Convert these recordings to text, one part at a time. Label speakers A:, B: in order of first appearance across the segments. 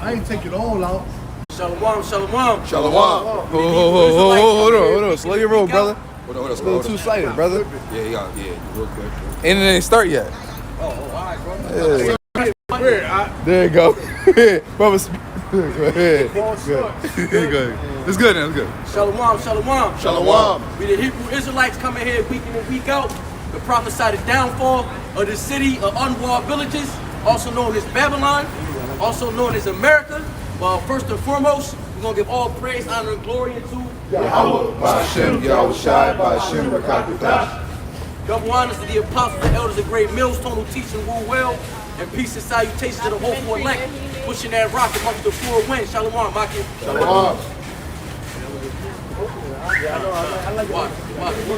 A: I ain't take it all out.
B: Shalom, shalom.
C: Shalom.
D: Hold on. Slow your roll, brother.
C: Hold on.
D: A little two-sided, brother.
C: Yeah, real quick.
D: And it ain't start yet.
B: Oh, all right, bro.
D: Yeah. There you go. Brother, go ahead. Good. It's good now. It's good.
B: Shalom.
C: Shalom.
B: We the Hebrew Israelites coming here week in and week out to prophesy the downfall of the city of unwalled villages, also known as Babylon, also known as America. Well, first and foremost, we're going to give all praise, honor, and glory into
C: Yahweh, Ba'Shem, Yahushai, Ba'Shem, Rakakadash.
B: double honors to the apostles, the elders, of great millstone who teach and rule well, and peace and salutations to the hopeful elect, pushing that rock amongst the four winds. Shalom, Maki.
C: Shalom.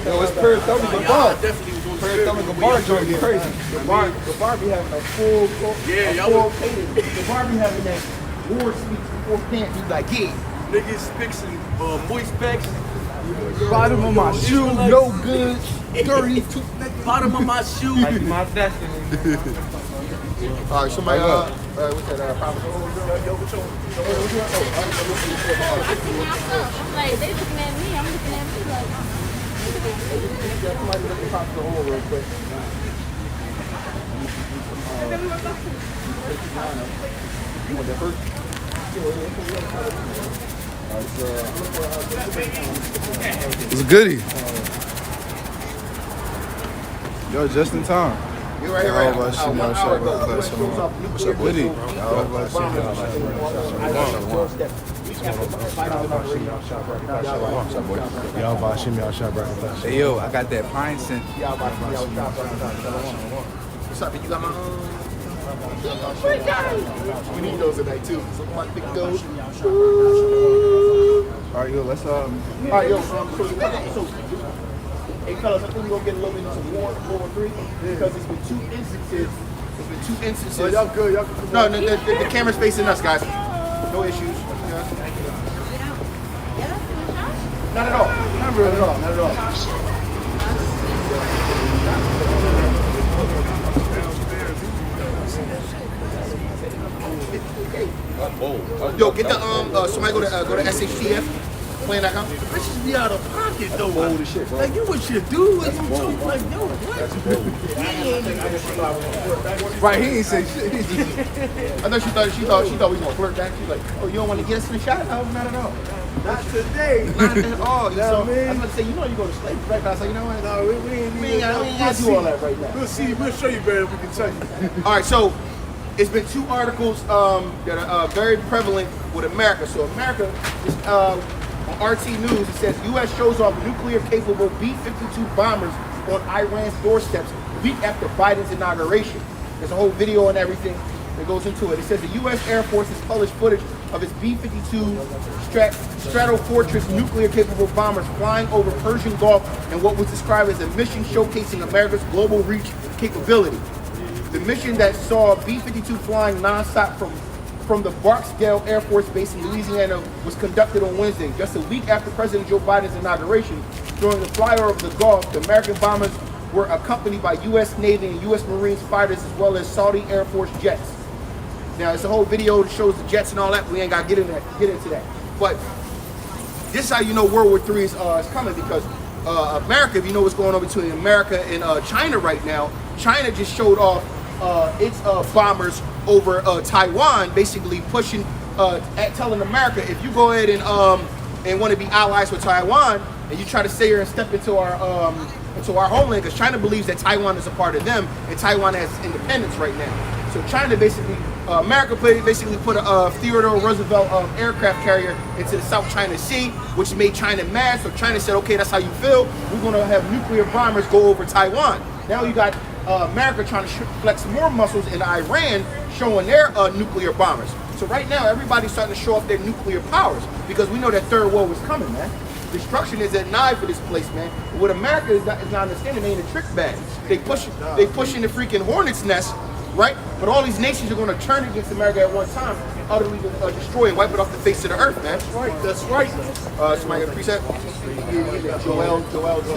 D: Yo, it's Perry Thumbing Gabar. Perry Thumbing Gabar joint get crazy.
A: Gabar be having a full cadence. Gabar be having that war speech before camp. He's like, yeah.
B: Niggas fixing moist bags.
A: Bottom of my shoe, no good, dirty.
B: Bottom of my shoe.
A: Like my destiny.
C: All right, somebody, what's that, Prophet?
E: I'm like, they looking at me, I'm looking at me like,
A: Somebody look at Prophet the hole real quick. You want that first?
D: It's a goodie. Yo, just in time.
C: You right here.
D: What's up, Woody? Hey, yo, I got that pine scent.
C: What's up? You got my we need those tonight too. Some my big goes.
D: All right, yo, let's
A: All right, yo, so hey, fellas, I think we're gonna get a little bit into some War 3 because it's been two instances.
C: Oh, y'all good. No, the camera's facing us, guys. No issues.
A: Not at all. Not at all.
C: Yo, get the somebody go to SHTF. Playing.com.
A: This should be out of pocket though. Like you what you do is you talk like yo, what?
D: Right, he ain't say shit.
C: I know she thought we was gonna flirt back. She's like, oh, you don't want to get us in the shot? No, not at all.
A: Not today.
C: Not at all.
A: You know what I mean?
C: I was about to say, you know you go to slavery, right? But I was like, you know what?
A: No, we ain't got to do all that right now. We'll show you better if we can tell you.
C: All right, so it's been two articles that are very prevalent with America. So America is on RT News. It says U.S. shows off nuclear-capable B-52 bombers on Iran's doorsteps a week after Biden's inauguration. There's a whole video and everything that goes into it. It says the U.S. Air Force has published footage of its B-52 Stratofortress nuclear-capable bombers flying over Persian Gulf in what was described as a mission showcasing America's global reach capability. The mission that saw B-52 flying nonstop from the Barksdale Air Force Base in Louisiana was conducted on Wednesday, just a week after President Joe Biden's inauguration. During the flyover of the Gulf, the American bombers were accompanied by U.S. Navy and U.S. Marines fighters as well as Saudi Air Force jets. Now, it's a whole video that shows the jets and all that. We ain't got to get into that. But this is how you know World War III is coming, because America, if you know what's going on between America and China right now, China just showed off its bombers over Taiwan, basically pushing, telling America, if you go ahead and want to be allies with Taiwan, and you try to stay here and step into our homeland, because China believes that Taiwan is a part of them, and Taiwan has independence right now. So China basically, America basically put a Theodore Roosevelt aircraft carrier into the South China Sea, which made China mad. So China said, okay, that's how you feel. We're going to have nuclear bombers go over Taiwan. Now you got America trying to flex more muscles in Iran, showing their nuclear bombers. So right now, everybody's starting to show off their nuclear powers, because we know that third world is coming, man. Destruction is at nigh for this place, man. What America is not understanding, they ain't a trick bag. They pushing the freaking hornet's nest, right? But all these nations are going to turn against America at one time, utterly destroy and wipe it off the face of the earth, man.
A: That's right.
C: Somebody got a preset? Joel 2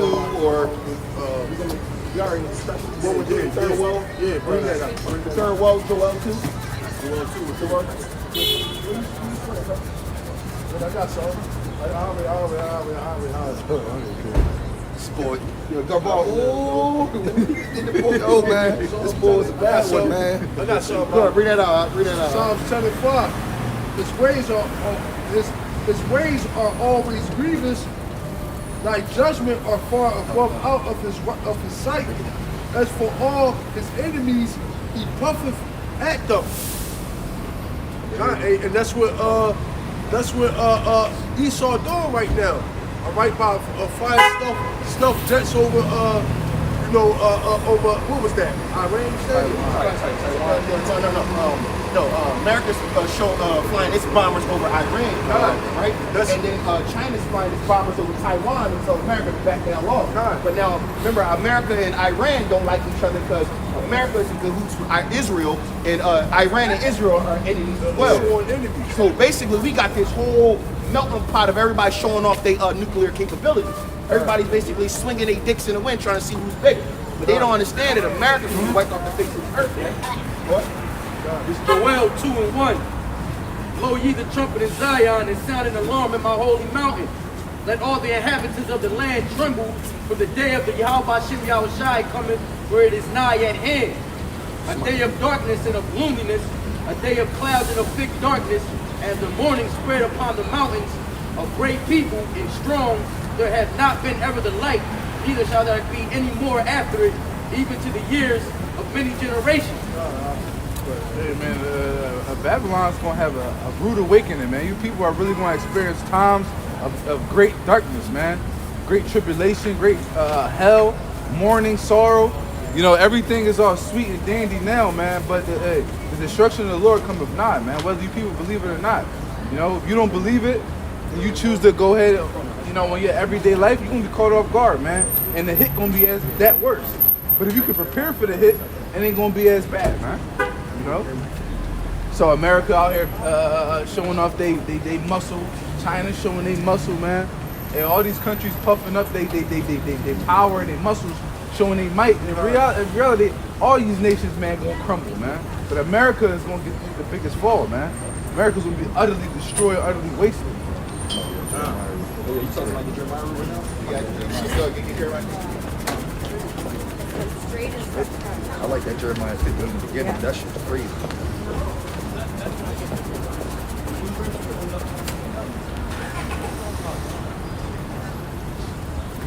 C: or
A: We already what we're doing. Third world. Yeah, bring that up.
C: Third world, Joel 2.
A: Joel 2.
D: I got some.
C: Sport. Yo, go ball. Oh man, this ball was a bad one, man.
D: I got some.
C: Go ahead, read that out. Read that out.
D: Psalms 10:5. His ways are always grievous. Thy judgment are far above out of his sight. As for all his enemies, he puffeth at them. And that's what Esau doing right now. All right, by flying stuff jets over over what was that? Iran?
C: No, America's flying its bombers over Iran, right? And then China's flying its bombers over Taiwan until America back down low. But now, remember, America and Iran don't like each other because America is in cahoots with Israel, and Iran and Israel are enemies as well. So basically, we got this whole melting pot of everybody showing off their nuclear capabilities. Everybody's basically swinging their dicks in the wind trying to see who's bigger. But they don't understand that America's going to wipe off the face of the earth, man. What?
B: It's Joel 2:1. Blow ye the trumpet in Zion and sound an alarm in my holy mountain. Let all the inhabitants of the land tremble, for the day of the Yahweh Shem Yahushai cometh, where it is nigh at hand. A day of darkness and of gloominess, a day of clouds and of thick darkness, as the morning spread upon the mountains, of great people and strong, there hath not been ever the like, neither shall there be any more after it, even to the years of many generations.
F: Hey man, Babylon's gonna have a rude awakening, man. You people are really gonna experience times of great darkness, man. Great tribulation, great hell, mourning, sorrow. You know, everything is all sweet and dandy now, man. But the destruction of the Lord cometh not, man. Whether you people believe it or not. You know, if you don't believe it, and you choose to go ahead, you know, in your everyday life, you're gonna be caught off guard, man. And the hit gonna be as that worse. But if you can prepare for the hit, it ain't gonna be as bad, man. You know? So America out here showing off they muscle, China showing they muscle, man. And all these countries puffing up they power and their muscles, showing they might. In reality, all these nations, man, gonna crumble, man. But America is gonna get the biggest fall, man. America's gonna be utterly destroyed, utterly wasted.
C: You talking about the Jeremiah right now? Get Jeremiah.
D: I like that Jeremiah 15 in the beginning. That shit's crazy.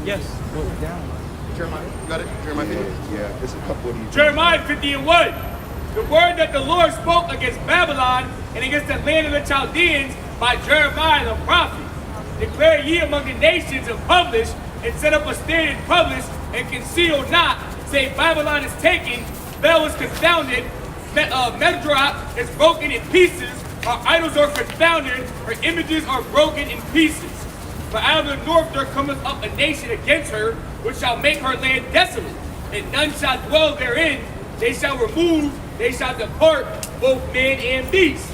B: Yes.
C: Jeremiah, you got it? Jeremiah 50?
D: Yeah, there's a couple of these.
G: Jeremiah 50:1. The word that the Lord spoke against Babylon and against the land of the Chaldeans by Jeremiah the prophet. Declare ye among the nations and publish, and set up a stand and publish, and conceal not. Say Babylon is taken, Bel is confounded, Merodach is broken in pieces, our idols are confounded, her images are broken in pieces. For out of the north there cometh up a nation against her, which shall make her land desolate, and none shall dwell therein. They shall remove, they shall depart, both man and beast.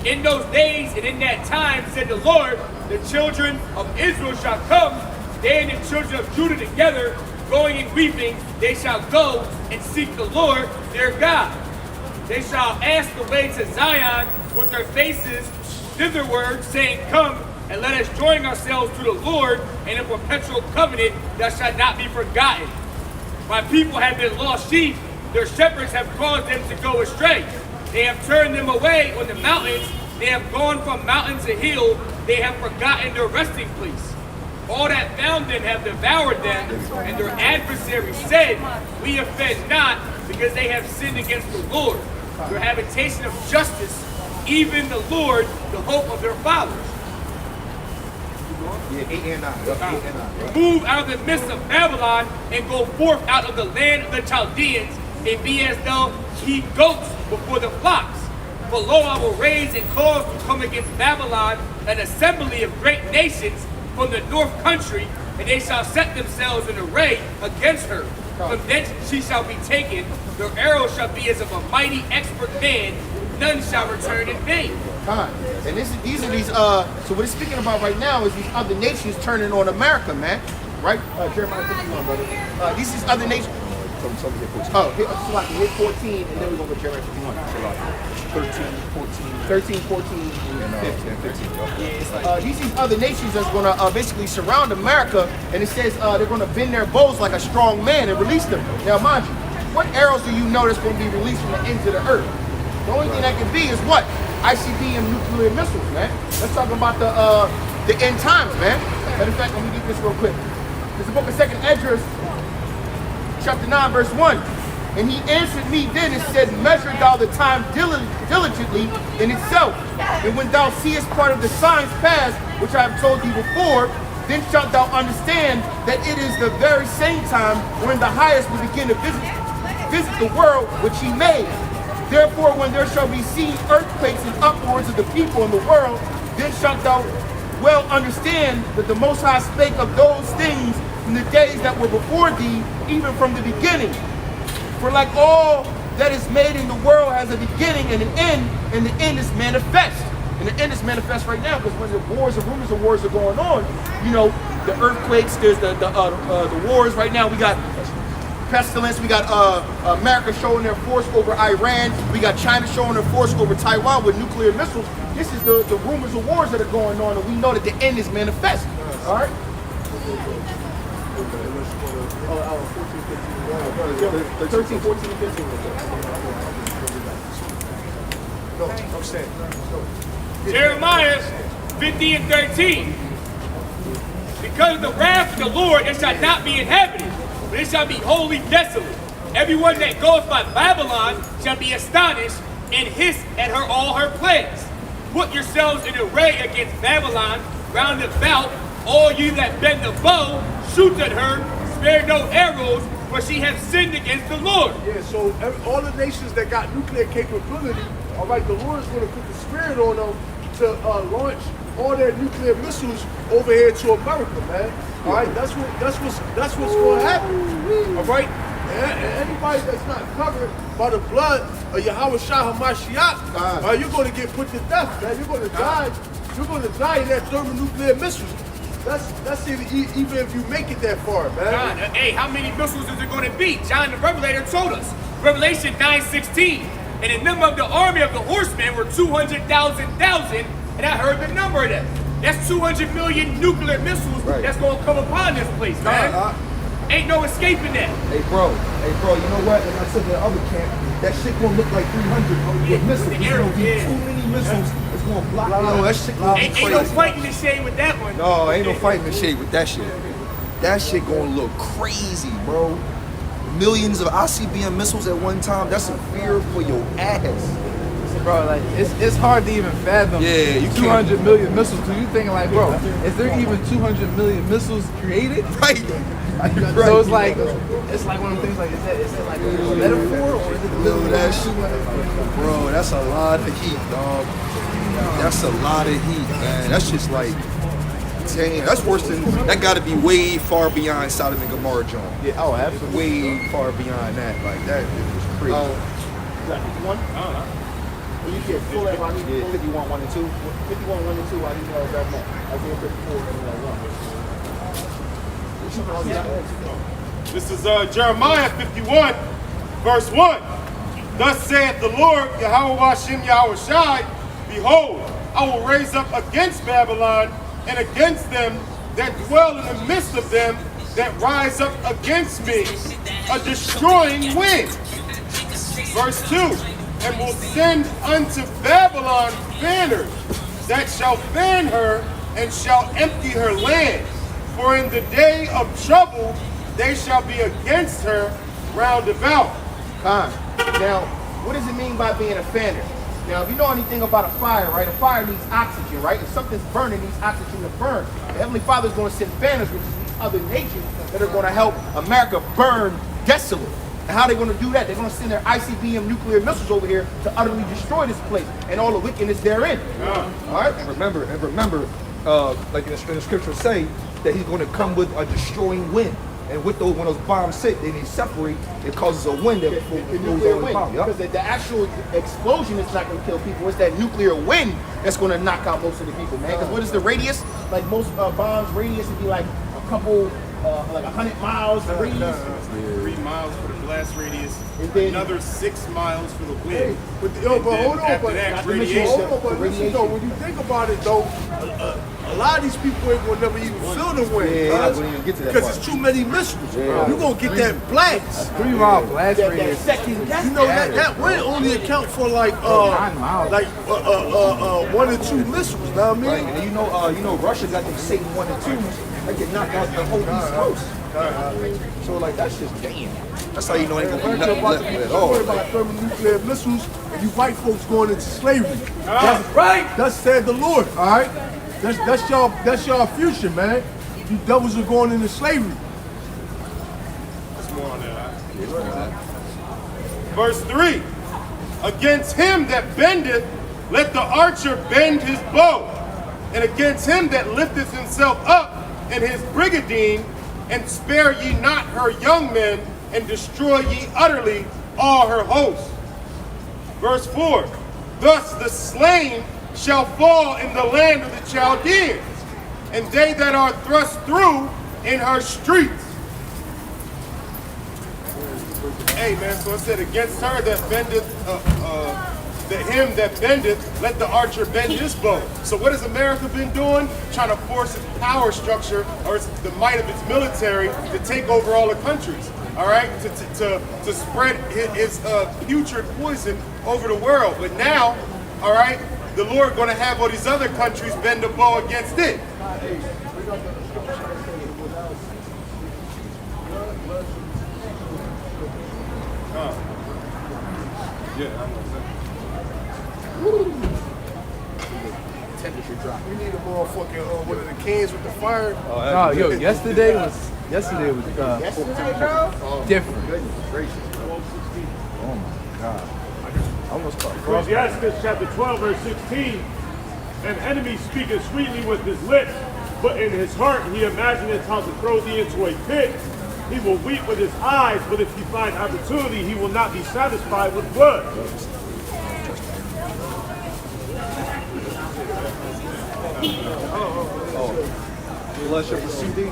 G: In those days and in that time, said the Lord, the children of Israel shall come, they and the children of Judah together, going and weeping, they shall go and seek the Lord their God. They shall ask the way to Zion with their faces thitherward, saying, come, and let us join ourselves to the Lord in a perpetual covenant that shall not be forgotten. My people have been lost sheep, their shepherds have caused them to go astray. They have turned them away on the mountains, they have gone from mountain to hill, they have forgotten their resting place. All that found them have devoured them, and their adversaries said, we offend not, because they have sinned against the Lord, their habitation of justice, even the Lord, the hope of their fathers.
C: Yeah, 8 and 9. 8 and 9.
G: Move out of the midst of Babylon, and go forth out of the land of the Chaldeans, and be as though he goats before the flocks. For lo, I will raise and cause to come against Babylon an assembly of great nations from the north country, and they shall set themselves in array against her. From thence she shall be taken, their arrow shall be as of a mighty expert man, none shall return in vain.
C: And these are so what it's speaking about right now is these other nations turning on America, man. Right? Jeremiah 51, brother. These other nations. some hit 14.
A: Oh, so like hit 14, and then we're gonna go Jeremiah 51.
C: 13, 14,
A: 13, 14,
C: and
A: 15.
C: 15.
A: Yeah, it's like these other nations that's gonna basically surround America, and it says they're gonna bend their bows like a strong man and release them. Now, mind you, what arrows do you know that's gonna be released from the ends of the earth? The only thing that can be is what? ICBM nuclear missiles, man. Let's talk about the end times, man. Matter of fact, let me get this real quick. This is the book of 2nd Esdras, chapter 9, verse 1. And he answered me then and said, measure thou the time diligently in itself. And when thou seest part of the signs past, which I have told thee before, then shalt thou understand that it is the very same time when the highest will begin to visit the world which he made. Therefore, when there shall be seen earthquakes and uproars of the people in the world, then shalt thou well understand that the Most High spake of those things in the days that were before thee, even from the beginning. For like all that is made in the world has a beginning and an end, and the end is manifest. And the end is manifest right now, because when the wars and rumors of wars are going on, you know, the earthquakes, there's the wars right now. We got pestilence, we got America showing their force over Iran, we got China showing their force over Taiwan with nuclear missiles. This is the rumors of wars that are going on, and we know that the end is manifest. All right? 13, 14, and 15.
D: No, I'm saying.
G: Jeremiah 50 and 13. Because of the wrath of the Lord, it shall not be inhabited, but it shall be wholly desolate. Everyone that goes by Babylon shall be astonished and hiss at her all her plagues. Put yourselves in array against Babylon, round about, all you that bend the bow, shoot at her, spare no arrows, for she hath sinned against the Lord.
D: Yeah, so all the nations that got nuclear capability, all right, the Lord is going to put the spirit on them to launch all their nuclear missiles over here to America, man. All right, that's what's going to happen. All right, and anybody that's not covered by the blood of Yahweh Shah HaMashiach, you're going to get put to death, man. You're going to die. You're going to die in that thermonuclear missiles. That's even if you make it that far, man.
G: John, hey, how many missiles is it going to be? John the Revelator told us. Revelation 9:16. And the number of the army of the horsemen were 200,000, and I heard the number of them. That's 200 million nuclear missiles that's going to come upon this place, man. Ain't no escaping that.
C: Hey, bro, you know what? Like I said to the other camp, that shit gonna look like 300 with missiles. There's gonna be too many missiles. It's gonna block. No, that shit gonna be crazy.
G: Ain't no fighting the shade with that one.
C: No, ain't no fighting the shade with that shit. That shit gonna look crazy, bro. Millions of ICBM missiles at one time. That's a fear for your ass.
F: Bro, like it's hard to even fathom.
C: Yeah, you
F: 200 million missiles. Cause you thinking like, bro, is there even 200 million missiles created?
C: Right.
F: So it's like one of the things like, is that like a metaphor or is it
C: Little that shit, bro. That's a lot of heat, dog. That's a lot of heat, man. That's just like, damn. That's worse than that. Got to be way far beyond Sodom and Gomorrah, John.
F: Yeah. Oh, absolutely.
C: Way far beyond that. Like that is crazy.
A: Is that 51? I don't know. You get full of, I need 51, 1 and 2. 51, 1 and 2, I need to grab that. Isaiah 54, and 1.
H: This is Jeremiah 51, verse 1. Thus saith the Lord, Yahweh Hashem Yahweh Shai, behold, I will raise up against Babylon and against them that dwell in the midst of them that rise up against me, a destroying wind. Verse 2, and will send unto Babylon fanners that shall fan her and shall empty her land. For in the day of trouble they shall be against her round about.
A: Now, what does it mean by being a fanner? Now, if you know anything about a fire, right? A fire needs oxygen, right? If something's burning, it needs oxygen to burn. The Heavenly Father is going to send fanners, which is these other nations that are going to help America burn desolate. And how are they going to do that? They're going to send their ICBM nuclear missiles over here to utterly destroy this place and all the wickedness therein. All right?
C: And remember, like in the scriptures say, that he's going to come with a destroying wind. And with those, when those bombs hit, they separate. It causes a wind that
A: The nuclear wind. Because the actual explosion is not going to kill people. It's that nuclear wind that's going to knock out most of the people, man. Because what is the radius? Like most bombs, radius would be like a couple, like 100 miles radius.
H: 3 miles for the blast radius,
C: And then-
H: another 6 miles for the wind.
D: But
H: And
D: hold
H: then
D: on,
H: after
D: but
H: that,
C: the
H: radiation.
C: mission-
D: hold on, but listen though, when you think about it though, a lot of these people ain't gonna never even feel the wind,
C: Yeah,
D: cuz,
C: we didn't get to that
D: because
C: part.
D: it's too many missiles. You gonna get that blast.
F: 3-mile blast
C: That
F: radius.
C: second
D: You know that wind only account for like
F: 9 miles.
D: 1 or 2 missiles. Know what I mean?
C: Right, and then you know, Russia got them Satan 1 and 2s that can knock out the whole East Coast. So like that's just damn. That's how you know ain't gonna be
D: America
C: nothing
D: about
C: left
D: to
C: of
D: be
C: it at all.
D: destroyed by thermonuclear missiles, and you white folks going into slavery.
B: Right.
D: Thus said the Lord. All right, that's y'all future, man. You devils are going into slavery.
H: There's more on that. Verse 3. Against him that bendeth, let the archer bend his bow. And against him that lifteth himself up in his brigadine, and spare ye not her young men, and destroy ye utterly all her hosts. Verse 4. Thus the slain shall fall in the land of the Chaldeans, and they that are thrust through in her streets. Hey man, so it said against her that bendeth, him that bendeth, let the archer bend his bow. So what has America been doing? Trying to force its power structure or the might of its military to take over all the countries. All right, to spread his putrid poison over the world. But now, all right, the Lord going to have all these other countries bend the bow against it.
C: Temperature drop.
D: We need a motherfucking one of the cans with the fire.
F: No, yo, yesterday was different.
C: Goodness gracious.
F: Oh my God.
C: I almost caught
G: Ecclesiastes chapter 12, verse 16. An enemy speaketh sweetly with his lips, but in his heart he imagineth how to throw thee into a pit. He will weep with his eyes, but if he find opportunity, he will not be satisfied with blood.
C: blood shall pursue thee.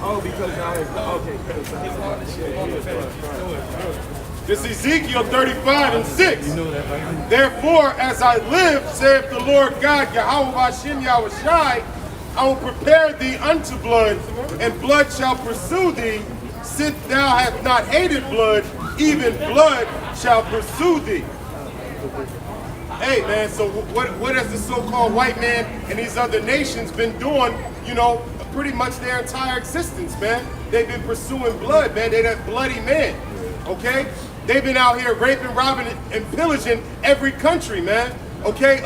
G: Oh, because now,
H: This is Ezekiel 35 and 6. Therefore, as I live, saith the Lord God, Yahweh Hashem Yahushai, I will prepare thee unto blood, and blood shall pursue thee. Since thou hast not hated blood, even blood shall pursue thee. Hey man, so what has the so-called white man and these other nations been doing, you know, pretty much their entire existence, man? They've been pursuing blood, man. They're that bloody man, okay? They've been out here raping, robbing, and pillaging every country, man. Okay,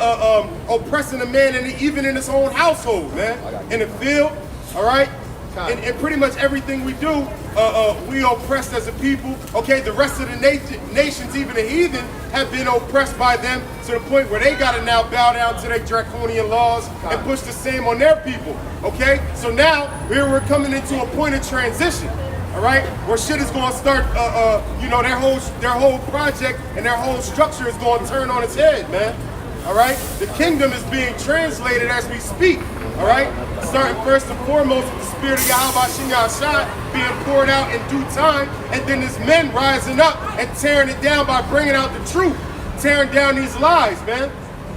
H: oppressing a man even in his own household, man. In the field, all right? And pretty much everything we do, we oppressed as a people. Okay, the rest of the nations, even the heathen, have been oppressed by them to the point where they got to now bow down to their draconian laws and push the same on their people. Okay, so now here we're coming into a point of transition. All right, where shit is going to start. You know, their whole project and their whole structure is going to turn on its head, man. All right, the kingdom is being translated as we speak. All right, starting first and foremost with the spirit of Yahweh Shem Yahshua being poured out in due time, and then there's men rising up and tearing it down by bringing out the truth, tearing down these lies, man.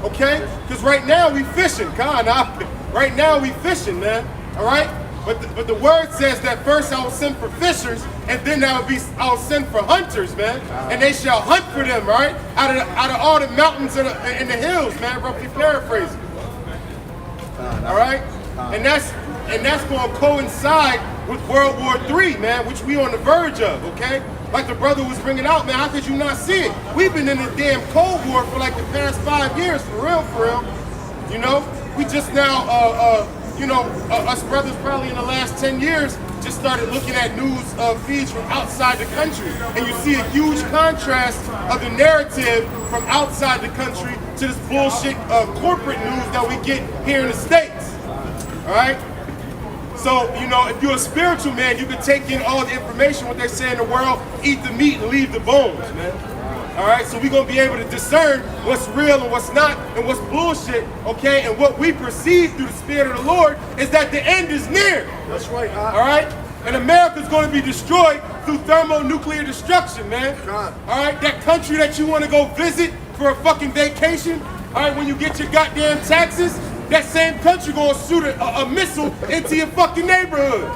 H: Okay, because right now we fishing, right now we fishing, man. All right. But the word says that first I will send for fishers, and then I'll send for hunters, man. And they shall hunt for them, right? Out of all the mountains and the hills, man. Roughly paraphrasing. All right, and that's going to coincide with World War III, man, which we on the verge of. Okay, like the brother was bringing out, man. How could you not see it? We've been in the damn Cold War for like the past 5 years, for real. You know, we just now. You know, us brothers probably in the last 10 years just started looking at news feeds from outside the country. And you see a huge contrast of the narrative from outside the country to this bullshit corporate news that we get here in the States. All right? So, you know, if you're a spiritual man, you can take in all the information, what they say in the world, eat the meat and leave the bones, man. All right, so we're going to be able to discern what's real and what's not and what's bullshit, okay? And what we perceive through the Spirit of the Lord is that the end is near.
D: That's right.
H: All right? And America's going to be destroyed through thermonuclear destruction, man. All right, that country that you want to go visit for a fucking vacation, all right, when you get your goddamn taxes, that same country gonna shoot a missile into your fucking neighborhood.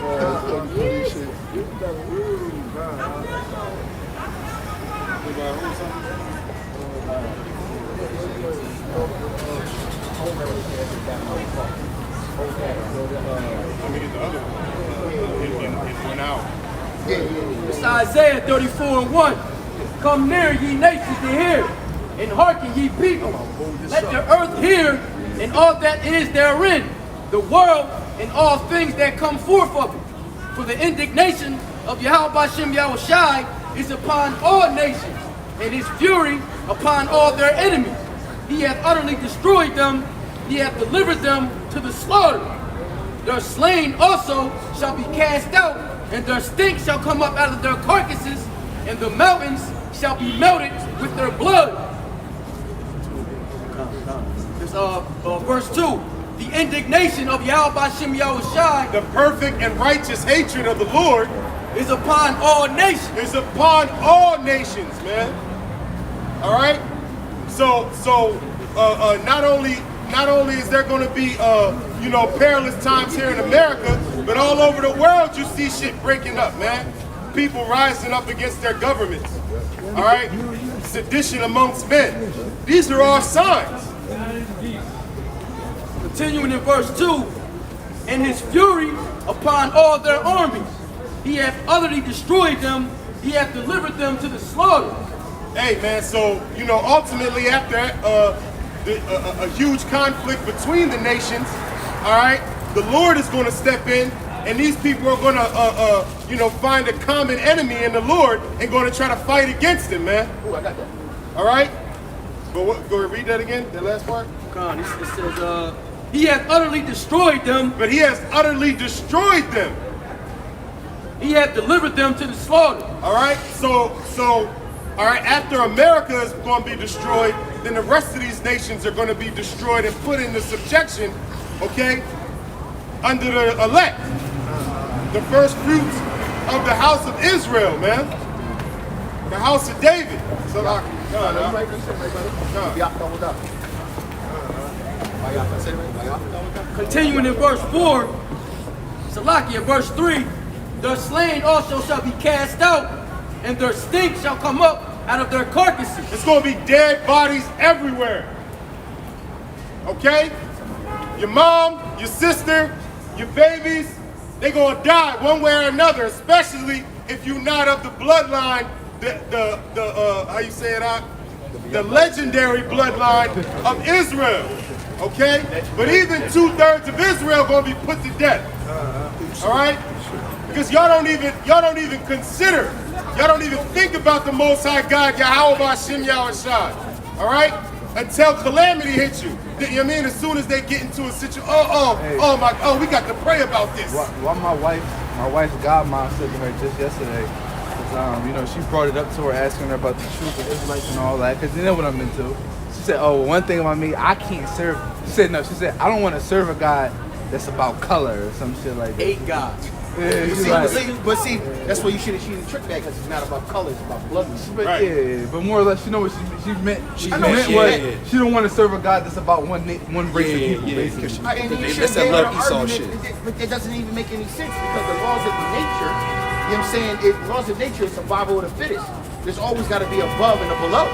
H: It went out.
B: It's Isaiah 34:1. Come near, ye nations, to hear, and hearken, ye people. Let the earth hear, and all that is therein, the world, and all things that come forth of it. For the indignation of Yahweh Bashem Yahushai is upon all nations, and his fury upon all their enemies. He hath utterly destroyed them, he hath delivered them to the slaughter. Their slain also shall be cast out, and their stink shall come up out of their carcasses, and the mountains shall be melted with their blood. There's verse 2. The indignation of Yahweh Bashem Yahushai,
H: The perfect and righteous hatred of the Lord
B: is upon all nations.
H: is upon all nations, man. All right. So not only is there going to be perilous times here in America, but all over the world you see shit breaking up, man. People rising up against their governments. All right. Sedition amongst men. These are all signs.
B: Continuing in verse 2, and his fury upon all their armies. He hath utterly destroyed them, he hath delivered them to the slaughter.
H: Hey, man, so, ultimately after a huge conflict between the nations, all right, the Lord is going to step in, and these people are going to, find a common enemy in the Lord and going to try to fight against him, man.
A: Ooh, I got that.
H: All right? But go read that again, the last part.
B: Come on, it says, he hath utterly destroyed them,
H: But he has utterly destroyed them.
B: he hath delivered them to the slaughter.
H: All right? So, all right, after America is going to be destroyed, then the rest of these nations are going to be destroyed and put into subjection, okay, under the elect. The first fruits of the house of Israel, man. The house of David. So,
B: Continuing in verse 4, Salakia, verse 3, their slain also shall be cast out, and their stink shall come up out of their carcasses.
H: it's going to be dead bodies everywhere. Okay? Your mom, your sister, your babies, they're going to die one way or another, especially if you're not of the bloodline, how you say it out? The legendary bloodline of Israel. Okay? But even 2/3 of Israel going to be put to death. All right? Because y'all don't even consider, y'all don't even think about the Most High God, Yahweh Bashem Yahushai. All right? Until calamity hits you. You know what I mean? As soon as they get into a situation, we got to pray about this.
F: Why my wife's godmom said to her just yesterday, 'cause, she brought it up to her, asking her about the truth of Israelites and all that, because you know what I'm into. She said, one thing about me, I can't serve. She said, I don't want to serve a God that's about color or some shit like that.
B: 8 gods.
F: Yeah, she's like,
A: But see, that's why you should have tricked that, because it's not about color, it's about blood.
F: but yeah, but more or less, you know what she meant. She
A: I know
F: meant
A: what she
F: was
A: meant.
F: she don't want to serve a God that's about one race of people, basically.
A: And you should
I: That's that
A: give
I: love
A: her an
I: Esau
A: argument,
I: shit.
A: but it doesn't even make any sense, because the laws of nature, you know what I'm saying, laws of nature is survival of the fittest. There's always got to be above and a below.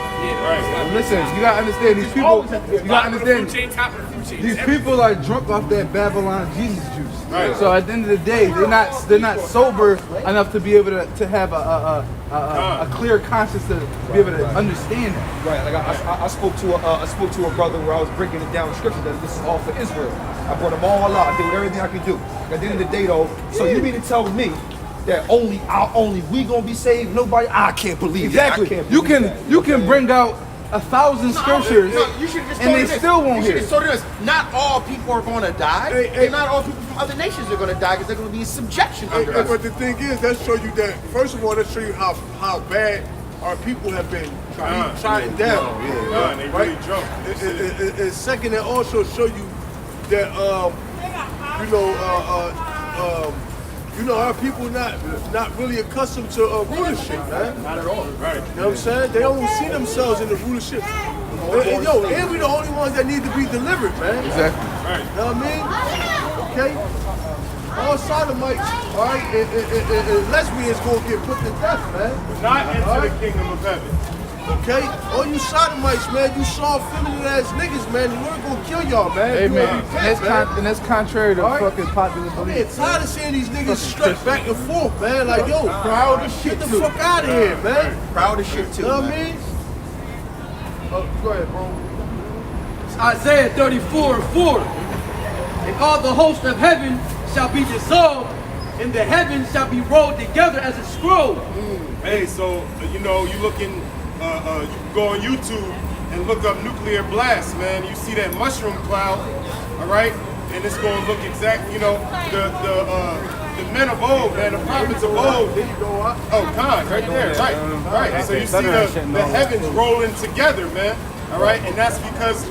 F: Listen, you gotta understand these people.
A: always have to be
F: You gotta understand.
G: Top of the food chain.
F: These people are drunk off that Babylon Jesus juice.
H: Right.
F: So at the end of the day, they're not sober enough to be able to have a clear conscience to be able to understand that.
I: Right, like I spoke to a brother where I was breaking it down in scripture that this is all for Israel. I brought them all out. I did everything I could do. At the end of the day, though, so you mean to tell me that only we gonna be saved? Nobody? I can't believe
F: Exactly.
I: that. I can't
F: You
I: believe
F: can you can bring out 1,000 scriptures,
A: No, you should just
F: and they still won't hear.
A: So this, not all people are going to die, and not all people from other nations are going to die, because they're going to be in subjection under us.
D: But the thing is, that show you that, first of all, that show you how bad our people have been trodden down.
H: They really drunk.
D: And second, it also show you that You know, our people not really accustomed to rulership, man.
A: Not at all.
H: Right.
D: You know what I'm saying? They don't see themselves in the rulership. And we the only ones that need to be delivered, man.
F: Exactly.
H: Right.
D: You know what I mean? Okay? All sodomites, all right, and lesbians gonna get put to death, man.
H: Not into
D: All
H: the
D: right?
H: kingdom of heaven.
D: Okay? All you sodomites, man, you soft, feminine ass niggas, man. The Lord gonna kill y'all, man.
F: Hey
D: You
F: man,
D: gotta
F: and
D: repent, man.
F: that's contrary to
D: All right.
F: fucking popular
D: I'm
F: belief.
D: getting tired of seeing these niggas strut back and forth, man. Like, yo, proud as shit. Get the fuck out of here, man.
A: Proud of shit too.
D: You know what I
A: man.
D: mean? Oh, go ahead, bro.
B: It's Isaiah 34:4. And all the hosts of heaven shall be dissolved, and the heavens shall be rolled together as a scroll.
H: Hey, so you know, you looking, you can go on YouTube and look up nuclear blast, man. You see that mushroom cloud, all right, and it's going to look exactly, you know, the men of old, man, the prophets of old.
D: There you go, huh?
H: Oh, God, right there, right. So you see the heavens rolling together, man, all right, and that's because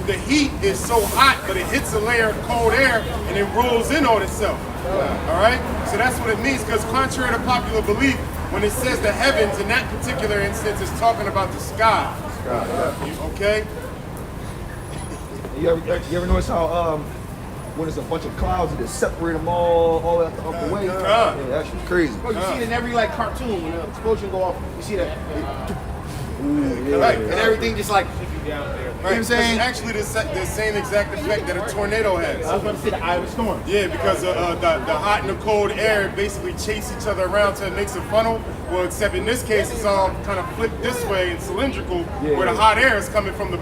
H: the heat is so hot, but it hits a layer of cold air and it rolls in on itself. All right, so that's what it means. Because contrary to popular belief, when it says the heavens in that particular instance, it's talking about the sky. Okay.
I: You ever notice how when there's a bunch of clouds, they separate them all up the way? Yeah, that's just crazy.
A: Bro, you see it in every like cartoon when the explosion go off. You see that,
H: Right.
A: and everything just like. You know what I'm saying?
H: It's actually the same exact effect that a tornado has.
A: I was about to say the eye of the storm.
H: Yeah, because the hot and the cold air basically chase each other around till it makes a funnel. Well, except in this case, it's all kind of flipped this way and cylindrical, where the hot air is coming from the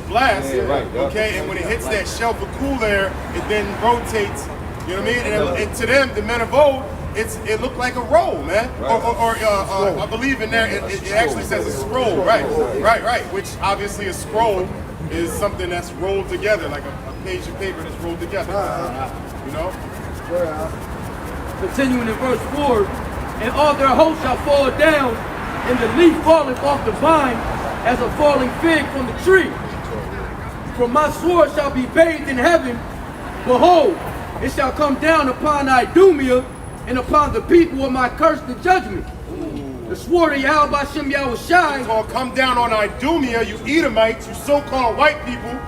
H: blast. Okay, and when it hits that shelf of cool air, it then rotates. You know what I mean? And to them, the men of old, it looked like a roll, man. Or I believe in there, it actually says a scroll. Right. Which obviously a scroll is something that's rolled together, like a page of paper that's rolled together. You know?
B: Continuing in verse 4, and all their hosts shall fall down, and the leaf falleth off the vine as a falling fig from the tree. For my sword shall be bathed in heaven. Behold, it shall come down upon Idumea and upon the people of my curse the judgment. The sword of Yahweh Bashem Yahushai.
H: It's gonna come down on Idumea, you Edomites, you so-called white people.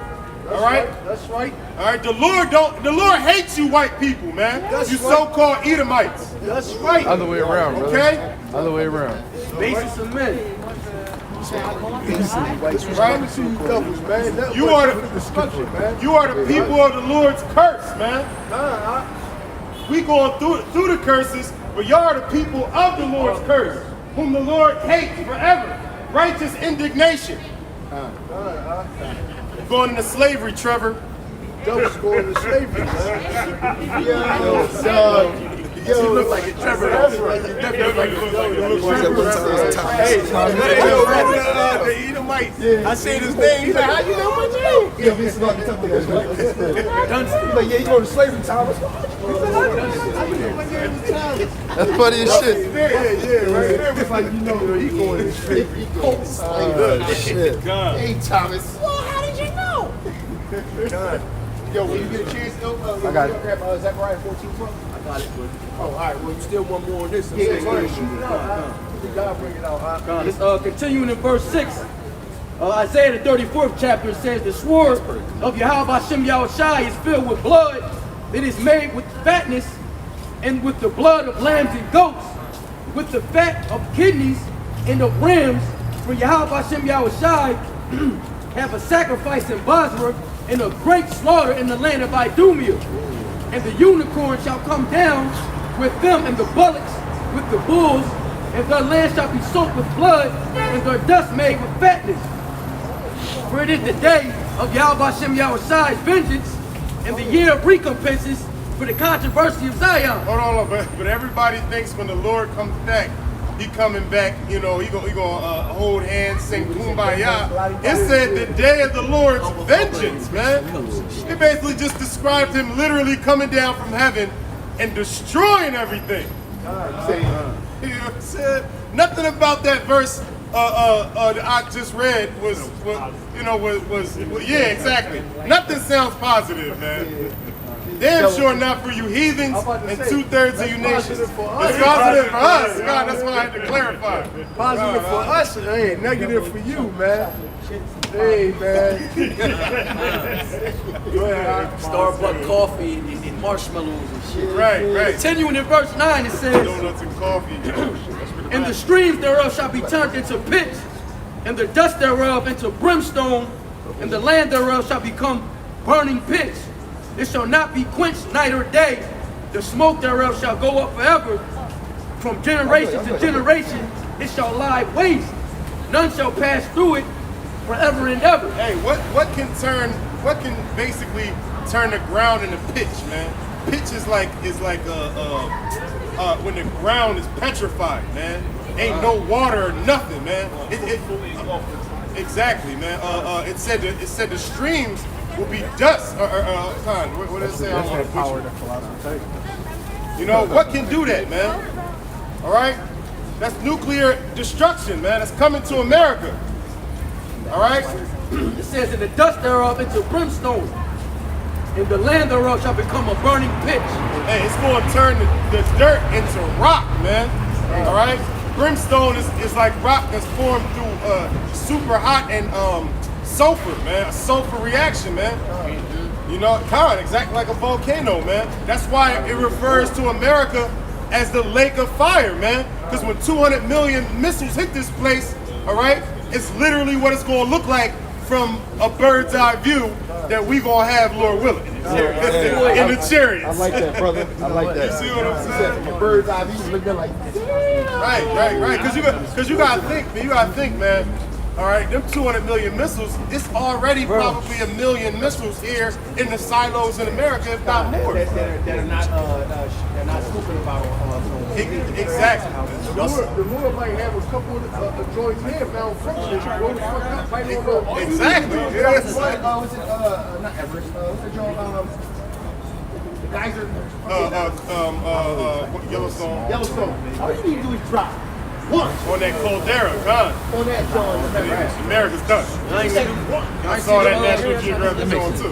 H: All right?
D: That's right.
H: All right, the Lord hates you white people, man. You so-called Edomites.
D: That's right.
F: Other way around, brother.
H: Okay?
F: Other way around.
B: Basis of men.
D: Right to you devils, man. That
H: You
D: was
H: are
D: the destruction, man.
H: You are the people of the Lord's curse, man. We going through the curses, but y'all are the people of the Lord's curse, whom the Lord hates forever. Righteous indignation. You're going into slavery, Trevor.
D: Devils going to slavery, man.
A: Yo,
B: He look like a Trevor.
D: The Edomites. I say his name. He's like, how you know my name?
I: Yeah, this is not the temple. He's like, yeah, you go to slavery, Thomas.
F: That's funny as shit.
D: Yeah, right there was like, you know, he going to slavery.
F: Shit.
A: hey Thomas.
E: Well, how did you know?
A: Yo, when you get a chance, though,
F: I got it.
A: grab Zechariah 14:12.
B: I got it, but
A: Oh, all right. Well, you still want more on this?
D: Yeah, go ahead, shoot it out. God bring it out, huh?
B: It's, continuing in verse 6, Isaiah the 34th chapter says, the sword of Yahweh Bashem Yahushai is filled with blood. It is made with fatness and with the blood of lambs and goats, with the fat of kidneys and of rams. For Yahweh Bashem Yahushai have a sacrifice in Basra and a great slaughter in the land of Idumea. And the unicorn shall come down with them, and the bullocks with the bulls, and their land shall be soaked with blood, and their dust made with fatness. For it is the day of Yahweh Bashem Yahushai's vengeance, and the year of recompenses for the controversy of Zion.
H: Hold on, but everybody thinks when the Lord comes back, he coming back, you know, he gonna hold hands, sing kumbaya. It said the day of the Lord's vengeance, man. It basically just described him literally coming down from heaven and destroying everything. You know what I'm saying? Nothing about that verse that I just read was yeah, exactly. Nothing sounds positive, man. damn sure not for you heathens
D: I'm about to
H: and
D: say,
H: 2/3 of
D: that's
H: you nations.
D: positive for us.
H: It's positive for us. God, that's why I had to clarify.
D: Positive for us, hey, negative for you, man. Hey, man. Go ahead.
B: Starbucks coffee and marshmallows and shit.
H: Right.
B: Continuing in verse 9, it says,
H: Donuts and coffee.
B: and the streams thereof shall be turned into pits, and the dust thereof into brimstone, and the land thereof shall become burning pits. It shall not be quenched night or day. The smoke thereof shall go up forever. From generation to generation it shall lie waste. None shall pass through it forever and ever.
H: Hey, what can basically turn the ground into pitch, man? Pitch is like when the ground is petrified, man. Ain't no water or nothing, man. Exactly, man. It said the streams will be dust. What did it say? You know what can do that, man? All right, that's nuclear destruction, man. That's coming to America. All right.
B: It says, and the dust thereof into brimstone, and the land thereof shall become a burning pitch.
H: Hey, it's going to turn the dirt into rock, man. All right. Brimstone is like rock that's formed through super hot and sulfur, man. A sulfur reaction, man. You know, exactly like a volcano, man. That's why it refers to America as the lake of fire, man. Because when 200 million missiles hit this place, all right, it's literally what it's going to look like from a bird's eye view that we going to have, Lord willing, in the chariots.
C: I like that, brother. I like that.
H: You see what I'm saying?
C: From a bird's eye view, looking like,
H: Right. Because you got to think, man. All right, them 200 million missiles, it's already probably a million missiles here in the silos in America, if not more.
C: that are not spoken about
H: Exactly.
D: The Lord might have a couple of joints here malfunctioning. Go the fuck up, right on the-
H: Exactly.
C: Not Everest. What's the joint? The geyser.
H: Yellowstone.
C: All you need to do is drop once
H: On that caldera, God.
C: on that joint.
H: America's done.
B: I ain't see
H: I saw that National Geographic joint too.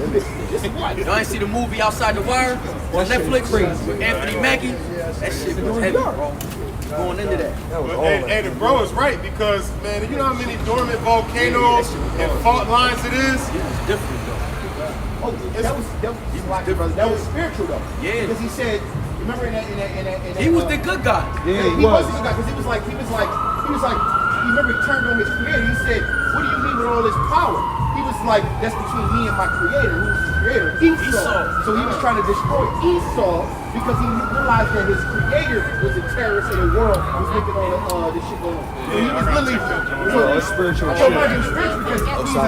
B: Y'all ain't see the movie Outside the Wire on Netflix with Anthony Mackie? That shit was heavy, bro. Going into that.
H: And the bro is right because, man, you know how many dormant volcanoes and fault lines it is?
B: It's different though.
C: Oh, that was brother. That was spiritual though.
B: Yeah.
C: Because he said, remember in that
B: He was the good guy.
C: Yeah, he was a good guy because he was like, you remember he turned on his creator. He said, what do you mean with all this power? He was like, that's between me and my creator. Who was the creator? Esau. So he was trying to destroy Esau because he realized that his creator was a terrorist in the world and was making all this shit going on. So he was literally
I: spiritual
C: so mind you, spiritual because he's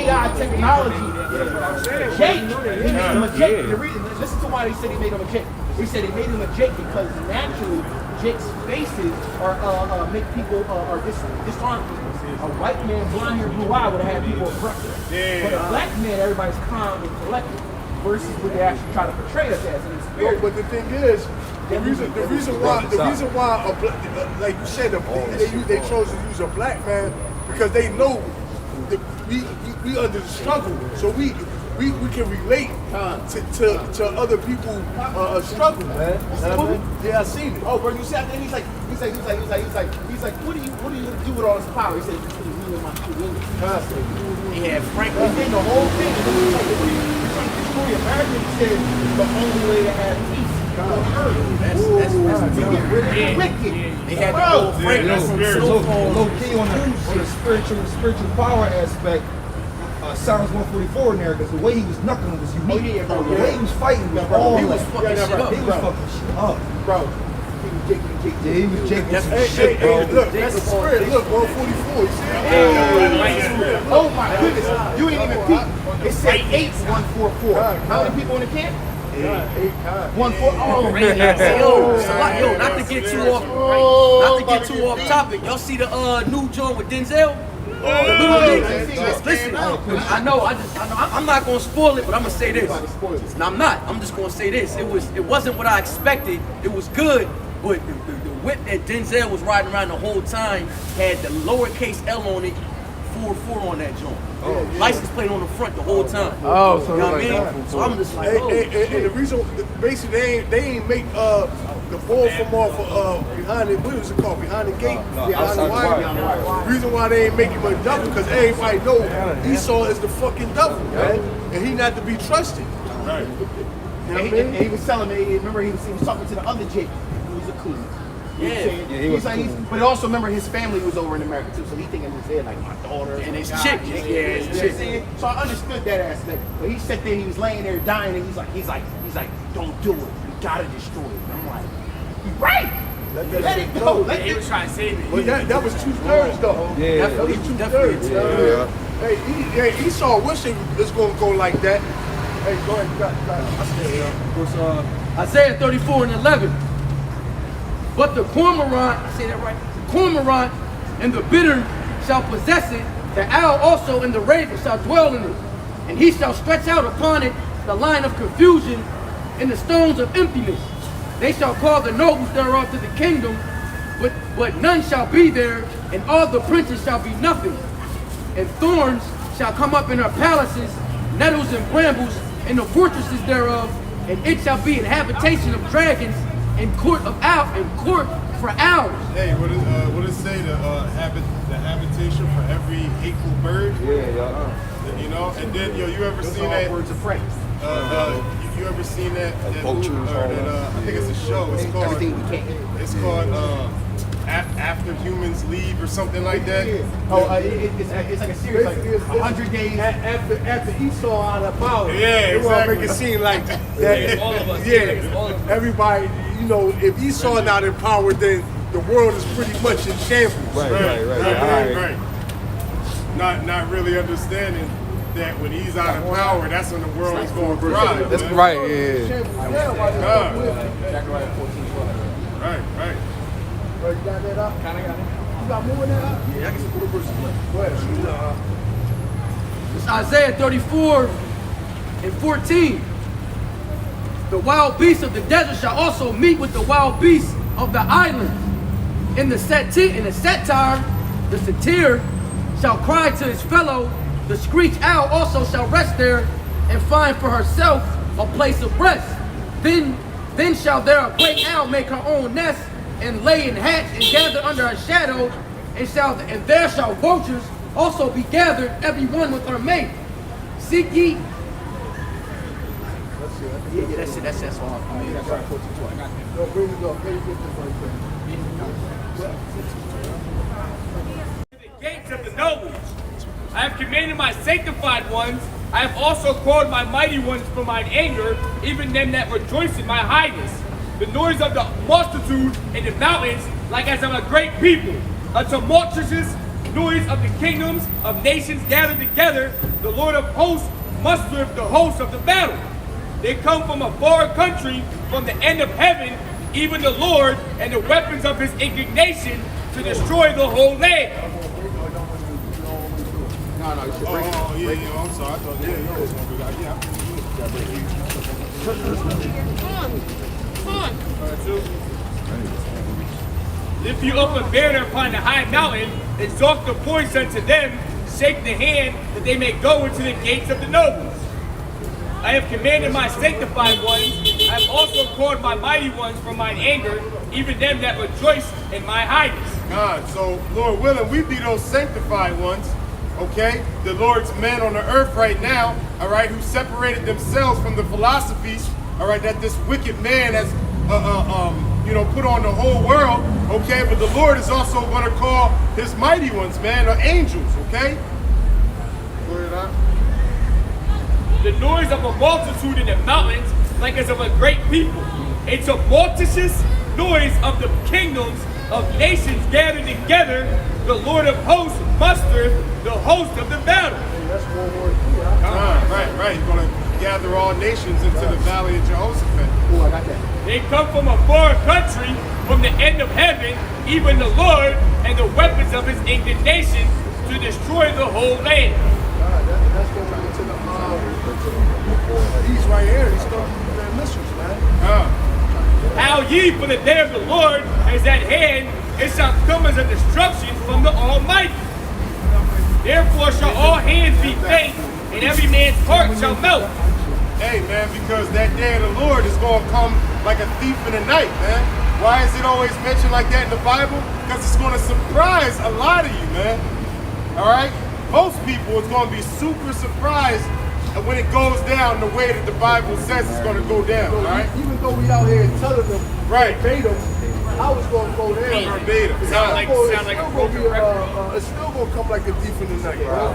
C: AI technology. Jake, he made him a Jake. Listen to why he said he made him a Jake. He said he made him a Jake because naturally Jake's faces are make people are disarm people. A white man, blonde hair, blue eye would have had people aggressive. But a black man, everybody's calm and collected. Versus what they actually try to portray us as in the spirit.
D: But the thing is, the reason why, like you said, they chose to use a black man because they know that we under the struggle, so we can relate to other people's struggle, man. Yeah, I seen it.
C: Oh, bro, you see, and he's like, what do you do with all this power? He said, between me and my creator.
B: He had Franklin.
C: And then the whole thing, he's like, what do you destroy America? He said, the only way to have peace on earth. That's to get rid of the wicked.
B: They had the
C: Bro,
B: old Franklin from so-called.
I: Low key on the spiritual power aspect. Psalms 144 in there because the way he was knuckling was unique.
C: Oh, yeah, bro.
I: The way he was fighting was all
B: He was
I: that.
B: fucking shit up.
I: He was fucking shit up.
C: Bro, he was Jake.
I: Yeah, he was Jacob.
D: Hey, look, that's the spirit. Look, 144. You see that?
C: Oh my goodness, you ain't even peep. It said 8144. How many people in the camp? 144. Oh man.
B: Yo, not to get too off topic. Y'all see the new joint with Denzel? Listen, I know. I'm not gonna spoil it, but I'm gonna say this. No, I'm not. I'm just gonna say this. It wasn't what I expected. It was good, but the whip that Denzel was riding around the whole time had the lowercase L on it 4 on that joint. License plate on the front the whole time.
F: Oh, so
B: You know what I
F: it's
B: mean?
F: like that.
B: So I'm just like, oh,
D: And the reason, basically, they ain't make the ball from off behind it. What was it called? Behind the gate, behind the wire. The reason why they ain't make him a double because everybody know Esau is the fucking double, man, and he not to be trusted.
H: Right.
D: You know what I
C: And
D: mean?
C: he was telling me, remember he was talking to the other Jake, who was a coon.
B: yeah.
C: He's like, but also remember his family was over in America too, so he thinking was there like my daughter
B: And it's
C: God,
B: chick.
C: you know
B: Yeah, it's
C: what I'm
B: chick.
C: saying? So I understood that aspect. But he sat there, he was laying there dying, and he's like, don't do it. You gotta destroy it. I'm like, you right. Let it go. Let
G: He
C: it
G: was trying to save it.
D: But that was 2/3 though.
F: Yeah.
D: That was
B: Definitely.
D: 2/3. Hey, Esau wishing it's gonna go like that. Hey, go ahead.
B: Was Isaiah 34:11. But the cormorant, I say that right? The cormorant and the bittern shall possess it. The owl also and the raven shall dwell in it. And he shall stretch out upon it the line of confusion and the stones of emptiness. They shall call the nobles thereof to the kingdom, but none shall be there, and all the princes shall be nothing. And thorns shall come up in her palaces, nettles and brambles in the fortresses thereof, and it shall be an habitation of dragons and court for owls.
H: Hey, what does it say? The habitation for every hateful bird. You know, and then you ever
C: Those
H: seen
C: are
H: that?
C: all words of praise.
H: You ever seen that
I: vultures,
H: movie, or
I: all
H: that,
I: that.
H: I think it's a show. It's called
C: Everything we can.
H: It's called After Humans Leave or something like that.
C: Oh, it's like a series, like
D: Basically, it's
C: 100 days.
D: After Esau out of power,
H: Yeah,
D: they want to
H: exactly.
D: make it seem like that.
G: It's all of us.
D: Yeah,
G: It's all of us.
D: everybody. You know, if Esau not in power, then the world is pretty much in shambles.
H: Right. Not really understanding that when he's out of power, that's when the world is going to thrive.
F: That's
H: man.
F: right, yeah.
D: Shambles. Yeah, why they
H: Ah.
D: don't live.
H: Right.
D: Oh, you got that up? Kinda got it. You got more than that up?
B: Yeah, I can support a verse.
D: Go ahead. Shoot it.
B: It's Isaiah 34 and 14. The wild beasts of the desert shall also meet with the wild beasts of the island. In the satyr, the satyr shall cry to his fellow. The screech owl also shall rest there and find for herself a place of rest. Then shall there a great owl make her own nest and lay and hatch and gather under her shadow, and there shall vultures also be gathered, every one with her mate. Seek ye. Yeah, that's it. That's all. I mean, that's right.
D: No, bring it up. Bring it up.
G: The gates of the nobles. I have commanded my sanctified ones. I have also called my mighty ones from mine anger, even them that rejoice in my highness. The noise of the multitude in the mountains, like as of a great people. A tumultuous noise of the kingdoms of nations gathered together. The Lord of hosts mustereth the host of the battle. They come from a far country, from the end of heaven, even the Lord, and the weapons of his indignation to destroy the whole land.
H: Oh, yeah. I'm sorry. I thought, yeah, was going to be
G: Lift you up a banner upon the high mountain, exalt the voice unto them, shake the hand that they may go into the gates of the nobles. I have commanded my sanctified ones, I have also called my mighty ones from mine anger, even them that rejoice in my highness.
H: God. So, Lord willing, we be those sanctified ones, okay? The Lord's men on the earth right now, all right, who separated themselves from the philosophies, all right, that this wicked man has, put on the whole world, okay? But the Lord is also going to call his mighty ones, man, or angels, okay? Go ahead, huh?
G: The noise of a multitude in the mountains, like as of a great people. A tumultuous noise of the kingdoms of nations gathered together. The Lord of hosts mustered the host of the battle.
D: That's World War III, huh?
H: Right. He's going to gather all nations into the valley of Jehoshaphat.
C: Oh, I got that.
G: They come from a far country, from the end of heaven, even the Lord, and the weapons of his indignation to destroy the whole land.
D: That's going into the east right here. He's going to their missiles, man.
G: How ye, for the day of the Lord is at hand, it shall come as a destruction from the Almighty. Therefore shall all hands be faint, and every man's heart shall melt.
H: Hey, man, because that day of the Lord is going to come like a thief in the night, man. Why is it always mentioned like that in the Bible? Because it's going to surprise a lot of you, man. All right? Most people is going to be super surprised when it goes down the way that the Bible says it's going to go down, all right?
D: Even though we out here telling them
H: Right.
D: verbatim how it's going to go down.
H: Verbatim.
G: Sound like a
D: It's still
G: broken
D: gonna be,
G: record.
D: it's still going to come like a thief in the night, bro.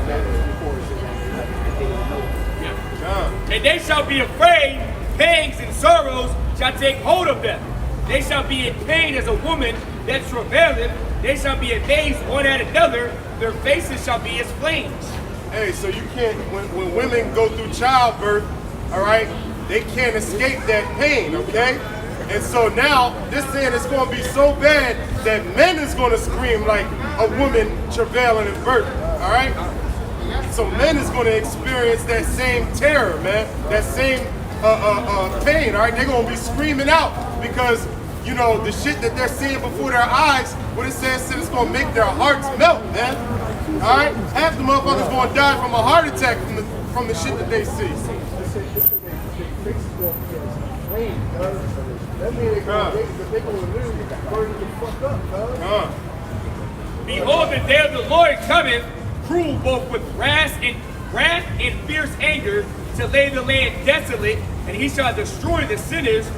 G: And they shall be afraid, pangs and sorrows shall take hold of them. They shall be in pain as a woman that travaileth. They shall be amazed one at another. Their faces shall be as flames.
H: Hey, so you can't, when women go through childbirth, all right, they can't escape that pain, okay? And so now, this saying is going to be so bad that men is going to scream like a woman travailing in birth, all right? So men is going to experience that same terror, man, that same pain, all right? They're going to be screaming out because, you know, the shit that they're seeing before their eyes, what it says, it's going to make their hearts melt, man. All right? Half the motherfuckers going to die from a heart attack from the shit that they see.
D: That means they're going to literally burn the fuck up,
G: Behold, the day of the Lord cometh, cruel both with wrath and fierce anger, to lay the land desolate, and he shall destroy the sinners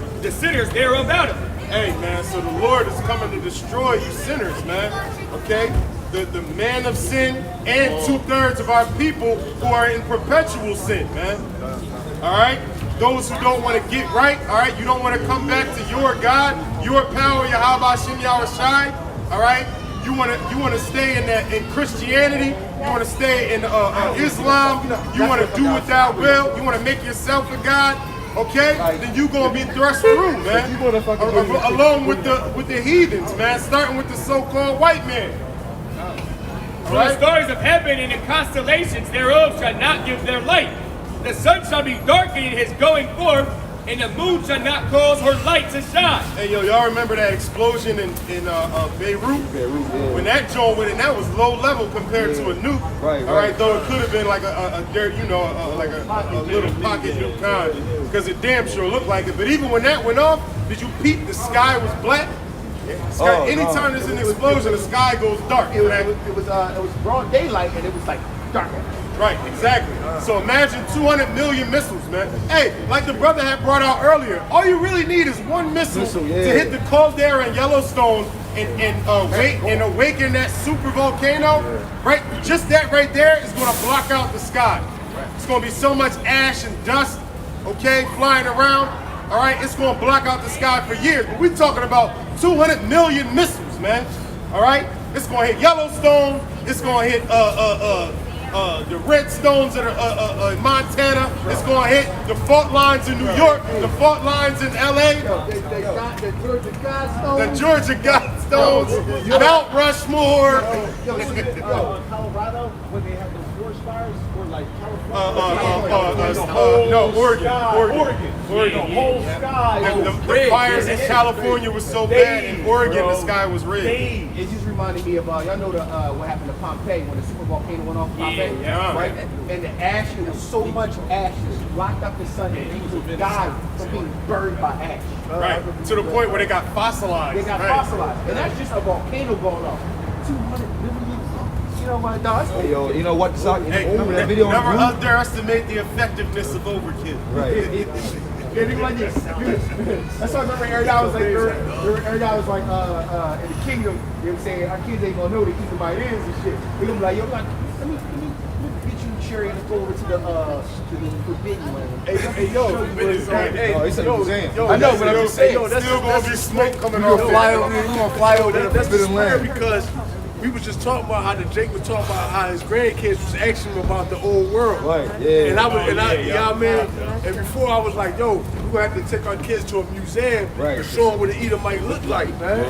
G: thereof out of it.
H: Hey, man, so the Lord is coming to destroy you sinners, man. Okay? The man of sin and 2/3 of our people who are in perpetual sin, man. All right? Those who don't want to get right, all right? You don't want to come back to your God, your power, Yahweh Shem Yahushai, all right? You want to stay in Christianity. You want to stay in Islam. You want to do what thou will. You want to make yourself a God. Okay, then you gonna be thrust through, man. Along with the heathens, man. Starting with the so-called white man.
G: So the stars of heaven and the constellations thereof shall not give their light. The sun shall be darkened in his going forth, and the moon shall not cause her light to shine.
H: Hey, yo, y'all remember that explosion in Beirut? When that joint went in, that was low level compared to a nuke. All right, though it could have been like a little pocket nuke kind, because it damn sure looked like it. But even when that went off, did you peep? The sky was black. Anytime there's an explosion, the sky goes dark.
C: It was broad daylight and it was like dark.
H: Right, exactly. So imagine 200 million missiles, man. Hey, like the brother had brought out earlier, all you really need is one missile to hit the caldera in Yellowstone and awaken that super volcano. Right, just that right there is going to block out the sky. It's going to be so much ash and dust, okay, flying around. All right, it's going to block out the sky for years. But we're talking about 200 million missiles, man. All right, it's going to hit Yellowstone. It's going to hit the redstones that are in Montana. It's going to hit the fault lines in New York, the fault lines in LA, the Georgia Guidestones, Mount Rushmore.
I: Colorado, when they have those forest fires, or like
H: Oregon.
I: the whole sky.
H: The fires in California was so bad. In Oregon, the sky was red.
C: It just reminded me of y'all know what happened to Pompeii when the super volcano went off Pompeii, right? And the ash, there was so much ash that blocked up the sun that people died from being burned by ash.
H: Right, to the point where they got fossilized.
C: They got fossilized, and that's just a volcano going off. 200 million. You know what, dog?
I: Hey, yo, you know what, Zuck?
H: Hey,
I: Remember that video
H: never
I: on
H: underestimate the effectiveness of overkill.
I: Right.
C: Yeah, they like this. That's why I remember Ariel was like, in the kingdom, they were saying our kids ain't gonna know what the kingdom might is and shit. They gonna be like, yo, let me get you a cherry and go over to the forbidden land.
D: Hey, yo,
I: I know, but I'm
H: just saying, still gonna be smoke coming off.
I: We're gonna fly over the
D: that's
I: forbidden
D: weird
I: land.
D: because we was just talking about how Jake was talking about how his grandkids was asking him about the old world.
I: Right, yeah.
D: And I man. And before I was like, yo, we're gonna have to take our kids to a museum to show them what an Edomite look like, man.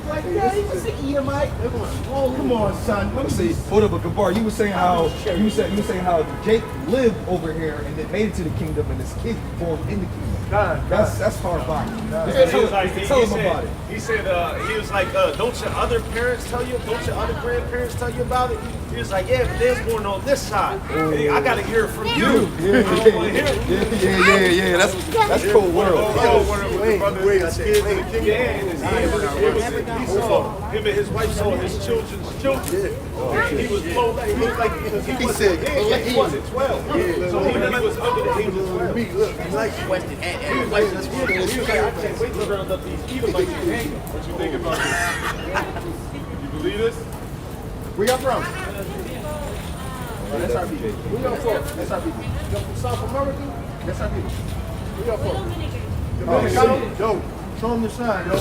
C: Like, yeah, he was an Edomite. Oh, come on, son.
I: Let me see. Hold up, but Gabar, you were saying how Jake lived over here and then made it to the kingdom, and his kids born in the kingdom. That's hard-bound. Tell him about it.
J: He said, he was like, don't your other parents tell you don't your other grandparents tell you about it? He was like, yeah, but there's one on this side. Hey, I gotta hear it from you.
I: Yeah. That's cold world.
J: Him and his wife saw his children's children. He was told that he looked like he said he wasn't 12. So he was under the age of 12. He was like, I can't wait to round up these Edomites and hang them.
H: What you think about this? You believe this?
C: Where y'all from? That's our people. Where y'all from? That's our people. Y'all from South America? That's our people. Where y'all from? Dominicano? Yo, show them the sign, yo.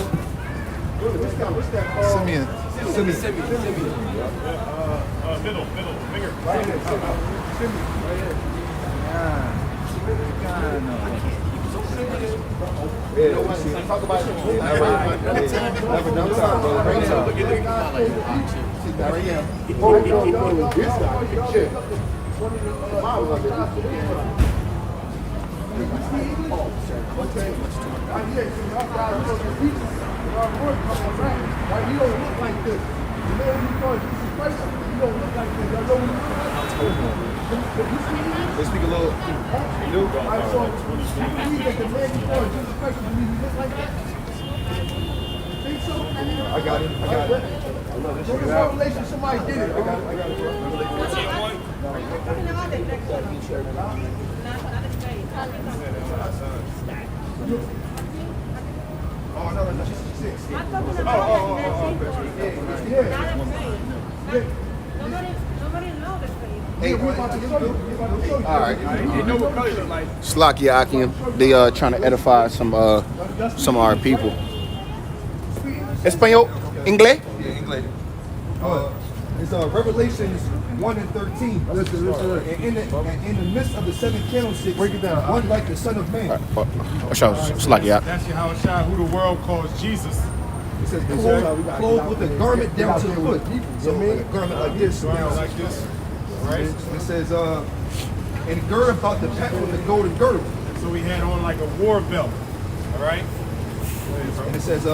C: What's that called?
F: Simeon.
H: Middle, finger.
C: Right here. Simeon. Right here.
I: Yeah,
C: Talk about it.
I: never done time, bro. Great time.
C: See that right here. This guy. Shit.
D: He don't look like this. The man you call Jesus Christ, he don't look like this. Y'all know what
I: They speak a little. You do?
D: Alright, so you believe that the man you call Jesus Christ, you believe he look like that? Think so?
I: I got it.
D: So the revelation, somebody did it.
I: Oh, no, she's 6.
D: Hey, we're about to show you.
C: All right.
G: You know what color you look like.
C: Slakia Akim. They trying to edify some of our people. Espanol? Inglés?
I: Yeah, English. It's Revelations 1 and 13.
D: Listen.
I: And in the midst of the 7 candlesticks,
D: Break it down.
I: one like the Son of Man.
C: Slakia.
H: That's Yahushua, who the world calls Jesus.
I: It says clothed with a garment down to the foot. So like a garment like this.
H: Like this. Right?
I: It says, and gird about the pattern with the golden girdle.
H: So he had on like a war belt. All right?
I: And it says,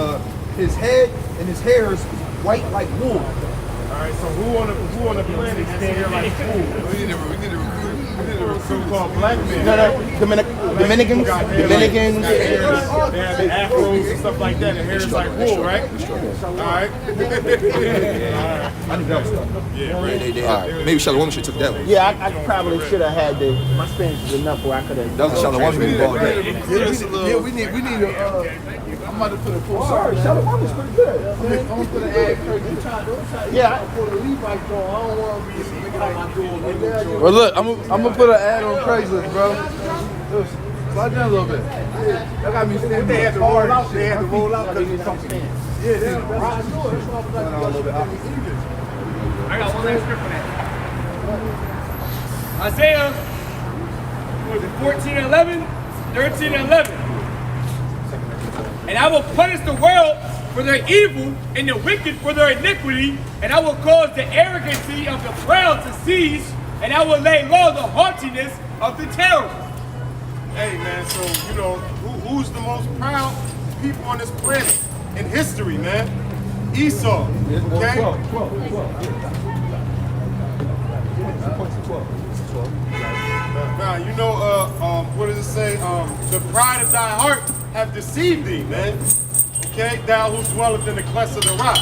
I: his head and his hairs white like wool.
H: All right, so who on the planet has hair like fool? We need to recruit called black men.
C: No, Dominicans.
H: They have the afros and stuff like that. The hair is like wool, right? All right. Yeah, right.
I: Maybe Shalom should took that one.
C: Yeah, I probably should have had my Spanish is enough where I could have.
I: That was a Shalom involved.
D: Yeah, we need a, I'm about to put a full
I: Sorry, Shalom is pretty good.
D: I'm gonna put an ad crazy.
C: Yeah.
D: For the Levite though, I don't want to be like,
F: Well, look, I'm gonna put an ad on Craigslist, bro. Slide down a little bit. That got me standing.
D: they had to roll out. They had to roll out because
C: They don't stand.
D: yeah, that's I
G: got one last script for that. Isaiah, what was it, 14:11, 13:11. And I will punish the world for their evil and the wicked for their iniquity, and I will cause the arrogancy of the proud to cease, and I will lay low the haughtiness of the terrible.
H: Hey, man, so, you know, who's the most proud people on this planet in history, man? Esau, okay?
I: 12.
H: Now, you know, what does it say? The pride of thy heart have deceived thee, man. Okay, thou who dwelleth in the clefts of the rocks.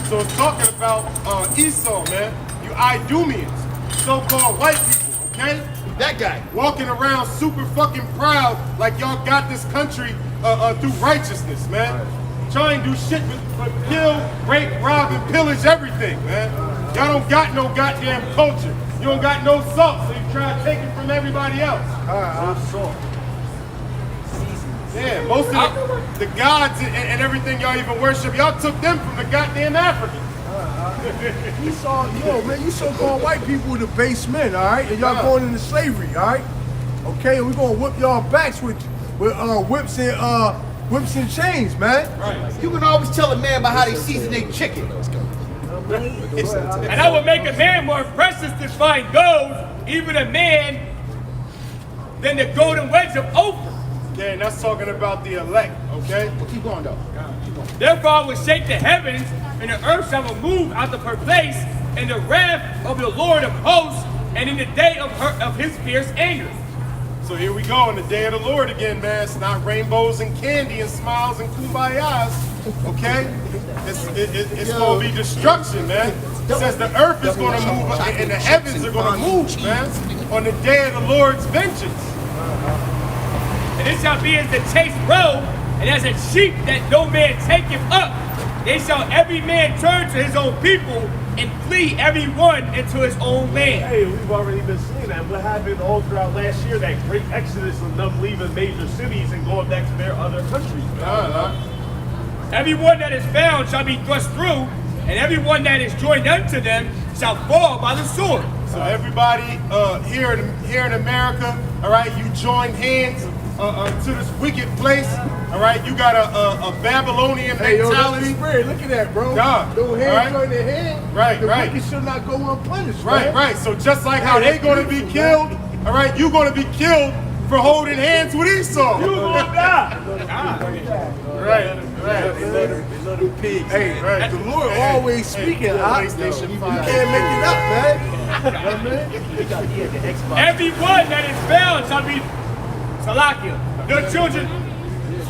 H: So it's talking about Esau, man. You Idumeans, so-called white people, okay?
C: That guy.
H: Walking around super fucking proud like y'all got this country through righteousness, man. Try and do shit but kill, rape, rob, and pillage everything, man. Y'all don't got no goddamn culture. You don't got no salt, so you try to take it from everybody else. Yeah, most of the gods and everything y'all even worship, y'all took them from the goddamn Africans.
D: you so-called white people with the base men, all right? And y'all going into slavery, all right? Okay, and we're gonna whip y'all backs with whips and chains, man.
H: Right.
C: You can always tell a man about how they season their chicken.
G: And I will make a man more precious to find gold, even a man, than the golden wedge of Ophir.
H: Okay, that's talking about the elect, okay?
C: Well, keep going though.
G: Therefore I will shake the heavens, and the earth shall remove out of her place, in the wrath of the Lord of hosts, and in the day of his fierce anger.
H: So here we go in the day of the Lord again, man. It's not rainbows and candy and smiles and kumbayas, okay? It's going to be destruction, man. It says the earth is going to move and the heavens are going to move, man, on the day of the Lord's vengeance.
G: And it shall be as the chase roe, and as a sheep that no man taketh up. They shall every man turn to his own people, and flee every one into his own land.
J: Hey, we've already been seeing that. What happened all throughout last year, that great exodus of them leaving major cities and going back to their other countries.
G: Every one that is found shall be thrust through, and every one that is joined unto them shall fall by the sword.
H: So everybody here in America, all right, you join hands to this wicked place, all right? You got a Babylonian mentality.
D: Look at that, bro.
H: God,
D: No hands
H: right?
D: join their hand.
H: Right,
D: the
H: right.
D: wicked should not go unpunished,
H: Right,
D: man.
H: right. So just like how they going to be killed, all right, you're going to be killed for holding hands with Esau.
J: You gonna die.
H: Right.
D: Hey, right. The Lord always speaking. You can't make it up, man.
G: Every one that is found shall be Salakia. The children,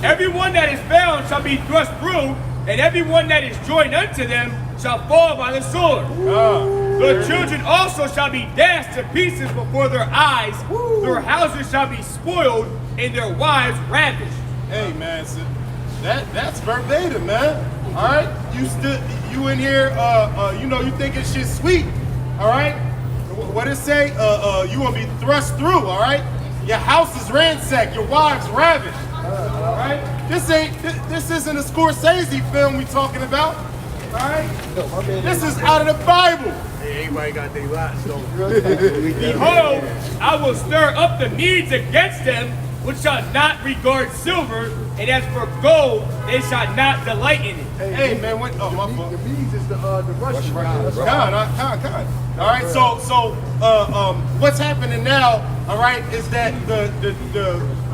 G: every one that is found shall be thrust through, and every one that is joined unto them shall fall by the sword. The children also shall be dashed to pieces before their eyes. Their houses shall be spoiled, and their wives ravished.
H: Hey, man, so that's verbatim, man. All right, you in here, you know, you thinking shit sweet. All right, what it say? You gonna be thrust through. All right, your house is ransacked, your wives ravished. All right, this isn't a Scorsese film we talking about. All right, this is out of the Bible.
J: Hey, everybody got their lots, though.
G: Behold, I will stir up the Medes against them, which shall not regard silver, and as for gold, they shall not delight in it.
H: Hey, man, what? Oh, my fault.
D: The Medes is the Russian guys.
H: Con. All right, so what's happening now? All right, is that the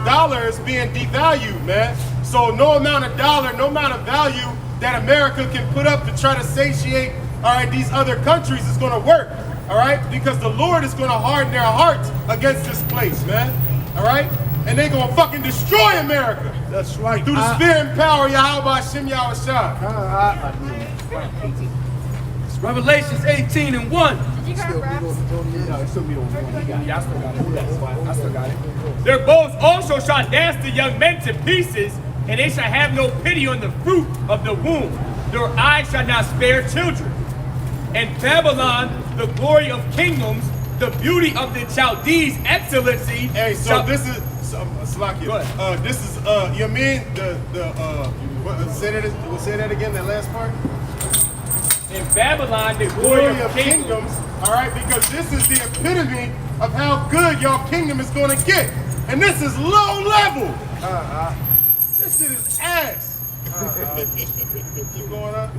H: dollar is being devalued, man. So no amount of dollar, no amount of value that America can put up to try to satiate, all right, these other countries is going to work. All right, because the Lord is going to harden their hearts against this place, man. All right, and they're going to fucking destroy America.
D: That's right.
H: Through the spirit and power of Yahweh Hashem Yahushua.
B: Revelations 18:1.
E: Did you got raps?
G: Their bows also shall dash the young men to pieces, and they shall have no pity on the fruit of the womb. Their eyes shall not spare children. And Babylon, the glory of kingdoms, the beauty of the Chaldees' excellency.
H: Hey, so this is Salakia. This is you mean say that again, that last part?
G: In Babylon, the
H: Glory of kingdoms, all right, because this is the epitome of how good y'all kingdom is going to get. And this is low level. This shit is ass. Keep going on.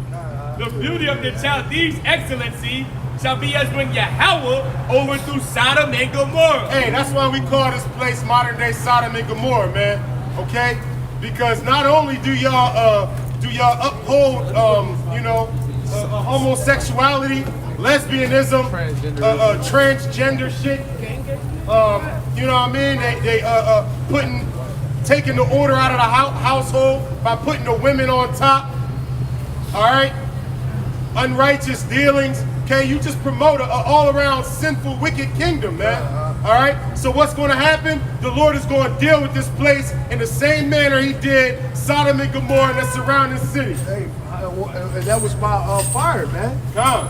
G: The beauty of the Chaldees' excellency shall be as when Yahweh overthrew Sodom and Gomorrah.
H: Hey, that's why we call this place modern day Sodom and Gomorrah, man. Okay? Because not only do y'all uphold you know, homosexuality, lesbianism, transgender shit. You know what I mean? They taking the order out of the household by putting the women on top. All right? Unrighteous dealings. Okay, you just promote an all-around sinful, wicked kingdom, man. All right? So what's going to happen? The Lord is going to deal with this place in the same manner he did Sodom and Gomorrah and the surrounding cities.
D: Hey, and that was by fire, man.
H: Come.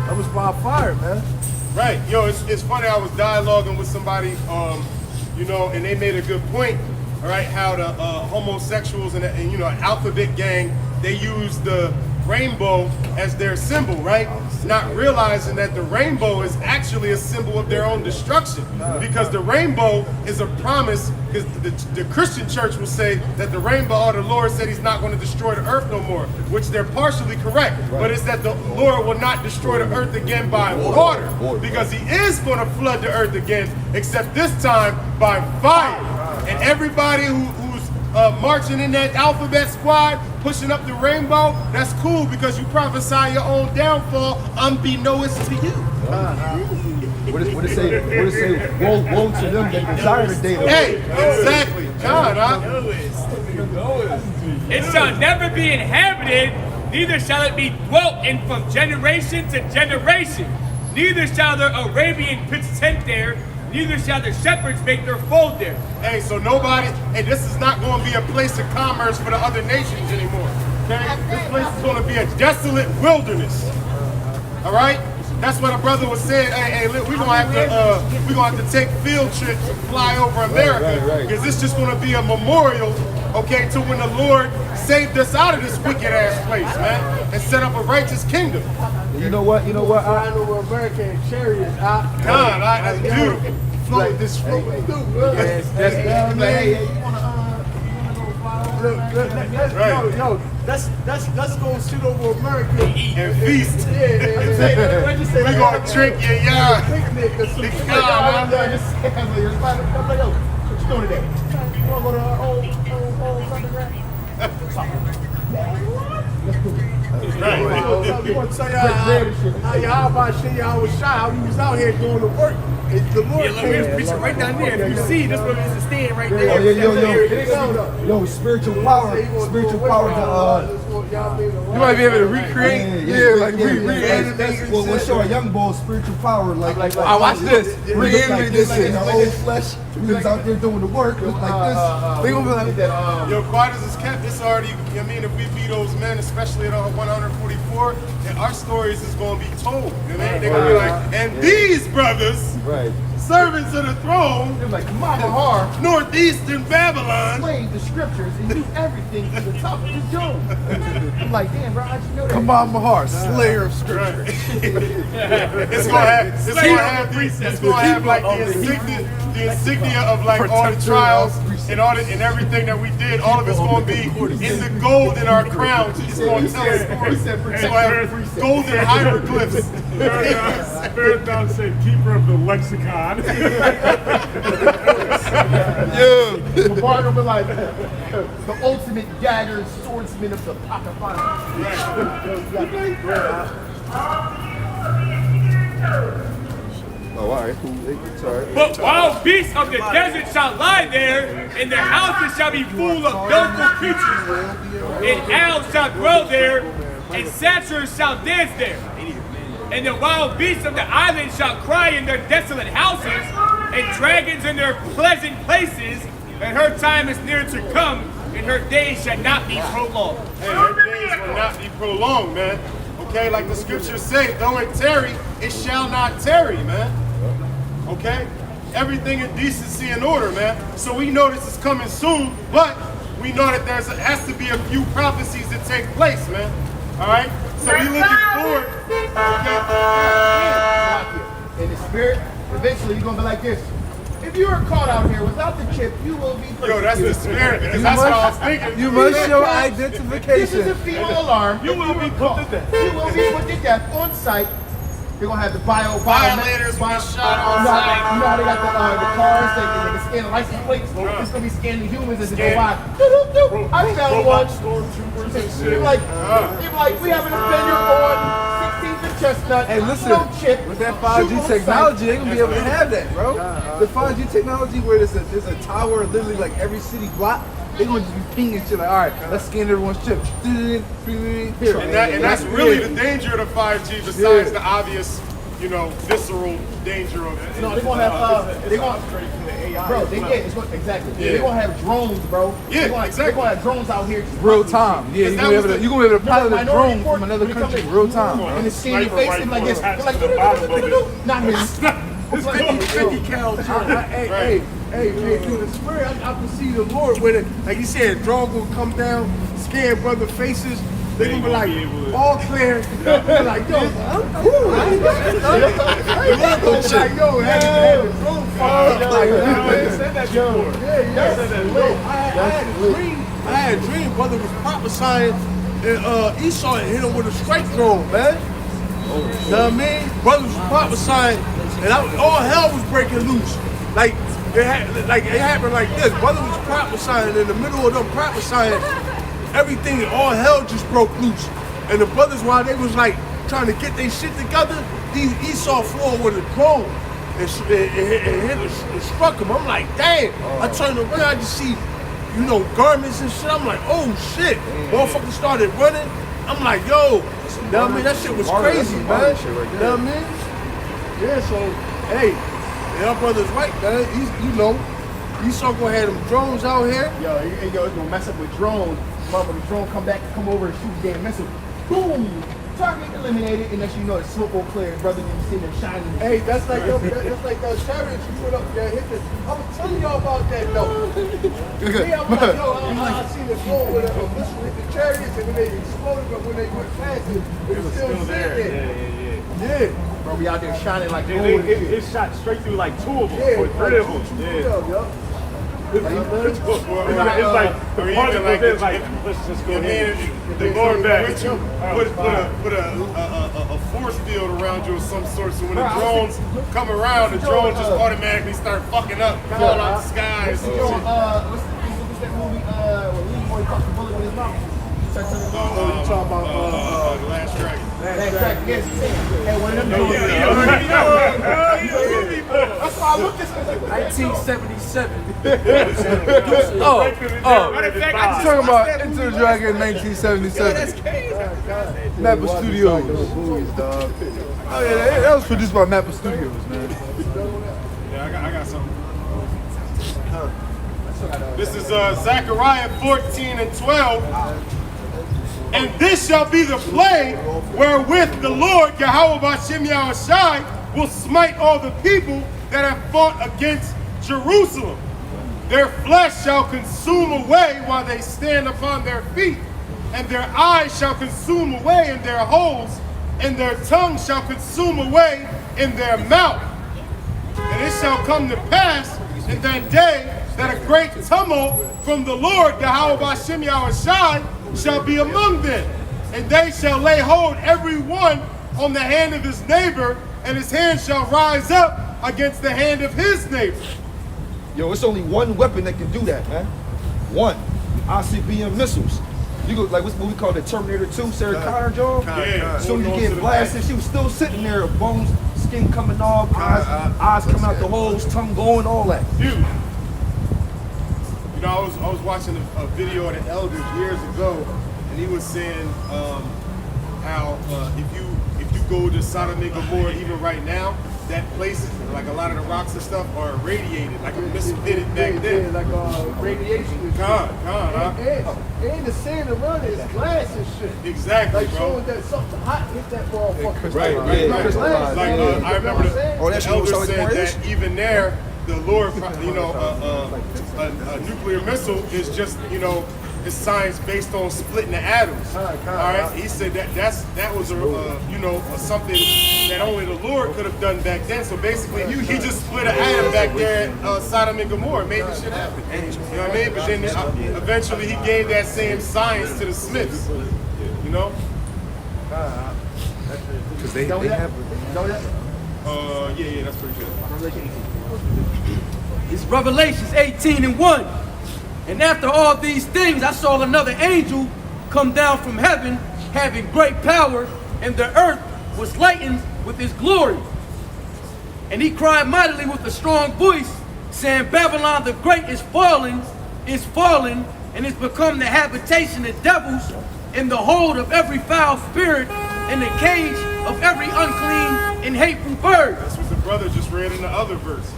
D: That was by fire, man.
H: Right. Yo, it's funny. I was dialoguing with somebody, you know, and they made a good point. All right, how the homosexuals and you know, Alphabet Gang, they use the rainbow as their symbol, right? Not realizing that the rainbow is actually a symbol of their own destruction, because the rainbow is a promise. Because the Christian church will say that the rainbow, or the Lord said he's not going to destroy the earth no more, which they're partially correct. But it's that the Lord will not destroy the earth again by water, because he is going to flood the earth again, except this time by fire. And everybody who's marching in that alphabet squad, pushing up the rainbow, that's cool because you prophesy your own downfall unbeknownst to you.
I: What it say? Woe to them that desire the day of the
H: Hey, exactly. John, huh?
G: It shall never be inhabited, neither shall it be dwelt in from generation to generation. Neither shall the Arabian pitch tent there, neither shall the shepherds make their fold there.
H: Hey, so nobody, and this is not going to be a place of commerce for the other nations anymore. Okay? This place is going to be a desolate wilderness. All right? That's what a brother was saying. Hey, look, we're gonna have to take field trips and fly over America because this is just gonna be a memorial, okay, to when the Lord saved us out of this wicked ass place, man, and set up a righteous kingdom.
I: You know what?
D: Flying over America in chariots.
H: God, that's beautiful.
D: Float this float through, bro.
I: Hey, you wanna
D: Look, let's go sit over America
H: And feast.
D: Yeah.
H: We're gonna drink your yard.
D: Picnic or some shit.
C: What you doing today? You wanna go to old Sunday?
D: You want to tell y'all how about shit y'all was shy, how we was out here doing the work. It's the Lord.
G: Yeah, look, we're preaching right down there. If you see, this one is a stand right there.
I: Yo, spiritual power to
F: You might be able to recreate, reanimate.
I: We'll show a young boy spiritual power like
F: I watch this. Reanimate this shit.
I: in our old flesh. We was out there doing the work. It was like this.
F: They gonna be like,
H: Yo, quiet as it's kept, this already, I mean, if we be those men, especially at 144, then our stories is going to be told. You know what I mean? They're going to be like, and these brothers, servants of the throne,
C: They're like, Mahar
H: northeastern Babylon,
C: played the scriptures and knew everything from the top of the dome. I'm like, damn, bro, how'd you know that?
F: come on, Mahar, slayer of scripture.
H: it's going to have like the insignia of like all the trials and all and everything that we did. All of it's going to be in the gold in our crowns. It's going to tell us stories. It's going to have golden hieroglyphs.
J: Marathon said, keeper of the lexicon.
C: Mahar gonna be like the ultimate dagger swordsman of the Pakistan.
I: Oh, all right, cool. Sorry.
G: But wild beasts of the desert shall lie there, and their houses shall be full of doleful creatures. And owls shall dwell there, and satyrs shall dance there. And the wild beasts of the island shall cry in their desolate houses, and dragons in their pleasant places. And her time is near to come, and her days shall not be prolonged.
H: Hey, her days will not be prolonged, man. Okay, like the scriptures say, though it tarry, it shall not tarry, man. Okay? Everything in decency and order, man. So we know this is coming soon, but we know that has to be a few prophecies that take place, man. All right? So we looking forward. Okay?
C: In the spirit, eventually you're gonna be like this. If you are caught out here without the chip, you will be persecuted.
H: Yo, that's the spirit, because that's what I was thinking.
F: You must show
C: This is
F: identification.
C: a female alarm.
J: You will be put to death.
C: You will be put to death on site. They're gonna have the
H: Violators will be shot on
C: You
H: site.
C: know how they got the cars, they can scan the license plates. It's gonna be scanning humans as they go by. I found one. You're like, we have an offender on 16th and Chestnut.
F: Hey, listen,
C: No chip.
F: with that 5G technology, they gonna be able to have that, bro. The 5G technology where there's a tower literally like every city block, they gonna just be pinging shit like, all right, let's scan everyone's chip. Here.
H: And that's really the danger of the 5G, besides the obvious, you know, visceral danger of it.
C: No, they're gonna have exactly.
H: Yeah.
C: They're gonna have drones, bro.
H: Yeah,
C: They're
H: exactly.
C: gonna have drones out here.
F: Real time. Yeah, you're gonna be able to pilot a drone from another country real time.
C: And it's scanning your face like this. They're like, not here.
D: It's 50 cal. Hey, through the spirit, I can see the Lord with it. Like you said, drone will come down, scan brother faces. They're gonna be like, all clear. They're like, yo, I'm cool. I ain't like, yo, had the drone fall. I had a dream, brother was prophesying, and Esau had hit him with a strike drone, man. You know what I mean? Brother was prophesying, and all hell was breaking loose. Like, it happened like this. Brother was prophesying, in the middle of them prophesying, everything, all hell just broke loose. And the brothers, while they was like trying to get their shit together, Esau flew with a drone and struck him. I'm like, damn. I turned around, I just see, garments and shit. I'm like, oh shit. Motherfuckers started running. I'm like, yo, you know what I mean? That shit was crazy, man. You know what I mean? Yeah, so, hey, y'all brothers right, man. Esau gonna have them drones out here.
C: Yo, it's gonna mess up with drones. Motherfucker, drone come back and come over and shoot the damn missile. Boom! Target eliminated, and next you know the smoke will clear. Brother, you sitting there shining.
D: Hey, that's like those chariots you put up there. I was telling y'all about that though. Me, I'm like, I seen it go with a missile hit the chariots, and then they exploded, but when they went past it was still there. Yeah.
C: Bro, we out there shining like gold.
H: It shot straight through like 2 of them, or 3 of them. Yeah. It's like the particles like, let's just go ahead. The Lord back. Put a force field around you of some sort, so when the drones come around, the drones just automatically start fucking up, fall out the skies.
C: What's that movie? Lee Boy caught the bullet with his mouth.
H: You talking about The Last Dragon?
C: Last Dragon, yes. Hey, one of them. That's why I looked this way.
B: 1977.
F: Talking about Into the Dragon 1977.
B: That's crazy.
F: Napa Studios. Oh yeah, that was produced by Napa Studios, man.
H: Yeah, I got something. This is Zechariah 14:12. And this shall be the plague wherewith the Lord Yahweh Bashem Yahushai will smite all the people that have fought against Jerusalem. Their flesh shall consume away while they stand upon their feet, and their eyes shall consume away in their holes, and their tongue shall consume away in their mouth. And it shall come to pass in that day that a great tumult from the Lord Yahweh Bashem Yahushai shall be among them, and they shall lay hold every one on the hand of his neighbor, and his hand shall rise up against the hand of his neighbor.
I: Yo, it's only one weapon that can do that, man. One. ICBM missiles. You go like what's the movie called The Terminator 2, Sarah Connor, Joe? As soon as you get blasted, she was still sitting there, bones, skin coming off, eyes coming out the holes, tongue going, all that.
H: Dude. I was watching a video of the elders years ago, and he was saying how if you go to Sodom and Gomorrah even right now, that place, like a lot of the rocks and stuff, are irradiated, like a missile hit it back then.
D: Like radiation. And the sand around it is glass and shit.
H: Exactly,
D: like
H: bro.
D: showing that something hot hit that motherfucker.
H: Right. Like I remember the elder said that even there, the Lord, a nuclear missile is just, it's science based on splitting the atoms. All right, he said that was something that only the Lord could have done back then. So basically, he just split an atom back there at Sodom and Gomorrah, made this shit happen. You know what I mean? But then eventually, he gave that same science to the Smiths. You know?
F: Because they have.
H: Yeah, that's pretty good.
B: It's Revelations 18:1. And after all these things, I saw another angel come down from heaven, having great power, and the earth was lightened with his glory. And he cried mightily with a strong voice, saying, Babylon the Great is fallen, and is become the habitation of devils, and the hold of every foul spirit, and the cage of every unclean and hateful bird.
H: That's what the brother just read in the other verse.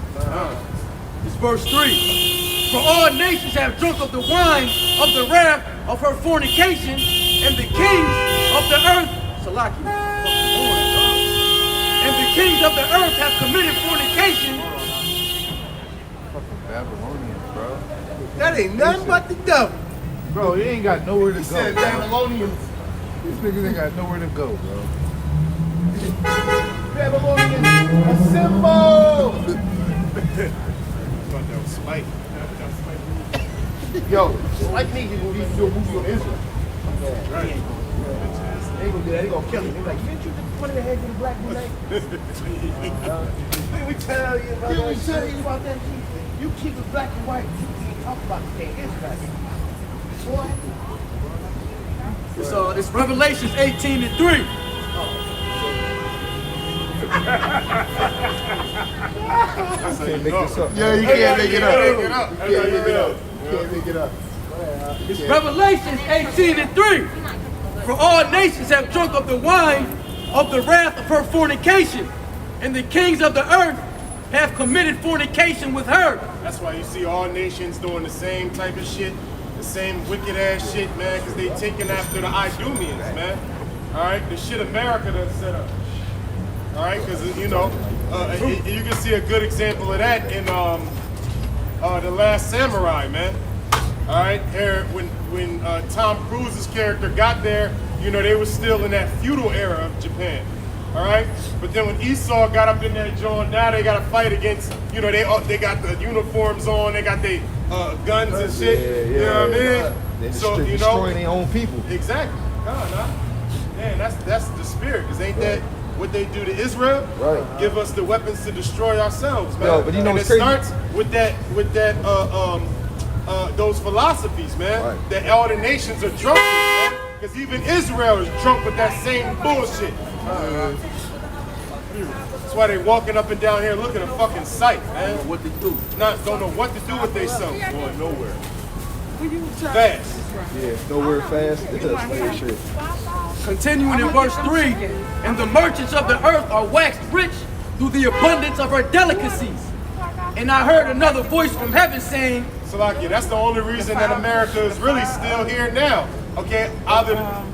B: It's verse 3. For all nations have drunk of the wine of the wrath of her fornication, and the kings of the earth, Salaki, and the kings of the earth have committed fornication.
F: Fucking Babylonians, bro.
D: That ain't nothing but the devil.
F: Bro, he ain't got nowhere to go.
C: Said Babylonians.
F: These niggas ain't got nowhere to go, bro.
C: Babylonians, assemble!
H: That was Spike.
C: Yo, like me, you need to do a movie on Israel.
H: Right.
C: They ain't gonna do that, they gonna kill him. They like, didn't you just put in the head with a black boy? Did we tell you about that?
D: You keep it black and white. You can't talk about the day Israel. Boy.
B: It's Revelations 18:3.
I: Can't make this up.
C: Yeah, you can't make it up. You can't make it up. You can't make it up.
B: It's Revelations 18:3. For all nations have drunk of the wine of the wrath of her fornication, and the kings of the earth have committed fornication with her.
H: That's why you see all nations doing the same type of shit, the same wicked ass shit, man, because they taking after the Idumeans, man. All right, the shit America done set up. All right, because you know, you can see a good example of that in The Last Samurai, man. All right, here when Tom Cruise's character got there, you know, they were still in that feudal era of Japan. All right, but then when Esau got up in that joint, now they got to fight against, you know, they got the uniforms on, they got their guns and shit. You know what I mean?
I: They're
H: So you know,
I: destroying their own people.
H: exactly. Man, that's the spirit. Cause ain't that what they do to Israel?
I: Right.
H: Give us the weapons to destroy ourselves, man.
I: Yo, but you know
H: and
I: what's
H: it
I: crazy?
H: starts with those philosophies, man.
I: Right.
H: That all the nations are drunk with, man. Because even Israel is drunk with that same bullshit. That's why they walking up and down here looking a fucking sight, man.
B: What to do?
H: Don't know what to do with themselves. Going nowhere. Fast.
I: Yeah, nowhere fast. It's a slave shit.
B: Continuing in verse 3, and the merchants of the earth are waxed rich through the abundance of her delicacies. And I heard another voice from heaven saying,
H: Salakia, that's the only reason that America is really still here now. Okay, other than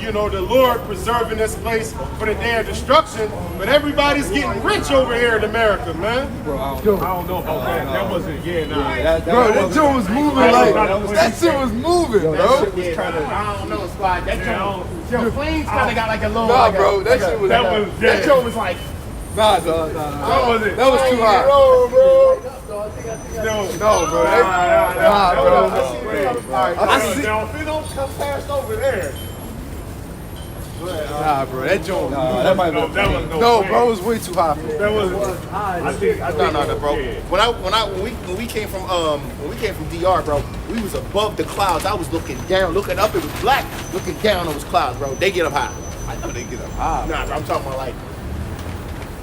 H: you know, the Lord preserving this place for the day of destruction, but everybody's getting rich over here in America, man.
I: Bro, I
J: I don't know about that. That wasn't,
D: Bro, that joint was moving like that shit was moving, bro.
C: I don't know, Squad. That joint, your flames kind of got like a little.
D: Nah, bro, that shit was.
C: That joint was like.
D: Nah. That was too high. No, bro. Nah, bro. I see.
J: They don't come past over there.
D: Nah, bro. That joint.
I: that might have been.
D: No, bro, it was way too high.
J: That was. I think,
C: No, bro. When we came from DR, bro, we was above the clouds. I was looking down, looking up. It was black. Looking down, it was clouds, bro. They get up high.
I: I know they get up high.
C: Nah, bro, I'm talking about like.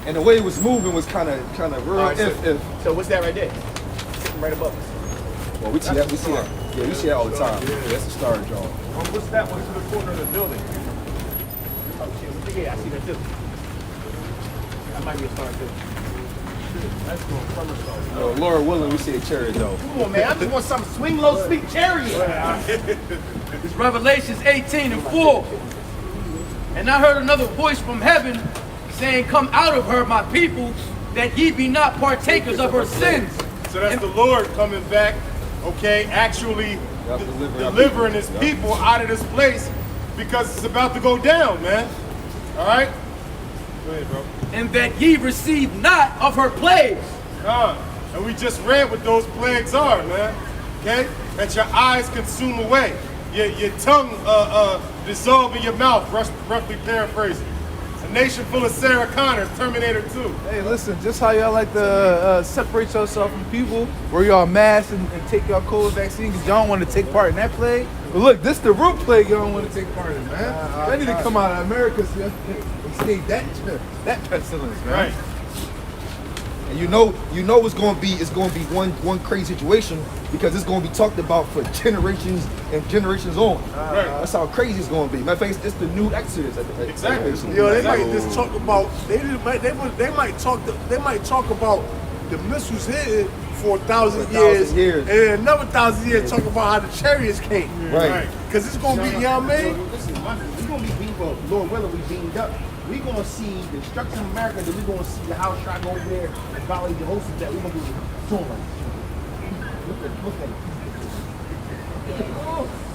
I: And the way it was moving was kind of real.
C: All right, so what's that right there? Sitting right above us.
I: Well, we see that. Yeah, we see that all the time. Yeah, that's the star John.
J: what's that one to the corner of the building?
C: Oh shit, yeah, I see that too. That might be a star too. That's going summer star.
I: Lord willing, we see a chariot though.
C: Come on, man. I just want some swing low, speak chariot.
B: it's Revelations 18:4. And I heard another voice from heaven saying, come out of her, my people, that ye be not partakers of her sins.
H: So that's the Lord coming back, okay, actually delivering his people out of this place because it's about to go down, man. All right? Go ahead, bro.
B: And that ye receive not of her plagues.
H: And we just read what those plagues are, man. Okay? That your eyes consume away. Your tongue dissolve in your mouth, roughly paraphrasing. A nation full of Sarah Connors, Terminator 2.
F: Hey, listen, just how y'all like to separate yourself from people, wear y'all masks and take y'all COVID vaccine because y'all don't want to take part in that plague. But look, this the real plague y'all don't want to take part in, man. Y'all need to come out of America so y'all can escape that pestilence, man.
H: Right.
I: And you know it's gonna be one crazy situation because it's gonna be talked about for generations and generations on.
H: Right.
I: That's how crazy it's gonna be. Matter of fact, it's the new Exodus.
H: Exactly.
D: Yo, they might just talk about they might talk about the missiles hitting for 1,000 years, and then another 1,000 years talk about how the chariots came.
I: Right.
D: Because it's gonna be, you know what I mean?
C: Listen, we're gonna be beamed up. Lord willing, we beamed up. We're gonna see the destruction of America, then we're gonna see the house shot over there and Valley Jehoshaphat that we're gonna be doing like look at it.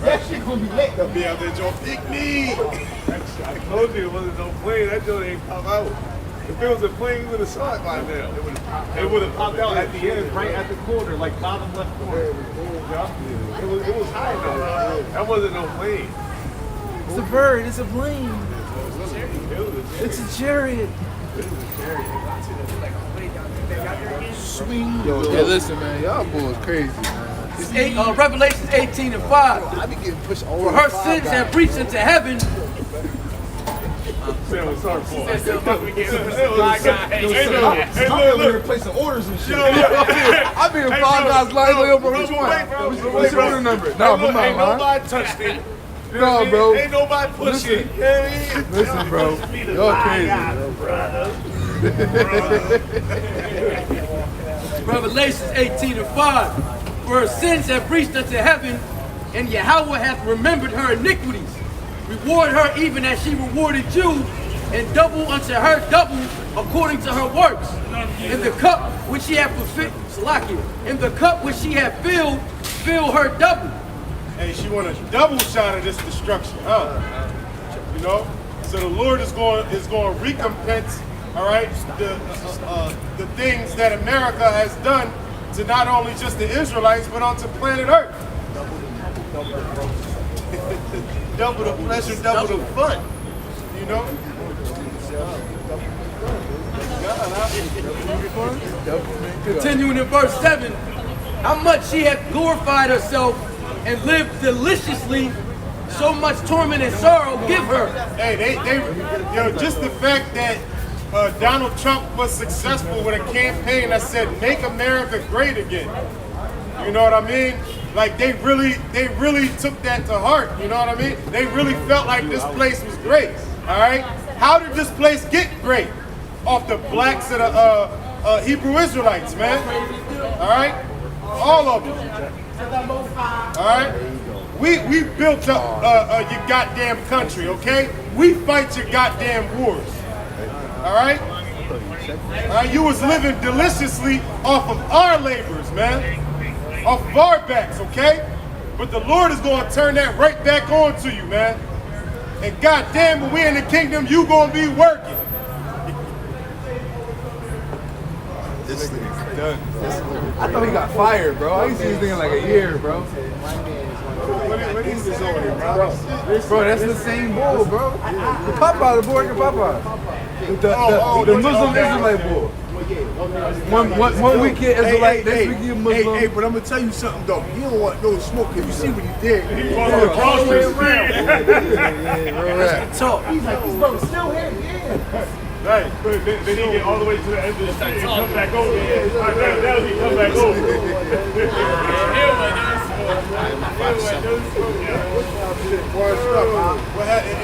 C: That shit gonna be lit though.
H: Be out there, Joe. Pick me.
J: I told you it wasn't no plane. That joint ain't pop out. If it was a plane, we would have saw it by now. It would have popped out at the end, right at the corner, like bottom left corner. Yeah. It was high though. That wasn't no plane.
B: It's a bird, it's a plane. It's a chariot.
J: It was a chariot.
C: Swing.
F: Yo, listen, man, y'all boys crazy, man.
B: It's Revelations 18 and 5.
F: I be getting pushed all
B: For her sins have reached into heaven.
J: Say what's up, boy.
G: Hey,
I: I'm over here placing orders and shit.
F: I be in Five Guys line, bro. Which one? What's your order number? No, come on,
J: Ain't
F: man.
J: nobody touched it.
F: No, bro.
J: Ain't nobody pushing.
F: Listen, bro. Y'all crazy.
B: Revelations 18 and 5. For her sins have reached unto heaven, and Yahweh hath remembered her iniquities. Reward her even as she rewarded you, and double unto her double according to her works. In the cup which she hath in the cup which she hath filled, fill her double.
H: Hey, she want a double shot of this destruction, huh? You know? So the Lord is going to recompense, all right, the things that America has done to not only just the Israelites, but onto planet Earth. Double the pleasure, double the fun. You know?
B: Continuing in verse 7, how much she hath glorified herself and lived deliciously, so much torment and sorrow give her.
H: Hey, just the fact that Donald Trump was successful with a campaign that said "Make America Great Again." You know what I mean? Like they really took that to heart. You know what I mean? They really felt like this place was great. All right. How did this place get great? Off the blacks of the Hebrew Israelites, man. All right, all of them. All right. We built up your goddamn country, okay? We fight your goddamn wars. All right? You was living deliciously off of our labors, man. Off of our backs, okay? But the Lord is going to turn that right back on to you, man. And goddamn, when we in the kingdom, you going to be working.
F: This nigga's done. I thought he got fired, bro. I used to see this thing in like a year, bro.
H: What is this over here, bro?
F: Bro, that's the same bull, bro. The Popeye, the boy, the Popeye. The Muslim Israelite bull. One weekend Israelite, next weekend Muslim.
D: Hey, but I'm gonna tell you something though. He don't want no smoke. If you see what he did,
J: He was all the way around.
B: Talk.
C: He's like, this brother's still here. Yeah.
J: Right. Then he get all the way to the end of the street and come back over. Now he come back over.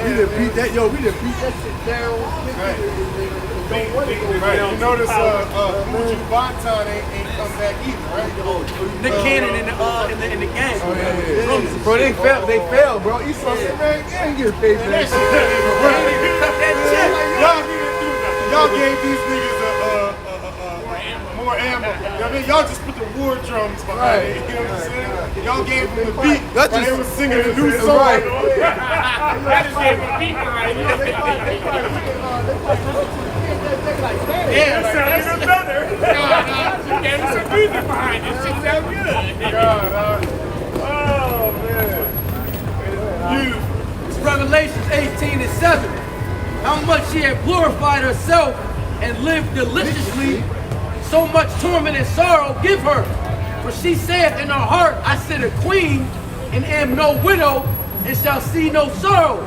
D: we done beat that. Yo, we done beat that shit down.
H: Right. You notice Buju Banton ain't come back either, right?
B: Nick Cannon in the gang.
F: Bro, they failed, bro. Esau said, man, you ain't getting paid for that shit.
H: Y'all gave these niggas more ammo. You know what I mean? Y'all just put the war drums behind it. You know what I'm saying? Y'all gave them the beat. While they was singing a new song.
G: That is gave a beat right here.
H: Yeah,
G: That sounded even better. You gave us some music behind it. Shit sound good.
J: Oh, man.
B: It's Revelations 18 and 7. How much she had glorified herself and lived deliciously, so much torment and sorrow give her. For she saith in her heart, I sit a queen, and am no widow, and shall see no sorrow.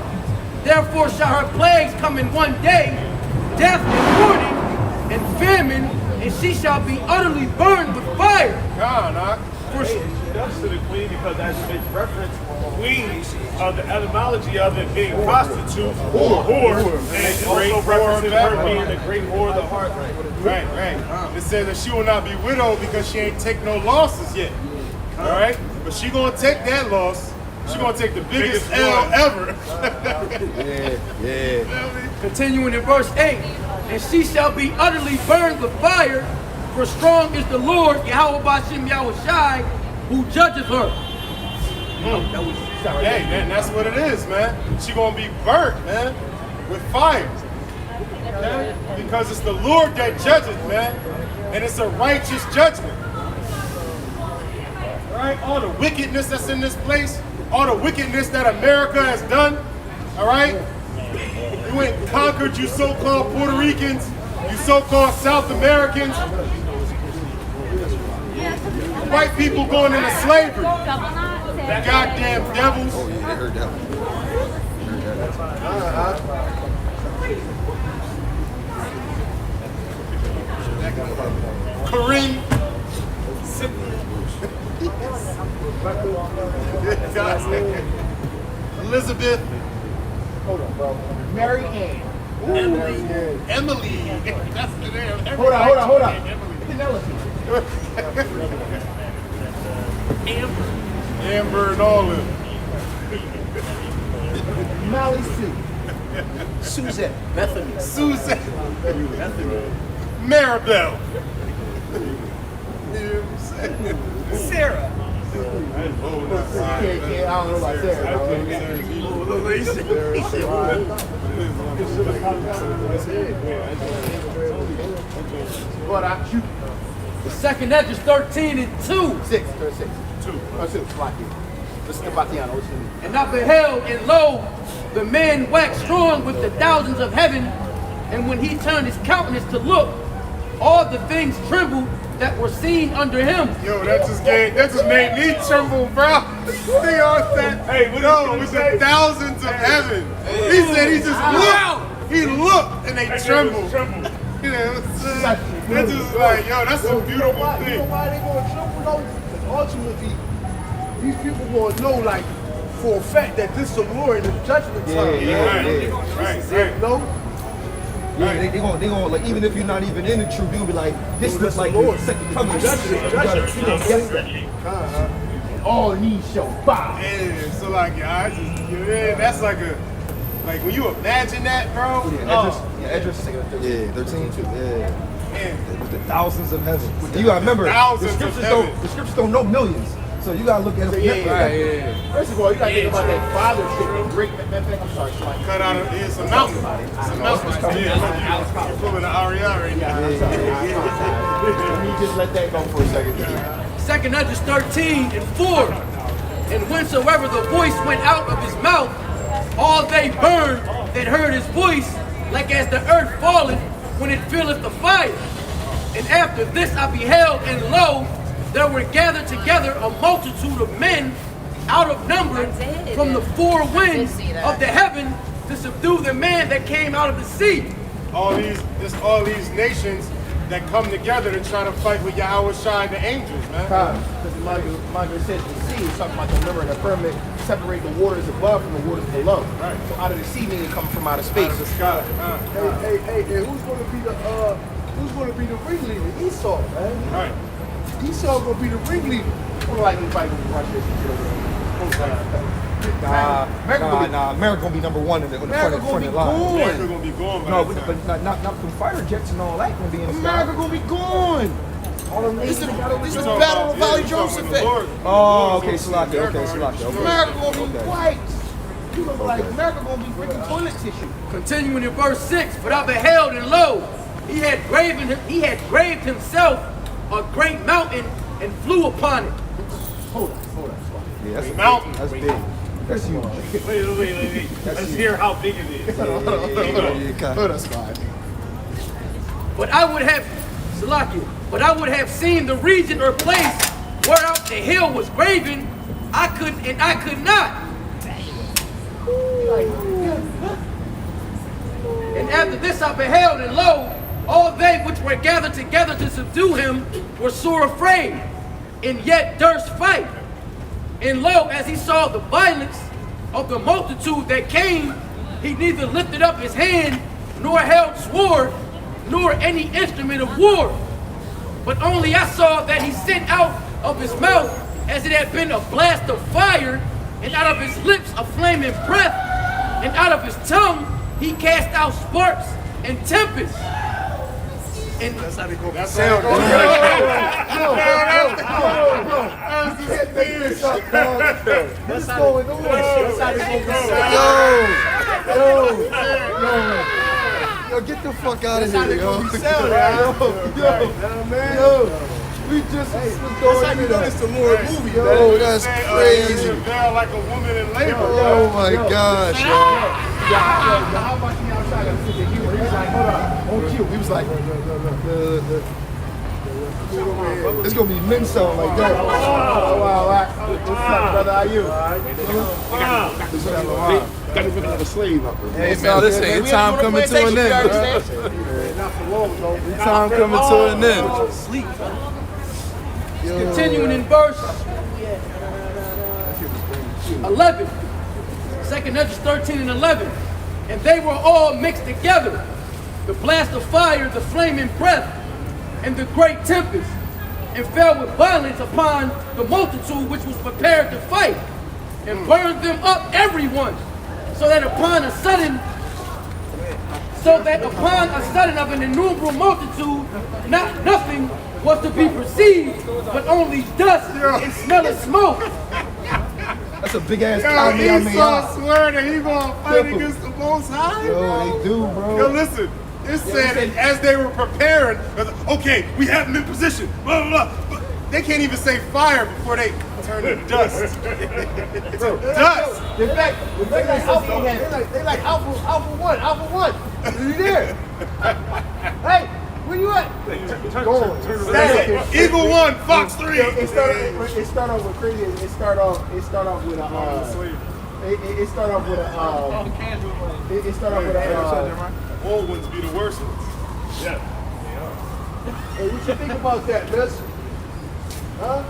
B: Therefore shall her plagues come in one day, death and mourning, and famine, and she shall be utterly burned with fire. For she,
J: That's to the queen because as it's referenced, queen of the etymology of it being prostitute or whore, and also referencing her being the great whore of the heart.
H: Right. It says that she will not be widowed because she ain't take no losses yet. All right? But she gonna take that loss. She gonna take the biggest L ever.
B: continuing in verse 8, and she shall be utterly burned with fire, for strong is the Lord, Yahweh Bashem Yahushai, who judgeth her.
H: Hey, man, that's what it is, man. She gonna be burnt, man, with fire. Okay? Because it's the Lord that judges, man. And it's a righteous judgment. All right? All the wickedness that's in this place, all the wickedness that America has done, all right? You went and conquered, you so-called Puerto Ricans, you so-called South Americans, white people going into slavery.
E: Double knot.
H: Goddamn devils.
I: Oh yeah, they heard that one.
H: Corinne. Elizabeth.
C: Hold on, bro. Mary Ann.
H: Emily. That's the name.
C: Hold on. Penelope.
H: Amber and all of them.
C: Molly Sue. Suzette.
B: Bethany.
H: Susan. Maribel.
G: Sarah.
C: Yeah, I don't know about Sarah. But I shoot.
B: The second Esdras 13 and 2.
C: 6. 2. Slocky. Listen to Batiano. What's the name?
B: And I beheld, and lo, the man waxed strong with the thousands of heaven. And when he turned his countenance to look, all the things trembled that were seen under him.
H: Yo, that just made me tremble, bro. They all said, hey, with the thousands of heaven. He said he just looked. He looked and they trembled. You know what I'm saying? That's just like, yo, that's a beautiful
D: You know
H: thing.
D: why they gonna tremble though? Because ultimately, these people gonna know, like, for a fact that this is the Lord in the judgment time.
H: Right.
D: You know?
I: Yeah, they gonna like, even if you're not even in the truth, you'll be like, this looks like the second coming.
C: All knees shall bow.
H: Yeah, so like, that's like when you imagine that, bro.
I: Edris is taking 13 too. Yeah.
H: Man.
I: With the thousands of heaven. You gotta remember,
H: Thousands of heaven.
I: the scriptures don't know millions. So you gotta look at it.
B: Yeah.
C: First of all, you gotta think about that father shit. That great, I'm sorry, Slide.
H: Cut out of some mountains. Some mountains. Yeah, you're pulling the REI right now.
C: Let me just let that go for a second.
B: Second Esdras 13 and 4. And whensoever the voice went out of his mouth, all they burned that heard his voice, like as the earth falleth when it filleth the fire. And after this I beheld, and lo, there were gathered together a multitude of men out of number from the four winds of the heaven to subdue the man that came out of the sea.
H: All these nations that come together to try to fight with Yahweh Shai and the angels, man.
C: Because the Bible says the sea is talking about the river and the firmament separate the waters above from the waters below.
H: Right.
C: So out of the sea meaning coming from outer space.
H: Out of the sky.
D: Hey, and who's gonna be the ringleader? Esau, man.
H: Right.
D: Esau gonna be the ringleader.
C: More likely fight with Russia.
I: America gonna be number one in the front of the line.
H: America gonna be going by
I: No,
H: that
I: but
H: time.
I: not them fighter jets and all that gonna be in the
C: America
I: sky.
C: gonna be gone. This is the battle of Valley Joseph.
I: Oh, okay, Salaki. Okay.
C: America gonna be white. You look like America gonna be freaking toilet tissue.
B: Continuing in verse 6, but I beheld, and lo, he had graved himself a great mountain and flew upon it.
C: Hold on.
I: Yeah, that's
H: Mountain.
I: That's big. That's huge.
J: Wait. Let's hear how big it is.
C: Hold on, Slide.
B: But I would have seen the region or place whereout the hill was graven. I could not. And after this I beheld, and lo, all they which were gathered together to subdue him were sore afraid, and yet durst fight. And lo, as he saw the violence of the multitude that came, he neither lifted up his hand, nor held sword, nor any instrument of war. But only I saw that he sent out of his mouth as it had been a blast of fire, and out of his lips a flaming breath, and out of his tongue he cast out sparks and tempests. And
H: That's how they go.
D: What's going on?
I: Yo, get the fuck out of here, yo. We just was going into that.
D: It's the Lord movie,
I: Yo, that's crazy.
H: Like a woman in labor.
I: Oh my gosh, yo.
C: How about you outside? He was like, hold on, on cue. He was like,
I: It's gonna be men sound like that.
C: Oh, wow, what's up, brother? How you?
J: Got to look like a slave up there.
F: Hey man, listen, your time coming to an end, bro. Your time coming to an end.
B: Sleep. Continuing in verse 11. 2nd Esdras 13 and 11. And they were all mixed together. The blast of fire, the flaming breath, and the great tempest, and fell with violence upon the multitude which was prepared to fight, and burned them up everyone, so that upon a sudden of an innumerable multitude, nothing was to be perceived, but only dust and smell of smoke.
I: That's a big ass
H: Yo,
I: Tommy I
H: Esau swear that he gonna fight against the Most High,
I: Yo,
H: bro.
I: they do, bro.
H: Yo, listen. It said as they were preparing, okay, we have them in position, blah, blah, blah. But they can't even say fire before they turn to dust. Dust.
C: In fact, they like Alpha One. You there? Hey, where you at?
H: Eagle 1, Fox 3.
C: It start off with crazy. It start off with a. It start off with a.
H: Old ones be the worst ones. Yeah.
C: Hey, what you think about that, Miss? Huh?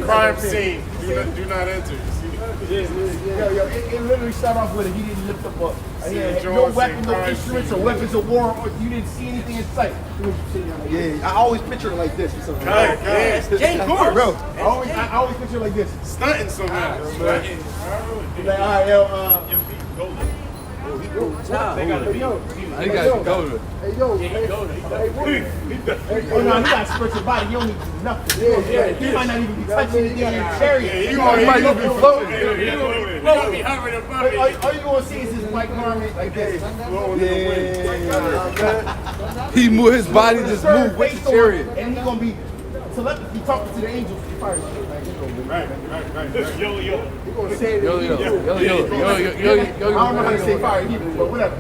H: Crime scene. Do not enter. You see?
C: Yo, it literally started off with he didn't lift up a. He had no weapons, no instruments, or weapons of war. Or you didn't see anything in sight.
I: Yeah, I always picture it like this.
H: Bro.
C: I always picture it like this.
H: Stunting somehow.
C: He's like, all right, yo,
F: He got to go to.
C: Hey, yo, hey, oh no, he got spiritual body. He don't need to do nothing. He might not even be touching anything in the chariot.
H: He might even be floating.
C: All you gonna see is his white garment like this.
F: He moved his body, just moved with the chariot.
C: And he gonna be telepathy talking to the angels.
H: Right. Yo.
C: He gonna say it.
F: Yo.
C: I don't know how to say fire in Hebrew, but whatever.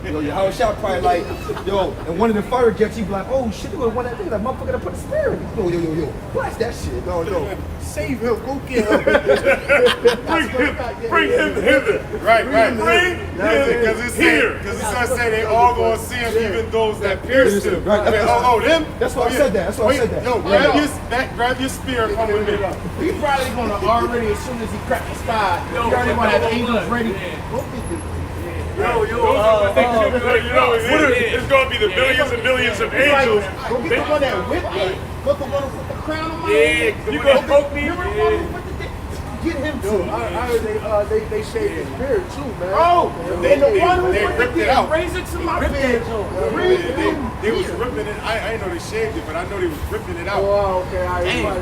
I: Yo, Howard Shop probably like, yo, and one of the fire jets, he be like, oh shit, they would want that thing, that motherfucker to put a spear in. Yo, blast that shit. No. Save him, go get him.
H: Bring him hither. Right. Because it's here. Because it's gonna say they all gonna see him, even those that pierced him.
I: Right.
H: Them?
I: That's why I said that.
H: Yo, grab your spear and come with me.
C: He's probably gonna already, as soon as he cracked the sky, he already gonna have angels ready.
J: It's going to be the millions and millions of angels.
C: Go get the one that whipped me. Go the one with the crown on my
J: head. You going to poke me?
C: Get him too.
D: I heard they shaved his beard too, man.
C: Oh, and the one who
H: they ripped it out.
C: raised it to my bed.
H: They was ripping it. I didn't know they shaved it, but I know they was ripping it out.
D: Oh, okay.
B: Damn.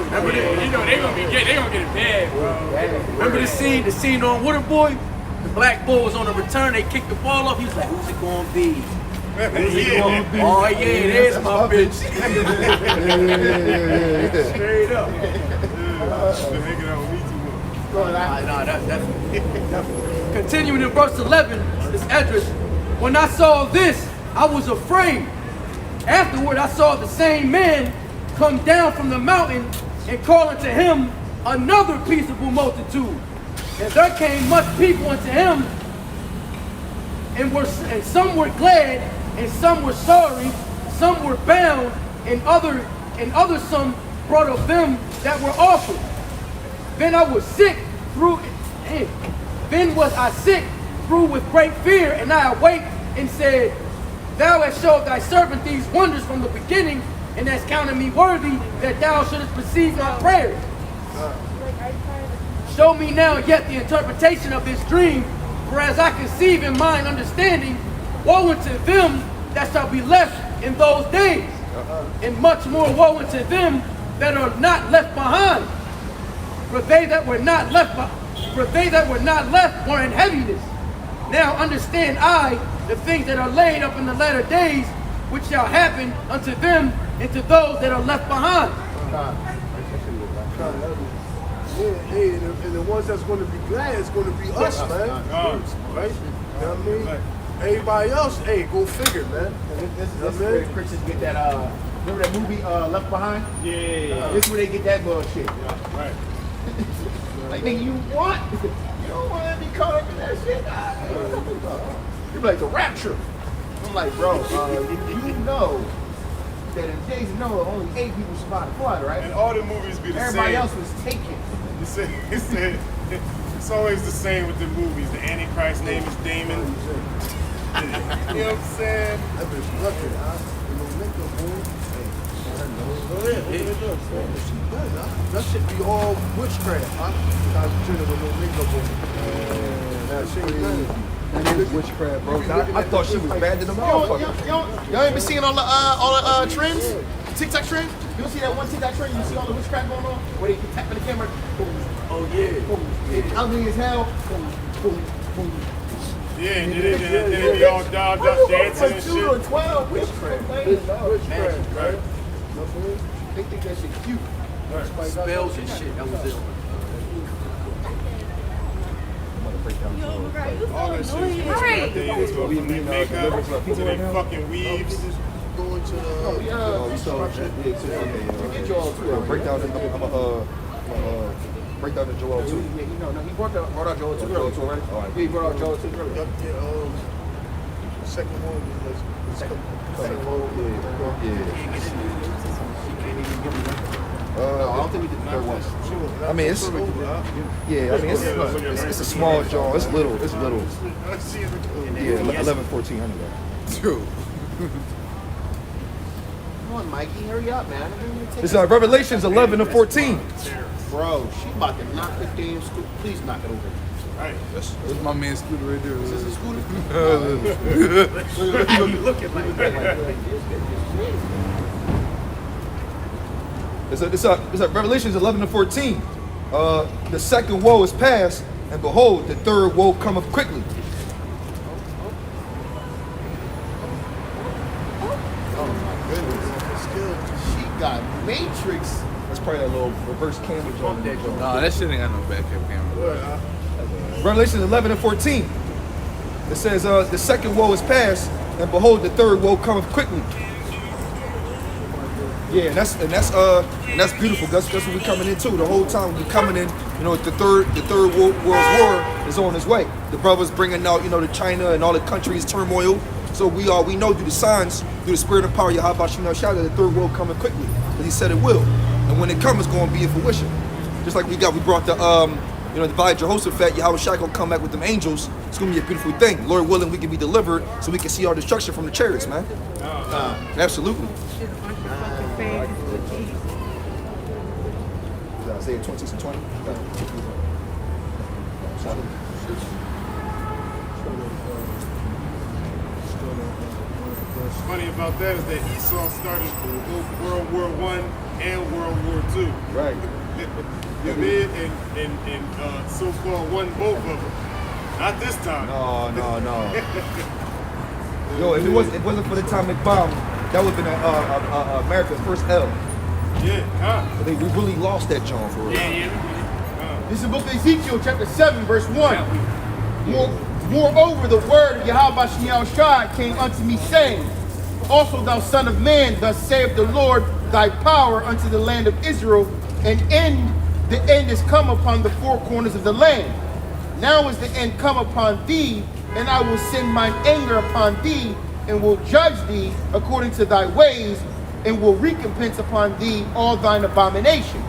B: Remember they gonna get it bad, bro. Remember the scene on Waterboy? The black boy was on the return, they kicked the ball off, he was like, who's it gonna be? Oh yeah, there's my bitch. Straight up. Continuing in verse 11, this Esdras, when I saw this, I was afraid. Afterward, I saw the same man come down from the mountain and call unto him another peaceable multitude. And there came much people unto him, and some were glad, and some were sorry, some were bound, and others some brought of them that were offered. Then I was sick through with great fear, and I awaked and said, Thou hast showed thy servant these wonders from the beginning, and hast counted me worthy that thou shouldest receive my prayers. Show me now yet the interpretation of this dream, for as I conceive in mine understanding, woe unto them that shall be left in those days, and much more woe unto them that are not left behind. For they that were not left were in heaviness. Now understand I the things that are laid up in the latter days, which shall happen unto them and to those that are left behind.
D: Hey, and the ones that's going to be glad is going to be us, man. Right? You know what I mean? Everybody else, hey, go figure, man.
A: This is where the Christians get that, remember that movie, Left Behind?
J: Yeah.
A: This is where they get that bullshit.
J: Right.
A: Like, nigga, you don't want to be caught up in that shit. You're like, the rapture. I'm like, bro, you know that in days of Noah, only 8 people survived the flood, right?
H: And all the movies be the
A: Everybody
H: same.
A: else was taken.
H: He said, it's always the same with the movies. The Antichrist name is Damon. You know what I'm saying?
D: That bitch lucky, huh? That shit be all witchcraft, huh? Guys chilling with no nigga boy. That shit crazy.
I: That is witchcraft, bro. I thought she was bad to the motherfucker.
A: Y'all ain't been seeing all the trends? TikTok trends? You don't see that one TikTok trend? You see all the witchcraft going on? Where they tapping the camera? Boom.
B: Oh yeah.
A: Boom. It's ugly as hell. Boom. Boom. Boom.
H: Yeah, and then they be all dolled up dancing and
A: 2
H: shit.
A: or 12 witchcraft.
D: Witchcraft,
H: Right.
A: They think that shit cute.
B: Spells and shit. That was it.
E: Yo, right, you
H: All that
E: so
H: shit.
E: annoying. Right.
H: They into it from their makeup to their fucking weaves.
D: Going to the
A: Get Joel too.
I: Break down the break down the Joel too.
A: Yeah, no, he brought out Joel too.
I: Joel too, right? All right.
A: Yeah, he brought out Joel too.
D: Yup, the second one was
A: Second
I: I don't think we did the third one. I mean, it's it's a small jaw. It's little. It's little. Yeah, 11, 14. I know that.
F: True.
A: Come on, Mikey, hurry up, man.
I: It's Revelations 11 to 14.
A: Bro, she about to knock the damn scooter. Please knock it over.
H: Right.
F: That's my man Scooter right there.
A: Is this a scooter?
I: It's Revelations 11 to 14. The second woe is past, and behold, the third woe cometh quickly.
A: She got Matrix.
I: That's probably that little reverse camera joint.
F: Nah, that shit ain't got no backup camera.
I: Revelation 11 and 14. It says, the second woe is past, and behold, the third woe cometh quickly. Yeah, and that's beautiful. That's what we're coming into. The whole time we're coming in, you know, the third world war is on its way. The brothers bringing out, you know, the China and all the countries turmoil. So we know through the signs, through the spirit of power, Yahweh Shina Shah, that the third world coming quickly, because He said it will. And when it comes, it's going to be in fruition. Just like we brought the the Valley of Jehoshaphat, Yahweh Shai gonna come back with them angels. It's gonna be a beautiful thing. Lord willing, we can be delivered, so we can see our destruction from the chariots, man. Absolutely. Isaiah 26 and 20.
H: What's funny about that is that Esau started both World War I and World War II.
I: Right.
H: You mean? And so-called won both of them. Not this time.
I: No. Yo, if it wasn't for the atomic bomb, that would have been America's first L.
H: Yeah,
I: But we really lost that John for real.
A: This is the book of Ezekiel, chapter 7, verse 1. Moreover, the word of Yahweh Shai Shai came unto me, saying, Also, thou son of man, thus saith the Lord thy power unto the land of Israel, and the end is come upon the four corners of the land. Now is the end come upon thee, and I will send mine anger upon thee, and will judge thee according to thy ways, and will recompense upon thee all thine abominations.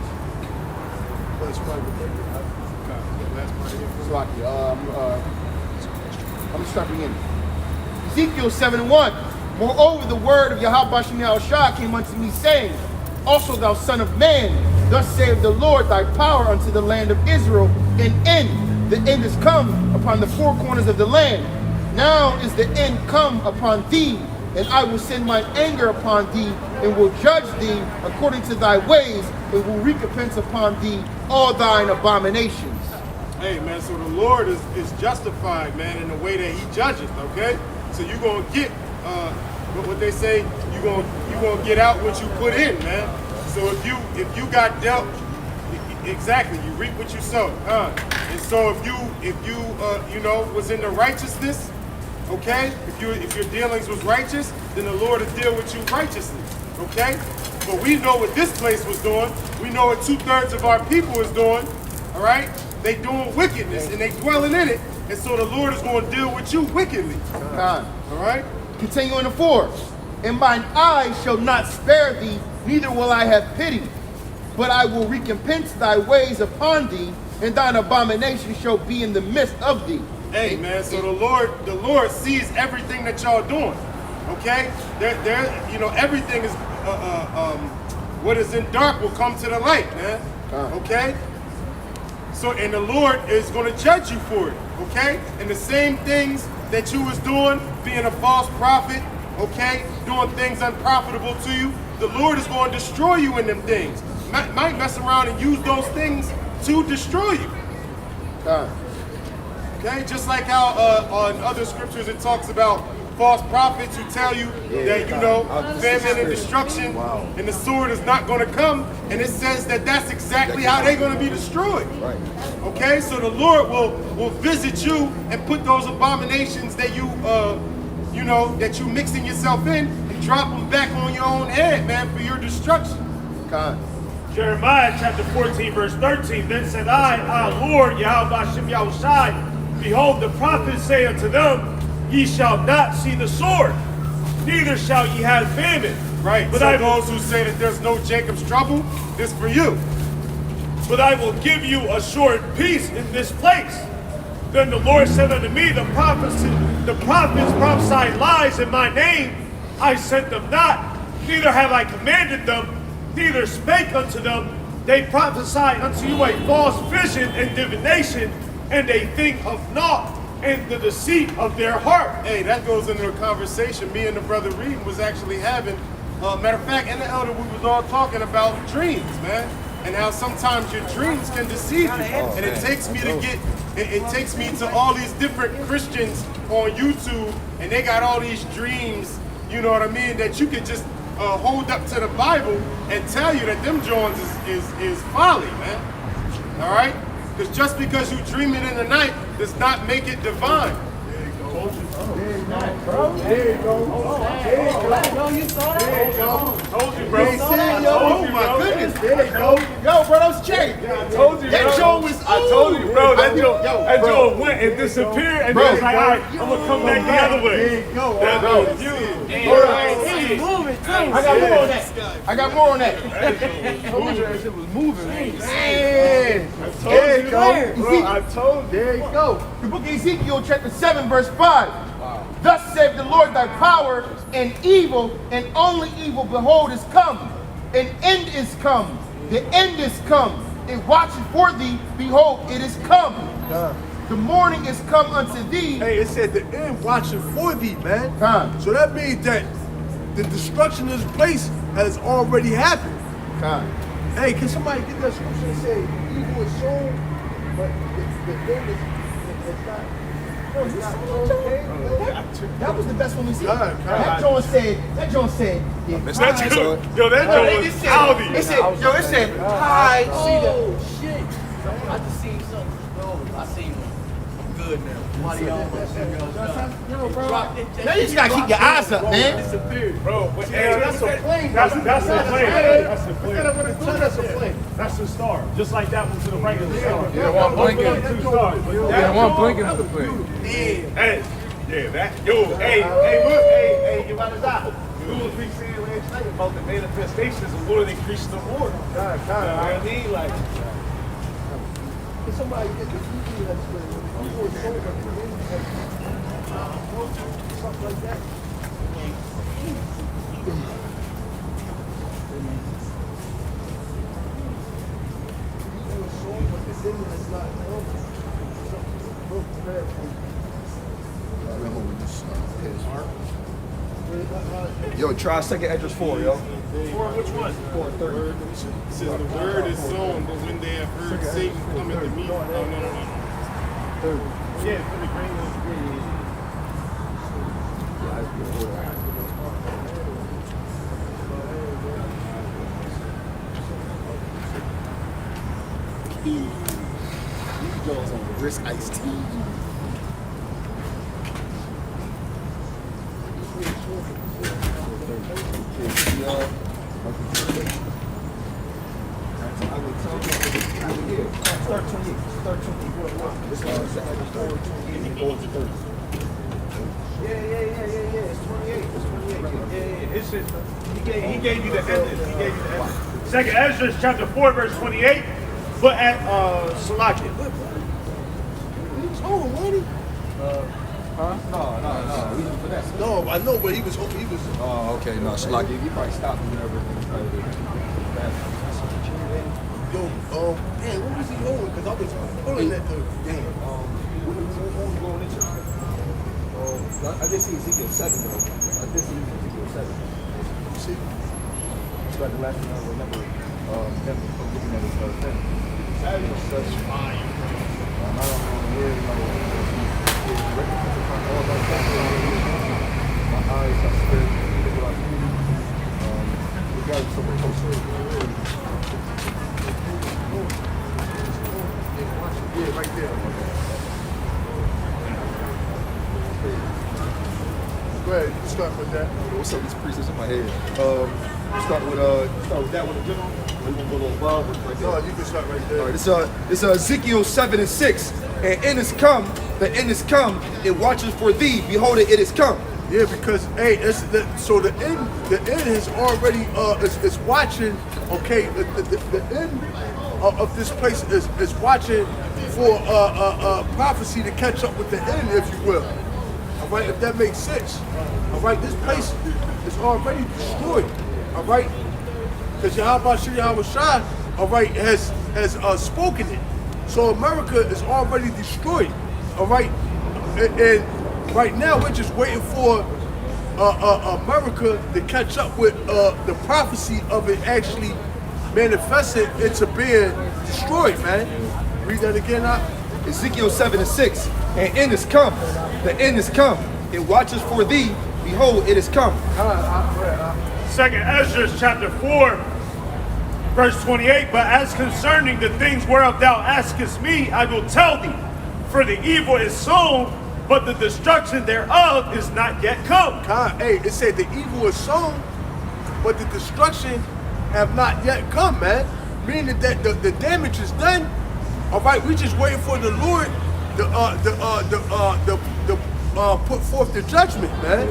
A: I'm going to start beginning. Ezekiel 7:1. Moreover, the word of Yahweh Shai came unto me, saying, Also, thou son of man, thus saith the Lord thy power unto the land of Israel, and end. The end is come upon the four corners of the land. Now is the end come upon thee, and I will send my anger upon thee, and will judge thee according to thy ways, and will recompense upon thee all thine abominations.
H: Hey, man, so the Lord is justified, man, in the way that He judges, okay? So you're going to get, what they say, you're going to get out what you put in, man. So if you got dealt, exactly, you reap what you sow. And so if you was in the righteousness, Okay? If your dealings was righteous, then the Lord will deal with you righteously. Okay? But we know what this place was doing. We know what 2/3 of our people is doing. All right? They doing wickedness and they dwelling in it. And so the Lord is going to deal with you wickedly.
C: God.
H: All right?
C: Continuing to 4. And mine eyes shall not spare thee, neither will I have pity. But I will recompense thy ways upon thee, and thine abomination shall be in the midst of thee.
H: Hey man, so the Lord sees everything that y'all doing. Okay? Everything is what is in dark will come to the light, man. Okay? So and the Lord is going to judge you for it. Okay? And the same things that you was doing, being a false prophet, okay, doing things unprofitable to you, the Lord is going to destroy you in them things. Might mess around and use those things to destroy you. Okay, just like how on other scriptures it talks about false prophets who tell you that, famine and destruction and the sword is not going to come, and it says that that's exactly how they're going to be destroyed.
I: Right.
H: Okay, so the Lord will visit you and put those abominations that that you mixing yourself in and drop them back on your own head, man, for your destruction.
C: God.
G: Jeremiah chapter 14, verse 13. Then said I, Lord, Yahweh Hashem Yahushai, behold, the prophets say unto them, ye shall not see the sword, neither shall ye have famine.
H: Right,
G: but
H: so those who say that there's no Jacob's trouble, this for you.
G: But I will give you a short peace in this place. Then the Lord said unto me, the prophets prophesied lies in my name. I sent them not, neither have I commanded them, neither spake unto them. They prophesy unto you a false vision and divination, and they think of naught, and the deceit of their heart.
H: Hey, that goes into a conversation me and the brother Reed was actually having. Matter of fact, in the elder, we was all talking about dreams, man, and how sometimes your dreams can deceive you. And it takes me it takes me to all these different Christians on YouTube, and they got all these dreams, you know what I mean, that you could just hold up to the Bible and tell you that them Jones is folly, man. All right? Because just because you dream it in the night does not make it divine.
G: Told you, bro.
C: Oh my goodness. There you go. Yo, bro, that was Jay.
G: Told you,
C: That Joe was.
G: I told you, bro. That
C: Yo,
G: Joe went and disappeared, and then was like, all right, I'm gonna come back the other way.
C: There you go.
G: That was you.
C: I got more on that.
F: Told you that shit was moving.
C: Man.
G: There you go, bro. I told you.
C: There you go. The book of Ezekiel, chapter 7, verse 5. Thus saith the Lord thy power, and evil, and only evil, behold, is come. An end is come. The end is come. It watcheth for thee, behold, it is come. The morning is come unto thee.
D: Hey, it said the end watching for thee, man.
C: Come.
D: So that means that the destruction of this place has already happened.
C: Come.
D: Hey, can somebody get that scripture and say evil is sown, but the end is not.
C: That was the best one we see.
D: God.
C: That John said,
G: That Joe was Audi.
C: it said, hi.
B: Oh, shit. I just seen something. Oh, I seen one. I'm good now.
C: Now you just gotta keep your eyes up, man.
B: Disappeared.
G: Bro, but that's a plane. That's a plane. That's a plane. That's a star. Just like that one to the right of the star.
F: Yeah, one blinking.
G: Two stars.
F: Yeah, one blinking at the plane.
G: Hey, yeah, that. Yo, hey, you about to die. We was be saying last night about the manifestations of Lord increase the Lord. You know what I mean? Like,
D: Can somebody get the evil that's the evil is sown, but the end is something like that? Evil is sown, but the end is not known.
I: Yo, try second address 4, yo.
G: which one?
I: 4:30.
H: It says the word is sown, but when they have heard Satan coming to me. No.
G: Yeah, for the green one.
C: These Jones on the wrist iced tea.
I: Start 28. Start 28. This one, second, start 28. Go into 30. Yeah. It's 28. It's 28. Yeah.
J: It's just, he gave you the ending. Second Ezra chapter 4 verse 28. But at Salakia.
D: He was home, wasn't he?
I: No. We didn't finesse.
D: No, I know, but he was home. He was.
I: Oh, okay. No, Shalaki, you probably stopped me whenever.
D: Yo, man, what was he holding? Because I was pulling that thing. Damn.
I: I did see Ezekiel 7 though. I did see Ezekiel 7.
D: See?
I: It's like the last thing I remember them looking at his thing.
J: That is such fire.
I: I don't know where, my eyes are scared. We got it somewhere closer.
D: Yeah, right there. Go ahead, you can start with that.
I: What's up, these priests in my head? Start with that one in general. Or you want to go a little above? Right there?
D: No, you can start right there.
I: All right, this Ezekiel 7 and 6. And end is come, the end is come. It watches for thee. Behold, it is come.
D: Yeah, because hey, so the end is already is watching. Okay, the end of this place is watching for prophecy to catch up with the end, if you will. All right, if that makes sense. All right, this place is already destroyed. All right, because Yahweh Shai, all right, has spoken it. So America is already destroyed. All right, and right now we're just waiting for America to catch up with the prophecy of it actually manifesting into being destroyed, man. Read that again,
I: Ezekiel 7 and 6. And end is come. The end is come. It watches for thee. Behold, it is come.
J: Second Ezra chapter 4 verse 28. But as concerning the things whereof thou askest me, I will tell thee. For the evil is sown, but the destruction thereof is not yet come.
D: Hey, it said the evil is sown, but the destruction have not yet come, man. Meaning that the damage is done. All right, we just waiting for the Lord to put forth the judgment, man.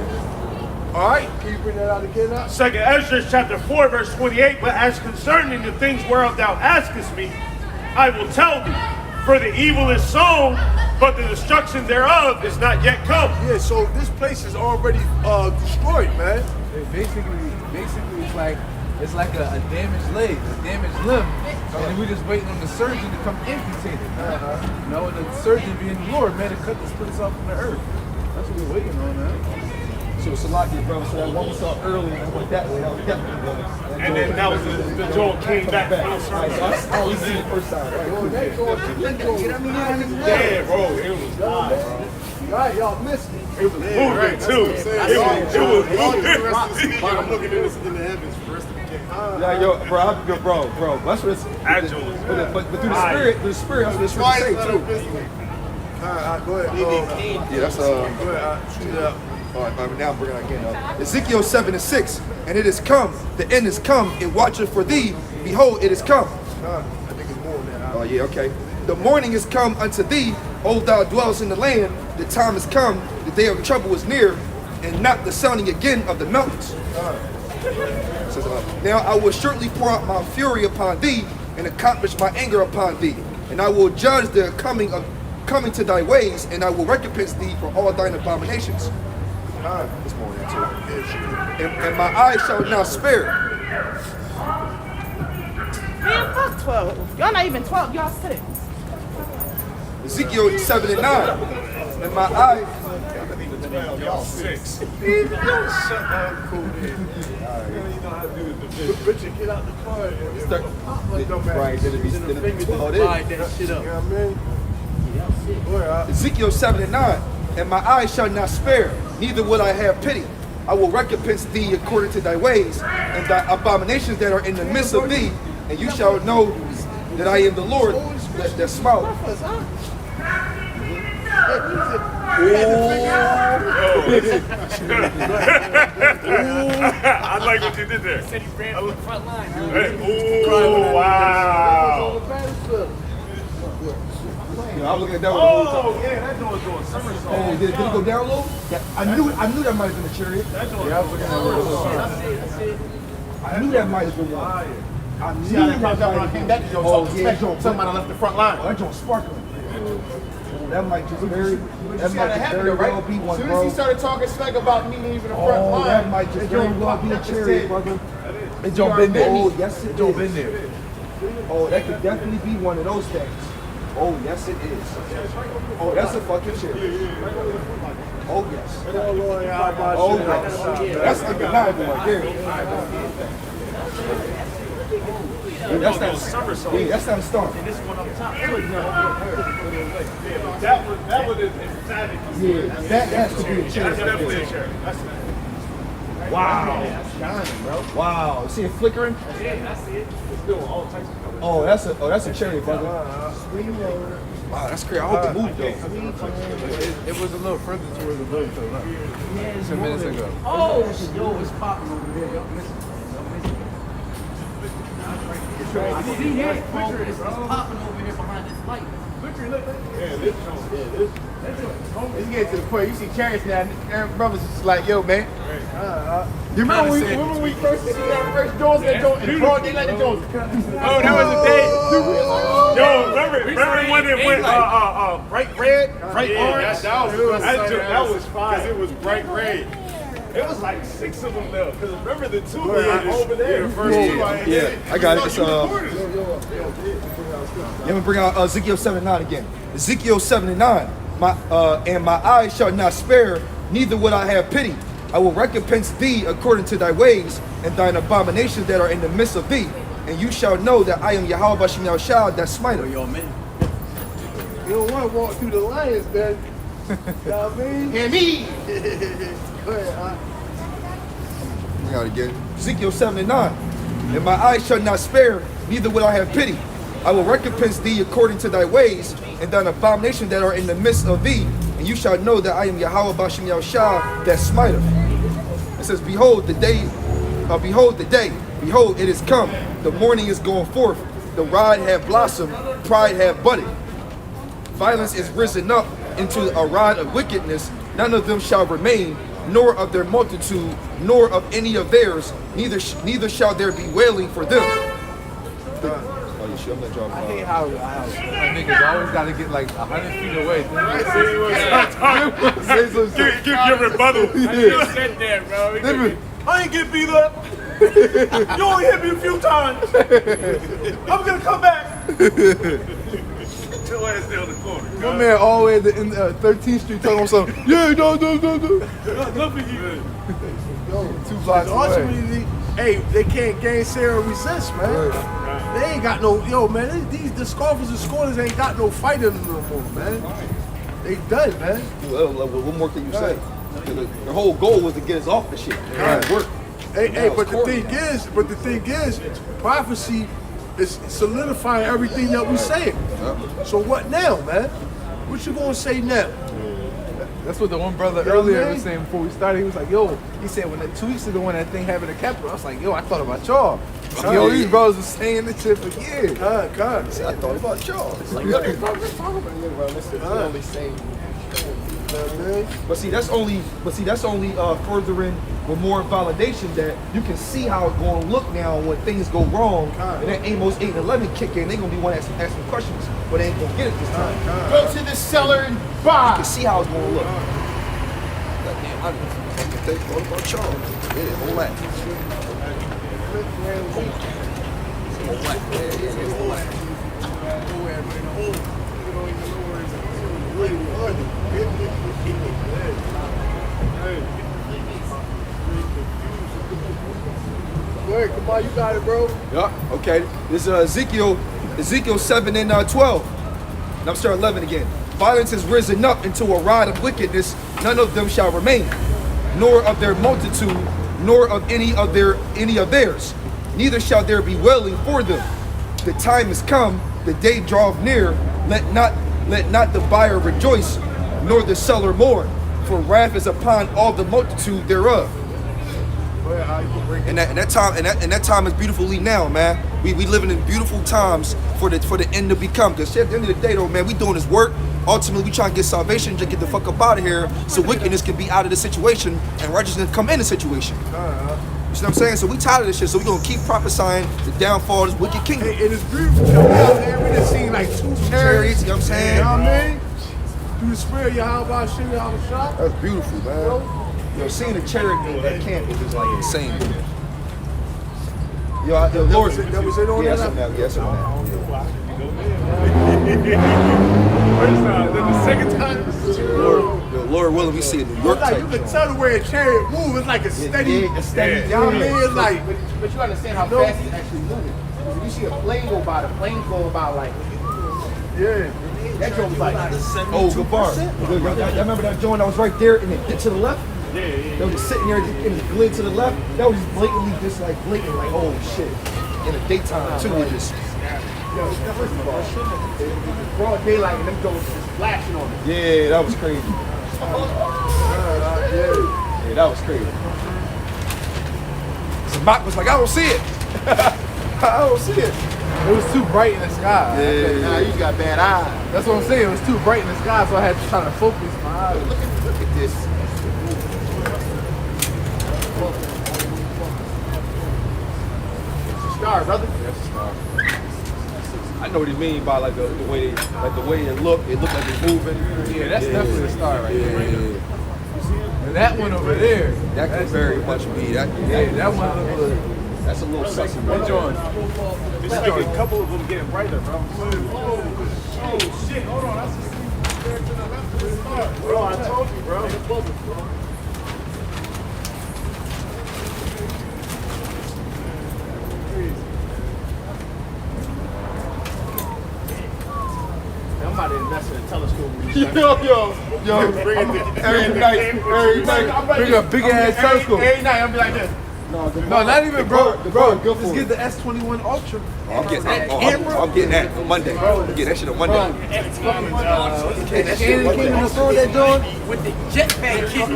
D: All right, can you bring that out again now?
J: Second Ezra chapter 4 verse 28. But as concerning the things whereof thou askest me, I will tell thee. For the evil is sown, but the destruction thereof is not yet come.
D: Yeah, so this place is already destroyed, man.
F: Basically, it's like a damaged leg, a damaged limb, and we're just waiting on the surgeon to come amputate it. You know, and the surgeon being the Lord, man, to cut this place off from the earth. That's what we're waiting on, man.
I: So Salaki, bro, so that one we saw earlier and went that way, that was definitely going.
J: And then that was the Joel came back from the surgery.
I: I only seen the first time.
J: Yeah, bro, it was live.
D: Right, y'all missed it.
J: It was moving too. It was moving.
H: I'm looking in the heavens for the rest of the game.
I: Yeah, bro. That's what it's. But through the spirit, that's what it's trying to say too.
D: Go ahead.
I: Yeah, that's
D: Go ahead. Shoot it up.
I: All right, now I'm bringing it again up. Ezekiel 7 and 6. And it is come, the end is come, it watcheth for thee. Behold, it is come.
D: I think it's more than that.
I: Oh yeah, okay. The morning is come unto thee, O thou dwellest in the land. The time is come, the day of trouble is near, and not the sounding again of the mountains. Says, now I will surely pour out my fury upon thee, and accomplish my anger upon thee, and I will judge the coming to thy ways, and I will recompense thee for all thine abominations. It's more than that too. And my eyes shall not spare.
K: Man, fuck 12. Y'all not even 12, y'all 6.
I: Ezekiel 7 and 9. And my eyes.
J: Y'all 6.
D: Cool. Richard, get out the car.
I: Right, then it be all
B: Light that shit up.
D: You know what I mean?
I: Ezekiel 7 and 9. And my eyes shall not spare, neither will I have pity. I will recompense thee according to thy ways, and thy abominations that are in the midst of thee, and you shall know that I am the Lord that smote.
J: I like what you did there.
B: Said he ran from the front line.
J: Ooh, wow.
I: was looking at that one the whole time.
J: Oh, yeah, that joint was doing somersault.
I: Oh, did it go down a little? Yeah, I knew that might have been a chariot.
J: That joint
F: Yeah, I was looking at where it was.
B: That's it.
I: I knew that might have been one.
J: fire.
I: I knew
A: See how
I: that
A: they
I: might
A: popped out when I
I: have
A: came
I: been.
A: back to your
I: Oh,
A: talk.
I: yeah.
A: Somebody left the front line.
I: Oh, that joint sparkling. Oh, that might just very, that
A: See how
I: might
A: that
I: just
A: happened,
I: very
A: right?
I: well be
A: As
I: one,
A: soon as
I: bro.
A: he started talking smack about me leaving the front
I: Oh,
A: line,
I: that might just very well be a chariot, brother.
F: It don't been there.
I: Oh, yes, it
F: Don't
I: is.
F: been there.
I: Oh, that could definitely be one of those things. Oh, yes, it is. Oh, that's a fucking chariot. Oh, yes. Oh, yes. That's undeniable right there. Yeah, that's not a star.
J: That one is savage.
I: Yeah, that has to be a
J: That's
I: chariot.
J: definitely a chariot. That's it.
I: Wow. Wow. See it flickering?
J: Yeah, I see it. It's doing all types of colors.
I: Oh, that's a chariot, brother. Wow, that's crazy. I hope it moved though.
F: It was a little further towards the building, so not 10 minutes ago.
B: Oh, yo, it's popping over there. Y'all missing it. I see that picture. It's popping over here behind this light.
A: It's getting to the point. You see chariots now. Aaron Brothers is like, yo, man. You remember when we first seen that first Jones that Jones in broad daylight that Jones?
G: Oh, that was the day.
J: Yo, remember when it went bright red, bright orange?
H: That was fire. Because it was bright red.
J: It was like 6 of them though. Because remember the 2 over there.
H: The first two I had.
I: Yeah, I got it. It's, let me bring out Ezekiel 7:9 again. Ezekiel 7:9. And my eyes shall not spare, neither would I have pity. I will recompense thee according to thy ways and thine abominations that are in the midst of thee. And you shall know that I am Yahweh Bashem Yahushua, that smiter.
B: Yo, man.
D: You don't want to walk through the lions, then. You know what I mean?
A: Hear me.
D: Go ahead,
I: Bring out again. Ezekiel 7:9. And my eyes shall not spare, neither will I have pity. I will recompense thee according to thy ways and thine abominations that are in the midst of thee. And you shall know that I am Yahweh Bashem Yahushua, that smiter. It says, behold the day, behold, it is come. The morning is going forth. The rod hath blossomed, pride hath budded. Violence is risen up into a rod of wickedness. None of them shall remain, nor of their multitude, nor of any of theirs. Neither shall there be wailing for them.
F: I hate how niggas always got to get like 100 feet away.
J: Give your rebuttal.
G: You said that, bro.
J: I ain't get beat up. You only hit me a few times. I'm gonna come back. Your ass down the corner.
F: My man all the way at the end, 13th Street talking about something. Yeah, no.
J: Nothing you.
F: 2 blocks away.
D: ultimately, hey, they can't gainsay or resist, man. They ain't got no, yo, man. The scoffers and scorners ain't got no fight in them no more, man. They done, man.
I: What more can you say? The whole goal was to get us off the shit. It worked.
D: Hey, but the thing is, prophecy is solidifying everything that we say. So what now, man? What you gonna say now?
F: That's what the one brother earlier was saying before we started. He was like, yo, he said when 2 weeks ago when that thing happened in the Capitol, I was like, yo, I thought about y'all. Yo, these brothers were saying this shit for years.
D: God.
I: See, I thought about y'all. It's like,
A: Look, let's talk about it, bro. Listen, it's only saying.
I: But see, that's only furthering with more validation that you can see how it's going to look now when things go wrong. And then Amos 8 and 11 kick in, they're going to be one asking questions, but they ain't going to get it this time.
A: Go to the cellar and
I: You
A: buy.
I: can see how it's going to look. Like, damn, I thought about y'all. Yeah, hold that.
D: Go ahead, come on, you got it, bro.
I: Yeah, okay. This is Ezekiel 7 and 12. And I'm starting 11 again. Violence is risen up into a rod of wickedness. None of them shall remain, nor of their multitude, nor of any of theirs. Neither shall there be wailing for them. The time is come, the day draweth near. Let not the buyer rejoice, nor the seller mourn, for wrath is upon all the multitude thereof. And that time is beautifully now, man. We living in beautiful times for the end to become. Because at the end of the day, though, man, we doing this work. Ultimately, we trying to get salvation, just get the fuck up out of here, so wickedness can be out of the situation and righteousness come in the situation. You see what I'm saying? So we tired of this shit. So we gonna keep prophesying the downfall of this wicked kingdom.
D: Hey, it is beautiful. We done seen like 2 chariots.
I: You know what I'm saying?
D: You know what I mean? Through the spirit, Yahweh Shem Yahweh Shah.
I: That's beautiful, man. Yo, seeing the chariot at camp is just like insane. Yo, the Lord.
D: That was it on
I: Yeah,
D: that?
I: that's on that.
J: First time, then the second time.
I: Lord willing, we see a New York
D: Like,
I: type
D: you can
I: joint.
D: tell the way a chariot moves. It's like a steady.
I: Yeah, it's steady.
D: You know what I mean? It's like.
C: But you understand how fast it's actually moving. When you see a plane go by, the plane go about like,
D: Yeah.
C: that joke was like,
I: Oh, good bar. Y'all remember that joint that was right there and it to the left? They were just sitting there and it glid to the left. That was just blatantly blatant, like, oh shit. In the daytime too, it just.
C: first of all, it was broad daylight and them joints just flashing on it.
I: Yeah, that was crazy. Yeah, that was crazy. So Mock was like, I don't see it. I don't see it.
F: It was too bright in the sky.
C: Nah, you got bad eyes.
F: That's what I'm saying. It was too bright in the sky, so I had to try to focus my eyes.
C: Look at this. It's a star, brother.
I: I know what he mean by like the way it look like it's moving.
F: Yeah, that's definitely a star right there. And that one over there.
I: That could very much be that.
F: That one was.
I: That's a little sussy.
F: Enjoy.
J: It's like a couple of them getting brighter, bro. Oh shit, hold on. That's there to the left of the star. Bro, I told you, bro.
C: I'm about to invest in a telescope.
I: Yo, every night.
F: Bring a big ass telescope.
C: Every night, I'll be like this.
F: No, not even, bro. Bro,
I: good
F: let's get the S21 Ultra.
I: I'm getting that. I'm getting that on Monday. I'm getting that shit on Monday.
F: That shit came in the store that joint.
B: With the jetpack kit.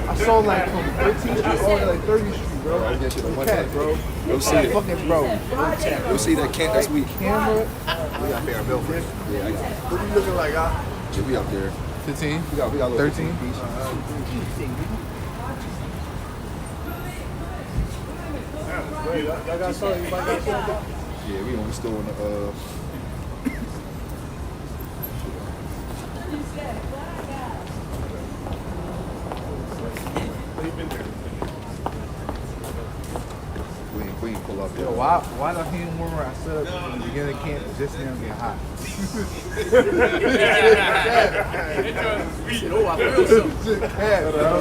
F: I saw like from 13th Street all the way like 30th Street, bro.
I: I'm getting that shit on Monday.
F: Cat, bro.
I: You'll see it.
F: Fucking bro.
I: You'll see that camp next week.
F: Camera.
I: We got to pay our bill for it. Yeah, I got it.
D: What you looking like, huh?
I: Yeah, we up there.
F: 15.
I: We got a little
F: 13.
I: piece.
D: Y'all got something? You might got something?
I: Yeah, we still in the we ain't pull up
F: Yo,
I: there.
F: why the hand warmer I set up in the beginning of camp is just now getting hot?
B: Oh, I feel something.
F: Yeah, bro.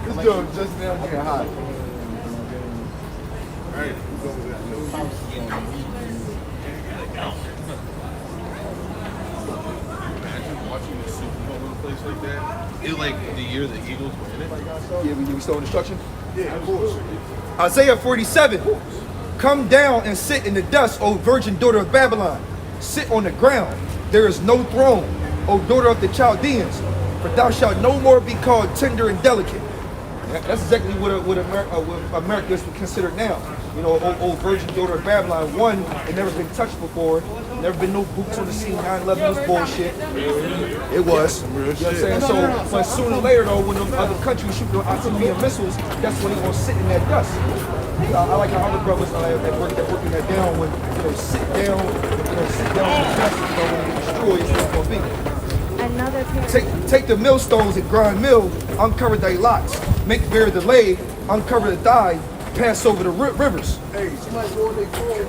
F: This joint just now getting hot.
J: Watching the Super Bowl in a place like that. It like the year the Eagles were in it.
I: Yeah, we still in instruction.
D: Yeah, of course.
I: Isaiah 47. Come down and sit in the dust, O virgin daughter of Babylon. Sit on the ground. There is no throne, O daughter of the Chaldeans. For thou shalt no more be called tender and delicate. That's exactly what America is considered now. You know, old virgin daughter of Babylon. One, it never been touched before. Never been no boots on the scene. 9/11 was bullshit. It was. You know what I'm saying? So, but sooner or later, though, when them other countries shoot the artillery and missiles, that's when they're gonna sit in that dust. I like how other brothers that working that down when sit down in the dust. When they destroy, it's not gonna be.
L: Another pair.
I: Take the millstones and grind mill, uncover thy locks, make bare the lay, uncover the dye, pass over the rivers.
D: Hey, somebody go on their phone and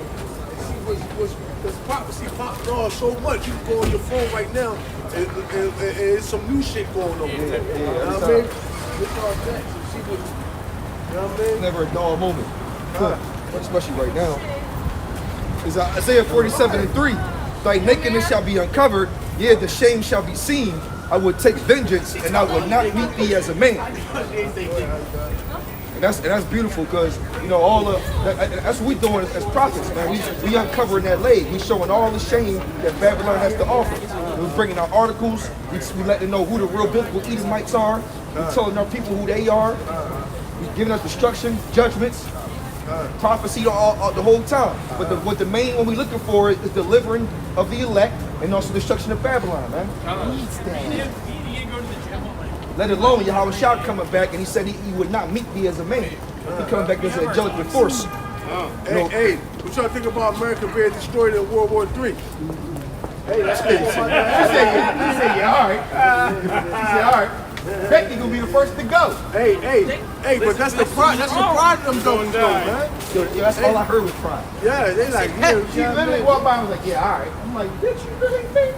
D: see what's this prophecy popping off so much. You can go on your phone right now and it's some new shit going on. You know what I mean? Look all that. See what, you know what I mean?
I: Never a dull moment, especially right now. Is Isaiah 47:3. Thy nakedness shall be uncovered, yea, the shame shall be seen. I will take vengeance, and I will not meet thee as a man. And that's beautiful, because that's what we doing as prophets, man. We uncovering that lay. We showing all the shame that Babylon has to offer. We bringing out articles. We letting them know who the real biblical Edomites are. We telling our people who they are. We giving us destruction, judgments, prophecy all the whole time. But what the main one we looking for is delivering of the elect and also destruction of Babylon, man. Let alone Yahweh Shah coming back, and he said he would not meet me as a man. He coming back as an angelic force.
D: Hey, what y'all think about America being destroyed in World War III?
C: Hey, that's good. He said, yeah, all right. He said, all right. Becky gonna be the first to go.
D: Hey, but that's the pride. That's the pride of them doing man.
I: Yo, that's all I heard was pride.
D: Yeah, they like,
C: She literally walked by and was like, yeah, all right. I'm like, bitch, you really think?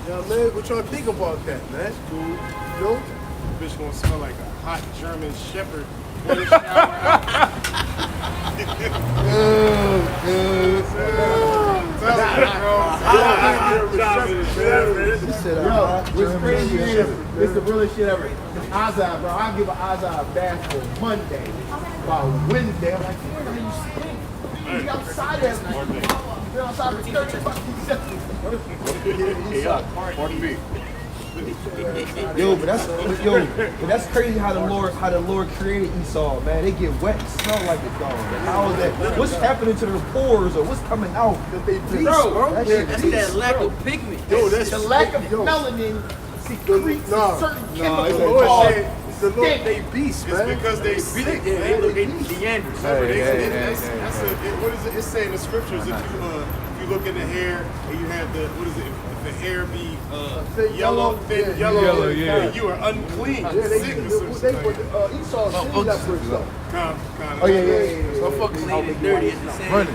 D: Yeah, man, what y'all think about that, man? Cool. Yo,
H: Bitch gonna smell like a hot German Shepherd.
C: What's crazy is, it's the realest shit ever. Azab, bro, I'll give an Azab bath for Monday. By Wednesday, I'm like, damn, you stink. You outside that night. You're outside for 30 fucking seconds.
I: But that's crazy how the Lord created Esau, man. They get wet, and smell like a dog. How is that? What's happening to their pores or what's coming out?
D: that they beast,
C: Bro,
D: That
B: That's
D: shit
B: that lack of pigment.
D: Yo, that's
C: The lack of melanin secretes certain chemicals.
D: the Lord said, the Lord, they beast,
H: It's
D: man.
H: because they sick,
B: Yeah,
H: man.
B: they Neanderthals.
H: What does it say in the scriptures? If you look in the hair and you have the, what is it? If the hair be
D: Thin
H: yellow,
D: yellow,
H: yellow,
D: yeah.
H: then you are unclean.
D: Yeah,
H: Sickness or something.
D: Esau seen that for himself.
H: Kind of.
C: Oh, yeah.
B: So fucking clean and dirty at the same time.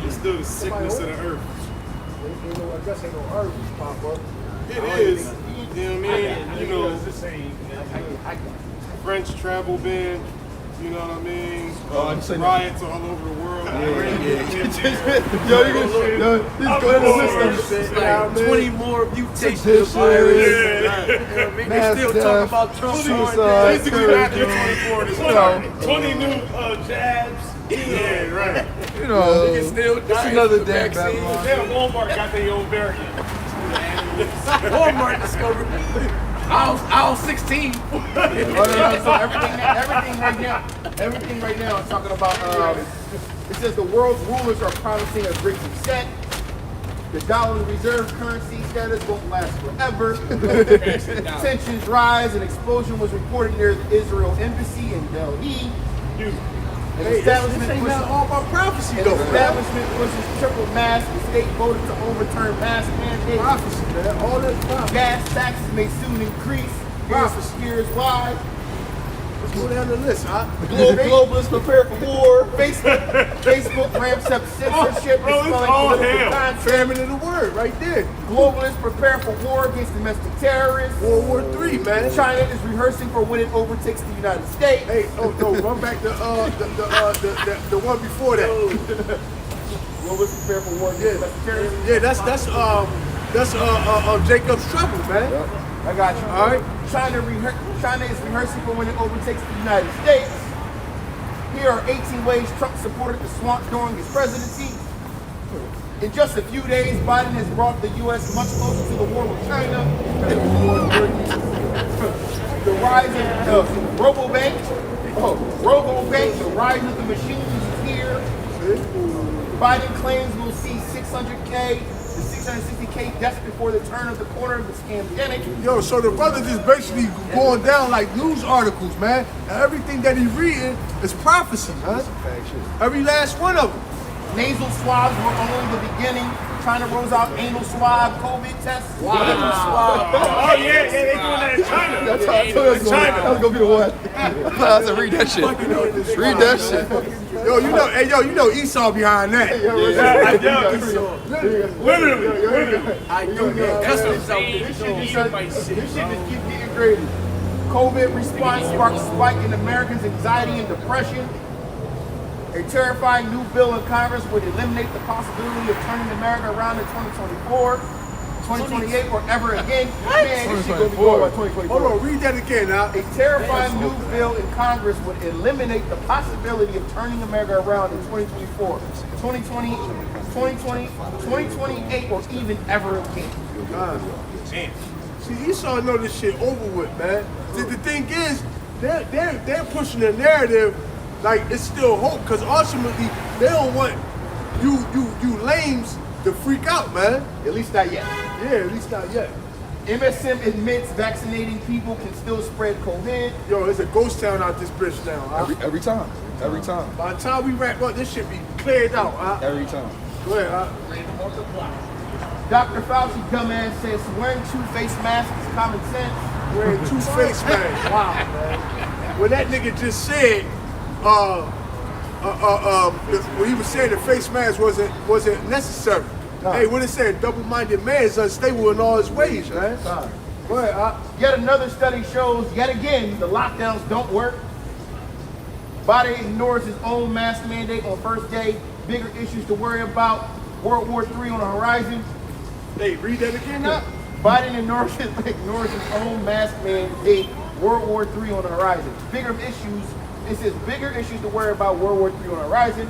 H: It's still the sickness of the earth.
D: Ain't no, I guess ain't no herbs pop up.
H: It is. You know what I mean? You know, French travel ban. You know what I mean? Riots all over the world.
I: Yo, he's going to
B: It's like 20 more mutations of virus. You know what I mean? They still talk about Trump.
H: Basically, Matthew 24 this time.
J: 20 new jabs.
H: Yeah, right.
F: You know,
B: Niggas still
F: it's
B: dying
F: another
B: from the
F: damn
B: vaccine.
F: Babylon.
J: Damn, Walmart got their own variant.
B: Walmart discovered aisle 16.
C: So everything right now is talking about, it says the world's rulers are promising a great reset. The dollar reserve currency status won't last forever. Tensions rise. An explosion was reported near the Israel embassy in Delhi. An establishment pushes triple mask. The state voted to overturn mask mandates.
D: Prophecy, man. All that prophecy.
C: Gas taxes may soon increase. Here's why.
D: Let's go down the list, huh?
C: Globalists prepare for war. Facebook ramps up censorship.
J: Bro, it's all hell.
D: Famine of the word, right there.
C: Globalists prepare for war against domestic terrorists.
D: World War III, man.
C: China is rehearsing for when it overtakes the United States.
D: Hey, no, run back to the one before that.
C: Globalists prepare for war against domestic terrorists.
D: Yeah, that's Jacob's trouble, man.
C: I got you.
D: All right.
C: China is rehearsing for when it overtakes the United States. Here are 18 ways Trump supported the swamp during his presidency. In just a few days, Biden has brought the U.S. much closer to the war with China. The rise of Robobank, the rise of the machines is here. Biden claims we'll see 600K to 660K deaths before the turn of the corner of this pandemic.
D: Yo, so the brother just basically going down like news articles, man. And everything that he reading is prophecy, man. Every last one of them.
C: Nasal swabs were only the beginning. China rolls out anal swab COVID tests.
J: Oh, yeah, they doing that in China.
I: That's how I told you that was gonna be the one. I said, read that shit. Read that shit.
D: Yo, you know Esau behind that.
J: Literally.
B: I do get customs out there.
C: This shit just keep getting graded. COVID response sparks spike in Americans' anxiety and depression. A terrifying new bill in Congress would eliminate the possibility of turning America around in 2024, 2028, or ever again. Man, this shit gonna be going by 2024.
D: Hold on, read that again now.
C: A terrifying new bill in Congress would eliminate the possibility of turning America around in 2024, 2028, or even ever again.
D: See, Esau know this shit over with, man. The thing is, they're pushing the narrative like it's still hope, because ultimately they don't want you lames to freak out, man.
C: At least not yet.
D: Yeah, at least not yet.
C: MSM admits vaccinating people can still spread COVID.
D: Yo, it's a ghost town out this bitch now. Huh?
I: Every time. Every time.
D: By the time we wrap up, this shit be cleared out. Huh?
I: Every time.
D: Go ahead, huh?
C: Dr. Fauci dumbass says wearing two face masks is common sense.
D: Wearing two face masks. Wow, man. When that nigga just said, when he was saying the face mask wasn't necessary. No. Hey, what it said, double-minded man is unstable in all his ways, man. Go ahead, huh?
C: Yet another study shows, yet again, the lockdowns don't work. Biden ignores his own mask mandate on first day. Bigger issues to worry about. World War III on the horizon.
D: Hey, read that again now.
C: Biden ignores his own mask mandate. World War III on the horizon. Bigger issues. It says bigger issues to worry about. World War III on the horizon.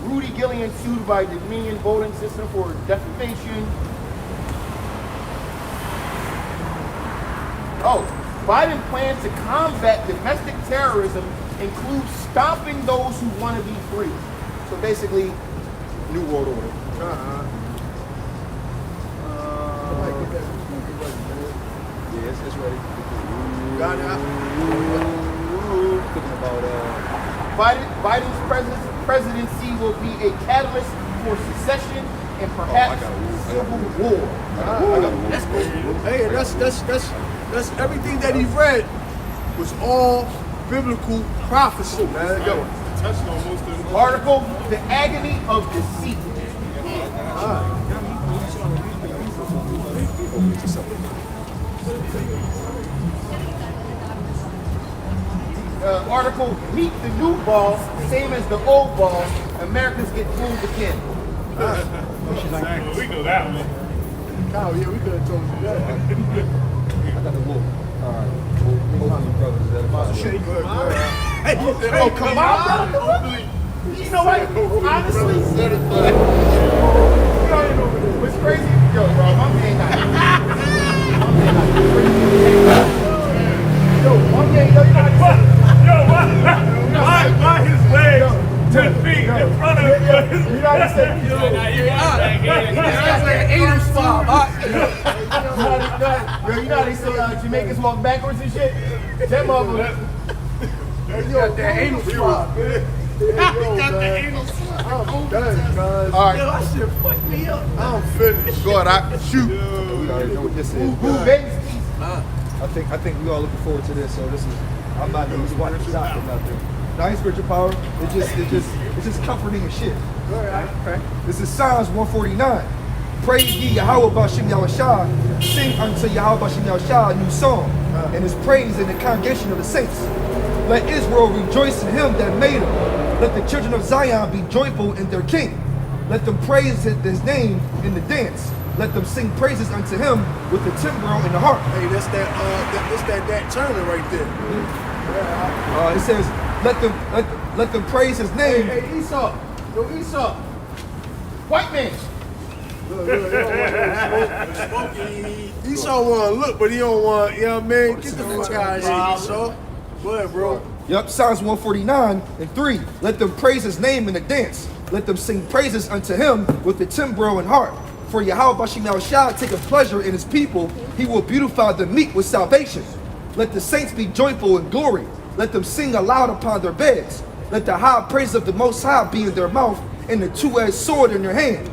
C: Rudy Gillian sued by Dominion voting system for defamation. Oh, Biden plans to combat domestic terrorism includes stopping those who want to be free. So basically, New World Order.
I: Yeah, it's ready.
D: Got it.
I: Thinking about
C: Biden's presidency will be a catalyst for secession and perhaps civil war.
D: That's cool. Hey, that's everything that he read was all biblical prophecy, man.
C: Yo, article, The Agony of Deceit. Article, Meet the New Boss, same as the old boss, Americans get fooled again.
J: Exactly. We know that one.
D: Oh, yeah, we could have told you that.
I: I got the wolf. All right.
C: Oh, come on, brother. You know what? Honestly, what's crazy? Yo, bro, my man got Yo, one day, yo, you know how to
J: Why his legs 10 feet in front of him?
C: You know how to say? Yo, you know how they say Jamaicans walk backwards and shit? That motherfucker.
D: You got that anal swab, man.
C: He got the anal swab. I'm done, cuz. All right.
D: Yo, that shit fucked me up. I'm finished.
C: Go ahead, shoot.
I: We already know what this is. I think we all looking forward to this. So this is, I'm not gonna watch the shot or nothing. Nice spiritual power. It's just comforting and shit.
D: Okay.
I: This is Psalms 149. Praise ye Yahweh Bashim Yahushua. Sing unto Yahweh Bashim Yahushua a new song, and his praise in the congregation of the saints. Let Israel rejoice in him that made him. Let the children of Zion be joyful in their king. Let them praise his name in the dance. Let them sing praises unto him with the timbrel in the harp.
D: Hey, that's that Turner right there.
I: It says, let them praise his name.
D: Hey, Esau. Yo, Esau.
C: White man.
D: Esau want to look, but he don't want, you know what I mean? Get the fuck out of here, Esau. Go ahead, bro.
I: Yep, Psalms 149 and 3. Let them praise his name in the dance. Let them sing praises unto him with the timbrel and harp. For Yahweh Bashim Yahushua taketh pleasure in his people. He will beautify the meek with salvation. Let the saints be joyful in glory. Let them sing aloud upon their beds. Let the high praise of the Most High be in their mouth and the two-edged sword in their hand.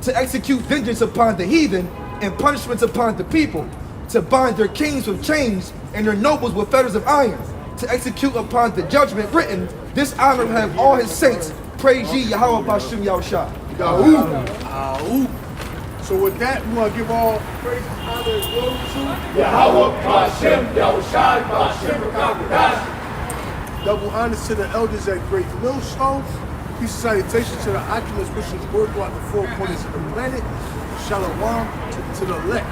I: To execute vengeance upon the heathen and punishments upon the people. To bind their kings with chains and their nobles with fetters of iron. To execute upon the judgment written, this honor have all his saints. Praise ye Yahweh Bashim Yahushua.
D: So with that, we want to give all praise, honor, and glory to
C: Yahweh Bashim Yahushua Bashim Kakadash.
D: Double honors to the elders at Great Millstone. Peace and salutations to the Oculus wishing word throughout the four corners of the planet. Shalom to the elect.